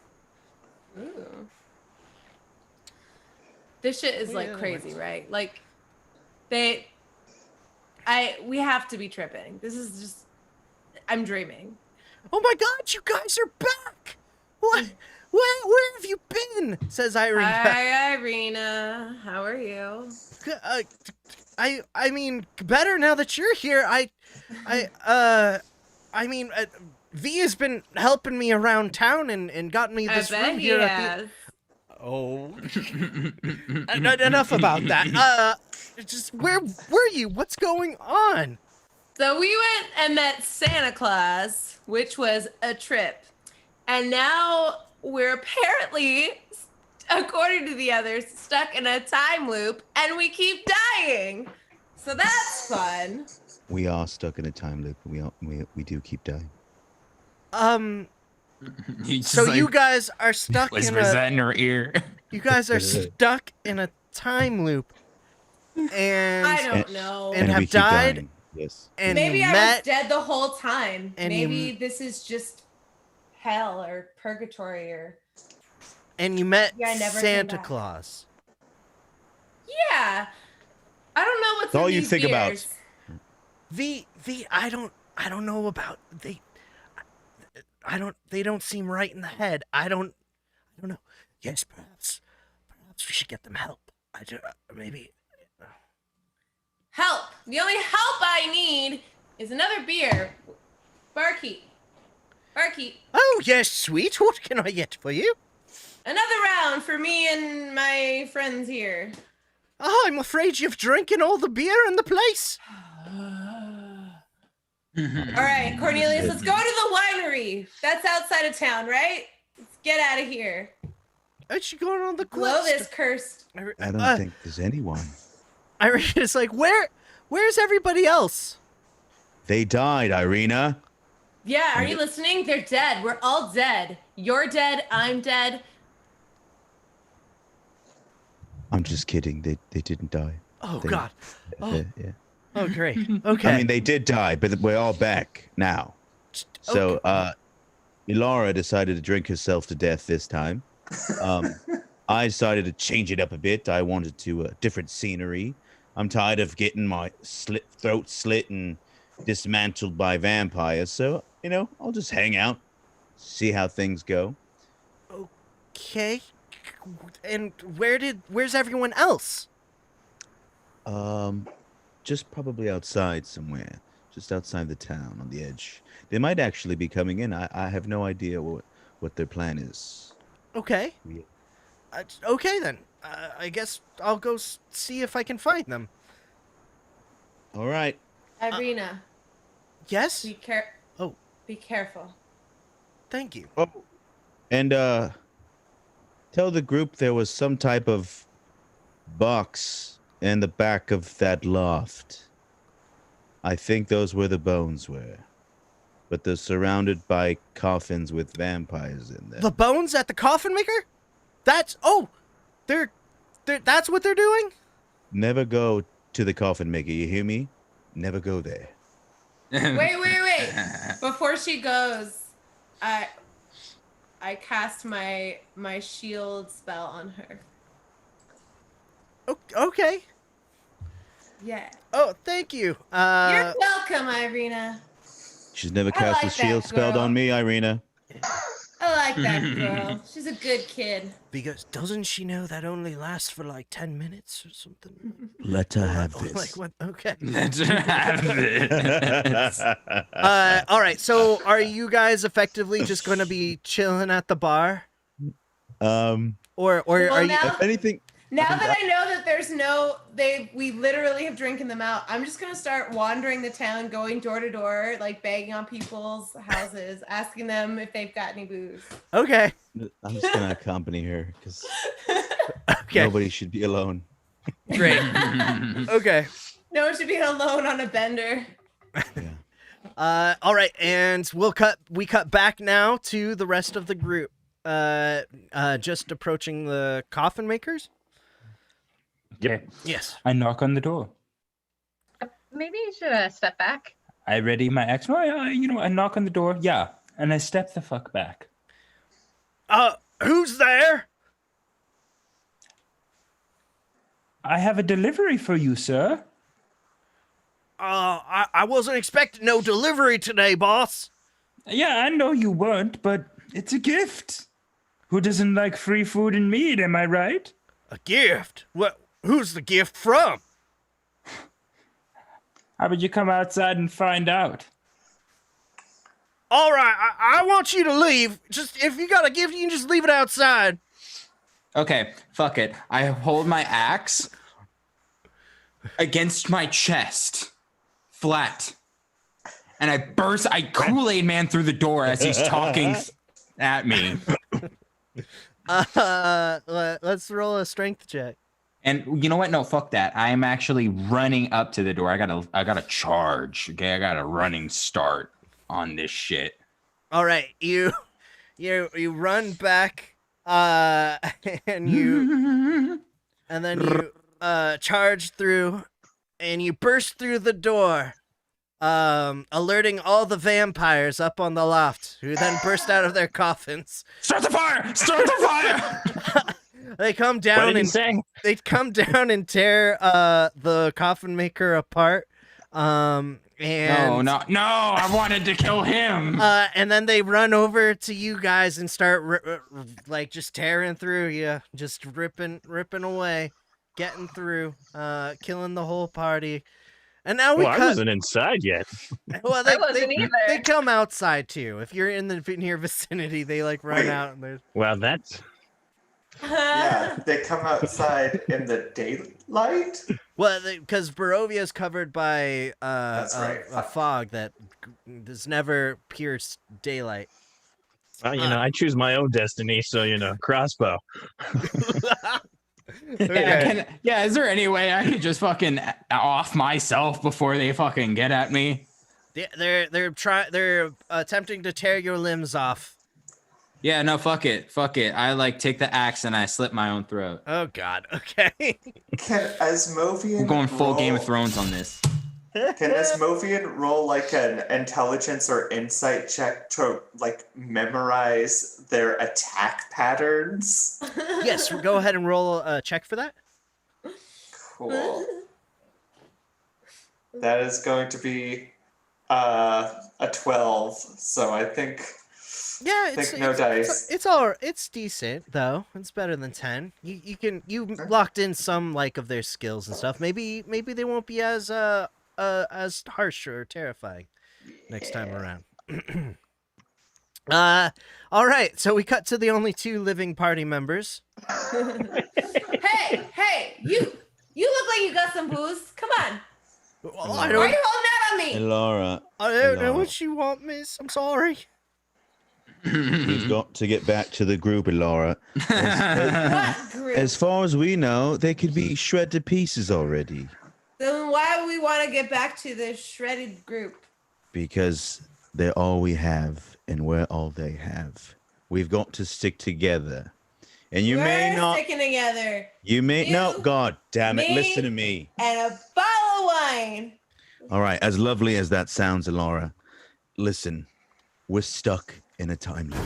Ooh. This shit is like crazy, right? Like we have to be tripping. This is just, I'm dreaming. Oh my God, you guys are back! What? Where have you been? Says Irina. Hi, Irina. How are you? I mean, better now that you're here. V has been helping me around town and got me this room here. Oh. Enough about that. Just where were you? What's going on? So we went and met Santa Claus, which was a trip. And now we're apparently, according to the others, stuck in a time loop and we keep dying. So that's fun. We are stuck in a time loop. We do keep dying. So you guys are stuck in Whispers that in her ear. You guys are stuck in a time loop. And I don't know. And we have keep died. dying. Yes. And Maybe you I met was dead the whole time. and Maybe you- this is just hell or purgatory or... and you met Yeah, I never came Santa back. Claus. Yeah. I don't know what's That's all in you these think about. beers. I don't know about they don't seem right in the head. I don't know. Yes, perhaps we should get them help. Maybe. Help. The only help I need is another beer. Barkeep. Oh, yes, sweet. What can I get for you? Another round for me and my friends here. Oh, I'm afraid you've drinking all the beer in the place. All right, Cornelius, let's go to the winery. That's outside of town, right? Let's get out of here. Aren't you going on the Blow quest? this cursed. I don't think there's anyone. It's like, where's everybody else? They died, Irina. Yeah, are you listening? They're dead. We're all dead. You're dead. I'm dead. I'm just kidding. They didn't die. Oh, They- God. Oh. yeah. Oh, great. Okay. I mean, they did die, but we're all back now. So, Laura decided to drink herself to death this time. I decided to change it up a bit. I wanted to different scenery. I'm tired of getting my throat slit and dismantled by vampires. So, I'll just hang out, see how things go. Okay. And where's everyone else? Just probably outside somewhere, just outside the town on the edge. They might actually be coming in. I have no idea what their plan is. Okay. Yeah. Okay, then. I guess I'll go see if I can find them. All right. Irina. Yes? Be careful. Thank you. Oh. And tell the group there was some type of box in the back of that loft. I think those where the bones were. But they're surrounded by coffins with vampires in them. The bones at the coffin maker? That's that's what they're doing? Never go to the coffin maker, you hear me? Never go there. Wait. Before she goes, I cast my shield spell on her. Okay. Yeah. Oh, thank you. You're welcome, Irina. She's never I cast like a shield that spelled girl. on me, Irina. I like that girl. She's a good kid. Because doesn't she know that only lasts for like 10 minutes or something? Let her have Like this. what? Okay. Let her have this. All right. So, are you guys effectively just going to be chilling at the bar, or Well, are you? now- If anything, Now that I know that there's we literally have drinking them out, I'm just gonna start wandering the town, going door to door, like banging on people's houses, asking them if they've got any booze. Okay. I'm just gonna accompany her because Okay. nobody should be alone. Great. Okay. No one should be alone on a bender. All right, and we cut back now to the rest of the group. Just approaching the coffin makers. Yep. Yes. I knock on the door. Maybe you should step back. I ready my axe. No, I knock on the door. Yeah, and I step the fuck back. Who's there? I have a delivery for you, sir. I wasn't expecting no delivery today, boss. Yeah, I know you weren't, but it's a gift. Who doesn't like free food and meat, am I right? A gift? What? Who's the gift from? How about you come outside and find out? All right, I want you to leave. Just if you got a gift, you can just leave it outside. Okay, fuck it. I hold my axe against my chest, flat, and I Kool-Aid Man through the door as he's talking at me. Let's roll a strength check. And you know what? No, fuck that. I am actually running up to the door. I gotta charge. Okay, I got a running start on this shit. All right, you run back, and then you charge through, and you burst through the door, alerting all the vampires up on the loft, who then burst out of their coffins. Start the fire! Start the fire! They come down and tear the coffin maker apart. And no! I wanted to kill him. And then they run over to you guys and start just tearing through you, just ripping away, getting through, killing the whole party. And now I wasn't inside yet. Well, I wasn't either. They come outside too. If you're in the near vicinity, they run out and there's. Well, that's. Yeah, they come outside in the daylight. Well, because Barovia is covered by a fog that does never pierce daylight. Well, I choose my own destiny, so crossbow. Yeah, is there any way I could just fucking off myself before they fucking get at me? They're attempting to tear your limbs off. Yeah, no, fuck it. I take the axe and I slit my own throat. Oh God. Okay. Can Asmovian I'm going full Game of Thrones on this. Can Asmovian roll an intelligence or insight check to memorize their attack patterns? Yes, go ahead and roll a check for that. Cool. That is going to be a 12. So I think. Yeah, dice. It's decent though. It's better than 10. You locked in some of their skills and stuff. Maybe they won't be as harsh or terrifying next time around. All right. So we cut to the only 2 living party members. Hey, you look like you got some booze. Come on. Why are you holding out on me? Hey, Laura. I don't know what you want, miss. I'm sorry. We've got to get back to the group, Laura. What group? As far as we know, they could be shred to pieces already. Then why would we want to get back to the shredded group? Because they're all we have, and we're all they have. We've got to stick together. And We're sticking together. No, God damn it, me, listen to me. And a bottle of wine. All right, as lovely as that sounds, Laura, listen, we're stuck in a time loop.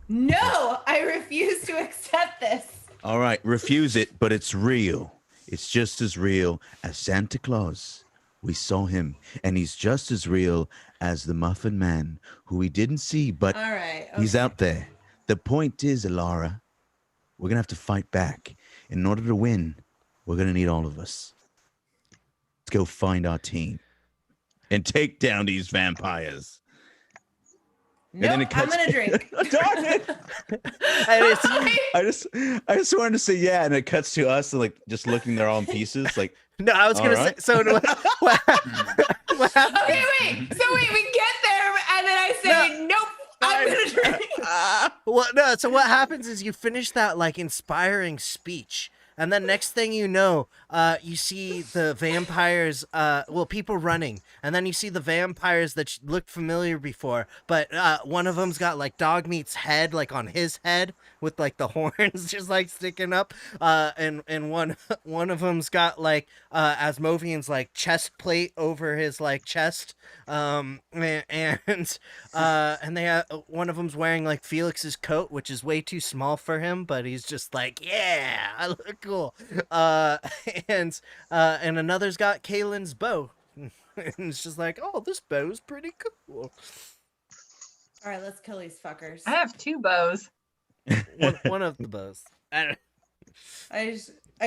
No, I refuse to accept this. All right, refuse it, but it's real. It's just as real as Santa Claus. We saw him, and he's just as real as the Muffin Man, who we didn't see, but all right, he's out there. The point is, Laura, we're going to have to fight back. In order to win, we're going to need all of us. Let's go find our team and take down these vampires. Nope, I'm gonna drink. Darn it! I just wanted to say yeah, and it cuts to us and just looking their own pieces. No, I was gonna say. So what happened? Okay, wait. So we get there, and then I say nope. I'm gonna drink. So what happens is you finish that inspiring speech. And then next thing you know, you see the vampires, people running. And then you see the vampires that looked familiar before. But one of them's got Dogmeat's head, on his head with the horns just sticking up. And one of them's got Asmovian's chest plate over his chest. And they have, one of them's wearing Felix's coat, which is way too small for him. But he's just yeah, I look cool. And another's got Kaylin's bow. And it's just oh, this bow's pretty cool. All right, let's kill these fuckers. I have 2 bows. One of the bows. I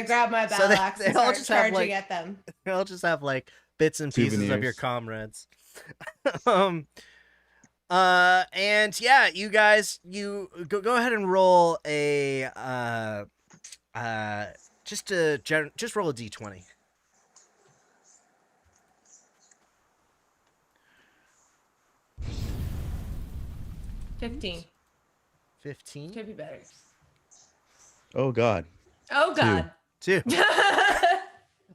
grab my battle axe and start charging at them. They all just have bits and pieces of your comrades. And yeah, you guys, you go ahead and roll a just roll a d20. 15. 15. Could be better. Oh God. Oh God. 2.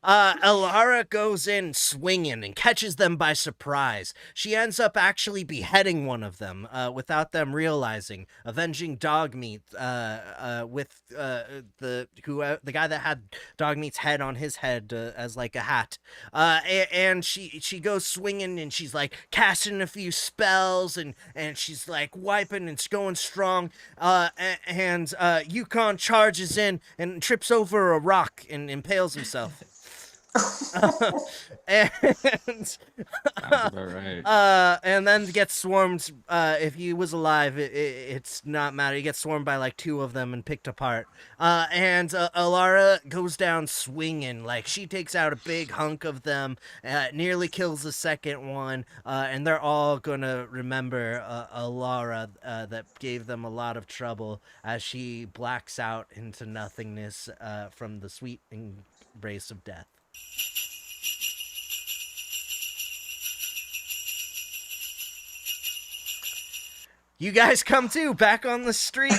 Alara goes in swinging and catches them by surprise. She ends up actually beheading one of them without them realizing, avenging Dogmeat with the guy that had Dogmeat's head on his head as like a hat. And she goes swinging and she's like casting a few spells and she's like wiping and going strong. And Yukon charges in and trips over a rock and impales himself. And and then gets swarmed. If he was alive, it's not matter. He gets swarmed by like 2 of them and picked apart. And Alara goes down swinging. Like she takes out a big hunk of them, nearly kills the second one, and they're all gonna remember Alara that gave them a lot of trouble as she blacks out into nothingness from the sweet embrace of death. You guys come to back on the street.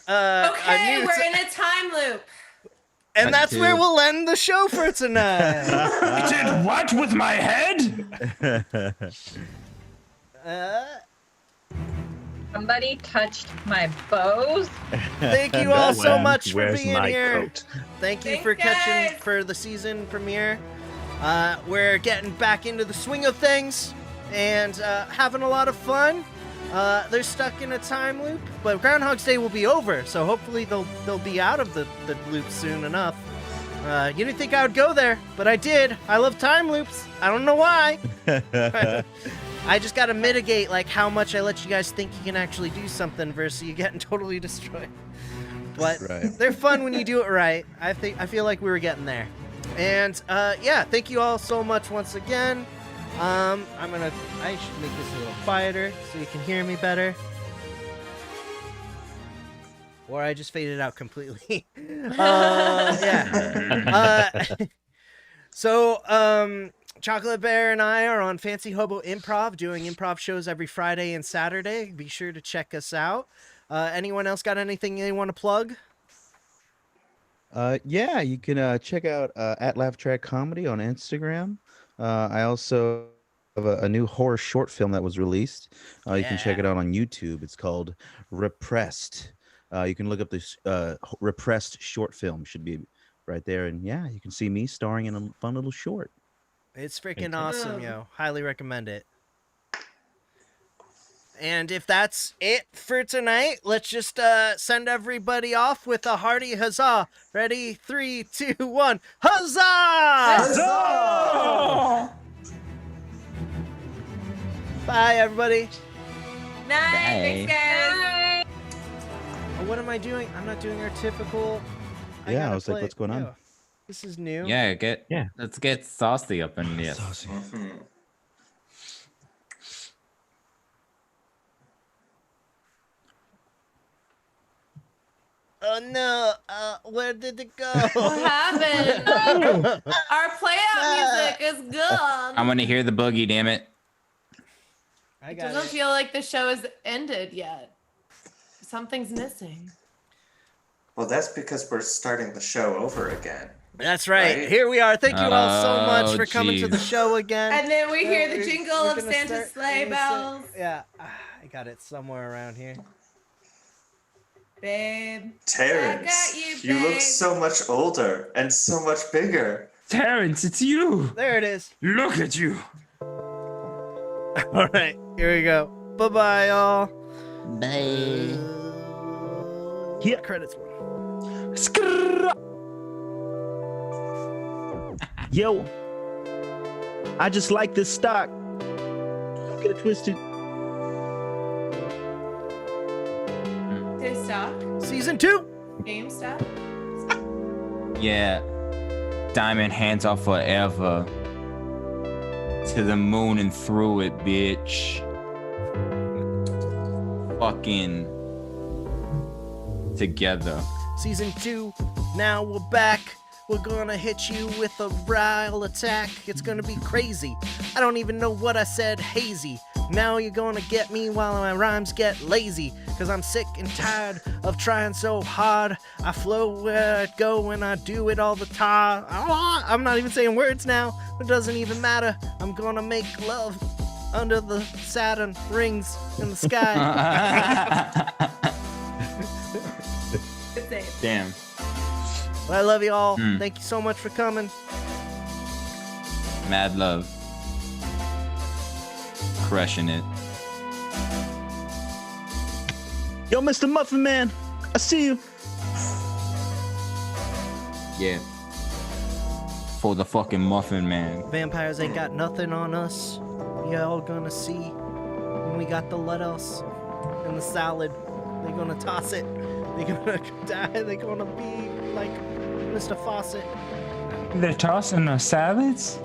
Okay, we're in a time loop. And that's where we'll end the show for tonight. Did what with my head? Somebody touched my bows. Thank you all so much for Where's being my here. coat? Thank you for catching for the season premiere. We're getting back into the swing of things and having a lot of fun. They're stuck in a time loop, but Groundhog's Day will be over, so hopefully they'll be out of the loop soon enough. You didn't think I would go there, but I did. I love time loops. I don't know why. I just gotta mitigate like how much I let you guys think you can actually do something versus you getting totally destroyed. But they're fun when you do it right. I feel like we were getting there. And yeah, thank you all so much once again. I should make this a little quieter so you can hear me better. Or I just faded out completely. Yeah. So, Chocolate Bear and I are on Fancy Hobo Improv, doing improv shows every Friday and Saturday. Be sure to check us out. Anyone else got anything they want to plug? Yeah, you can check out at Laugh Track Comedy on Instagram. I also have a new horror short film that was released. You can check it out on YouTube. It's called Repressed. You can look up this Repressed short film. Should be right there. And yeah, you can see me starring in a fun little short. It's freaking awesome, yo. Highly recommend it. And if that's it for tonight, let's just send everybody off with a hearty huzzah. Ready? 3, 2, 1. Huzzah! Huzzah! Bye, everybody. Night. Thanks, guys. Oh, what am I doing? I'm not doing our typical. Yeah, I was like, what's going on? Yo, this is new. Yeah, let's get saucy up in here. Oh no! Where did it go? What happened? Our playout music is gone. I'm gonna hear the boogie, damn it. It doesn't feel like the show has ended yet. Something's missing. Well, that's because we're starting the show over again. That's right. Here we are. Thank you all so much for coming to the show again. And then we hear the jingle of Santa's sleigh bells. Yeah, I got it somewhere around here. Babe. Terrance, I got you look so much older and so much bigger. Terrance, it's you. There it is. Look at you. All right, here we go. Bye-bye, y'all. Bye. Yeah, credits. Yo, I just like this stock. Don't get it twisted. Stock. Season 2. GameStop. Yeah. Diamond hands off forever. To the moon and through it, bitch. Fucking together. Season 2. Now we're back. We're gonna hit you with a rile attack. It's gonna be crazy. I don't even know what I said, hazy. Now you're gonna get me while my rhymes get lazy. Cause I'm sick and tired of trying so hard. I flow where I go and I do it all the time. I'm not even saying words now. It doesn't even matter. I'm gonna make love under the Saturn rings in the sky. Damn. Well, I love you all. Thank you so much for coming. Mad love. Crushing it. Yo, Mr. Muffin Man, I see you. Yeah. For the fucking Muffin Man. Vampires ain't got nothing on us. Y'all gonna see when we got the lettuce and the salad. They're gonna toss it. They're gonna die. They're gonna be like Mr. Fawcett. They're tossing the salads?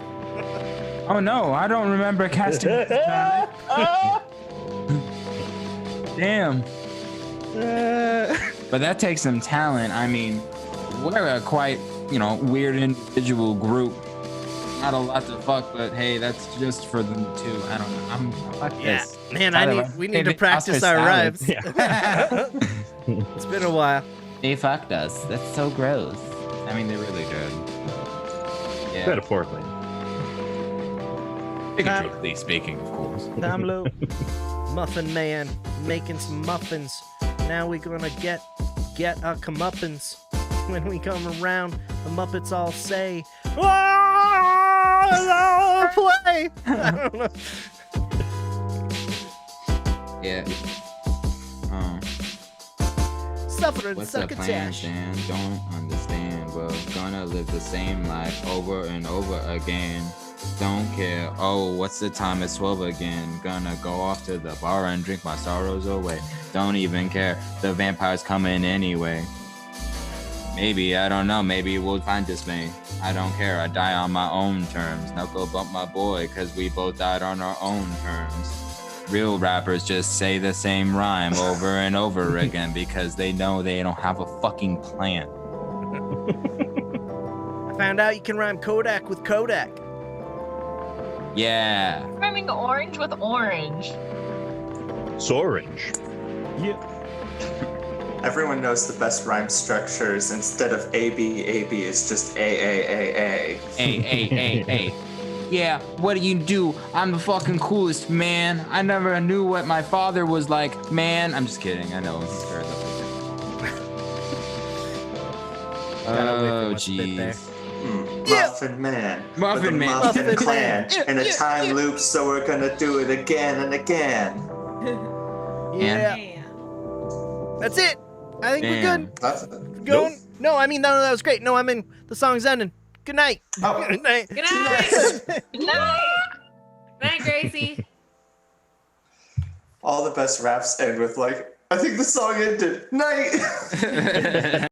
Oh no, I don't remember casting this salad. Damn. But that takes some talent. I mean, we're a quite, weird individual group. Not a lot to fuck, but hey, that's just for them too. I don't know. Fuck this. Man, we need to practice our rhymes. It's been a while. They fucked us. That's so gross. I mean, they really did. Yeah. Metaphorically. Figuratively speaking, of course. Time loop. Muffin Man making some muffins. Now we're gonna get our comeuppance. When we come around, the Muppets all say, "Oh, play!" I don't know. Yeah. Suffering What's the plan, succotash. Stan? Don't understand. We're gonna live the same life over and over again. Don't care. Oh, what's the time? It's 12 again. Gonna go off to the bar and drink my sorrows away. Don't even care. The vampire's coming anyway. Maybe, I don't know. Maybe we'll find this thing. I don't care. I die on my own terms. Now go bump my boy, cause we both died on our own terms. Real rappers just say the same rhyme over and over again because they know they don't have a fucking plan. I found out you can rhyme Kodak with Kodak. Yeah. Rhyming orange with orange. Sorange. Yeah. Everyone knows the best rhyme structures. Instead of AB, AB is just AAAA. A. Yeah, what do you do? I'm the fucking coolest, man. I never knew what my father was like, man. I'm just kidding. I know. He's very Oh, jeez. Muffin Man. Muffin with the Man. Muffin Muffin Clan. Man. In a time loop, so we're gonna do it again and again. Yeah. That's it. I think we're good. That's Going? Nope. No, I mean, no, that was great. No, I mean, the song's ending. Good night. Oh. Good night. Good night. Good night. Good night, Gracie. All the best raps end with I think the song ended. Night.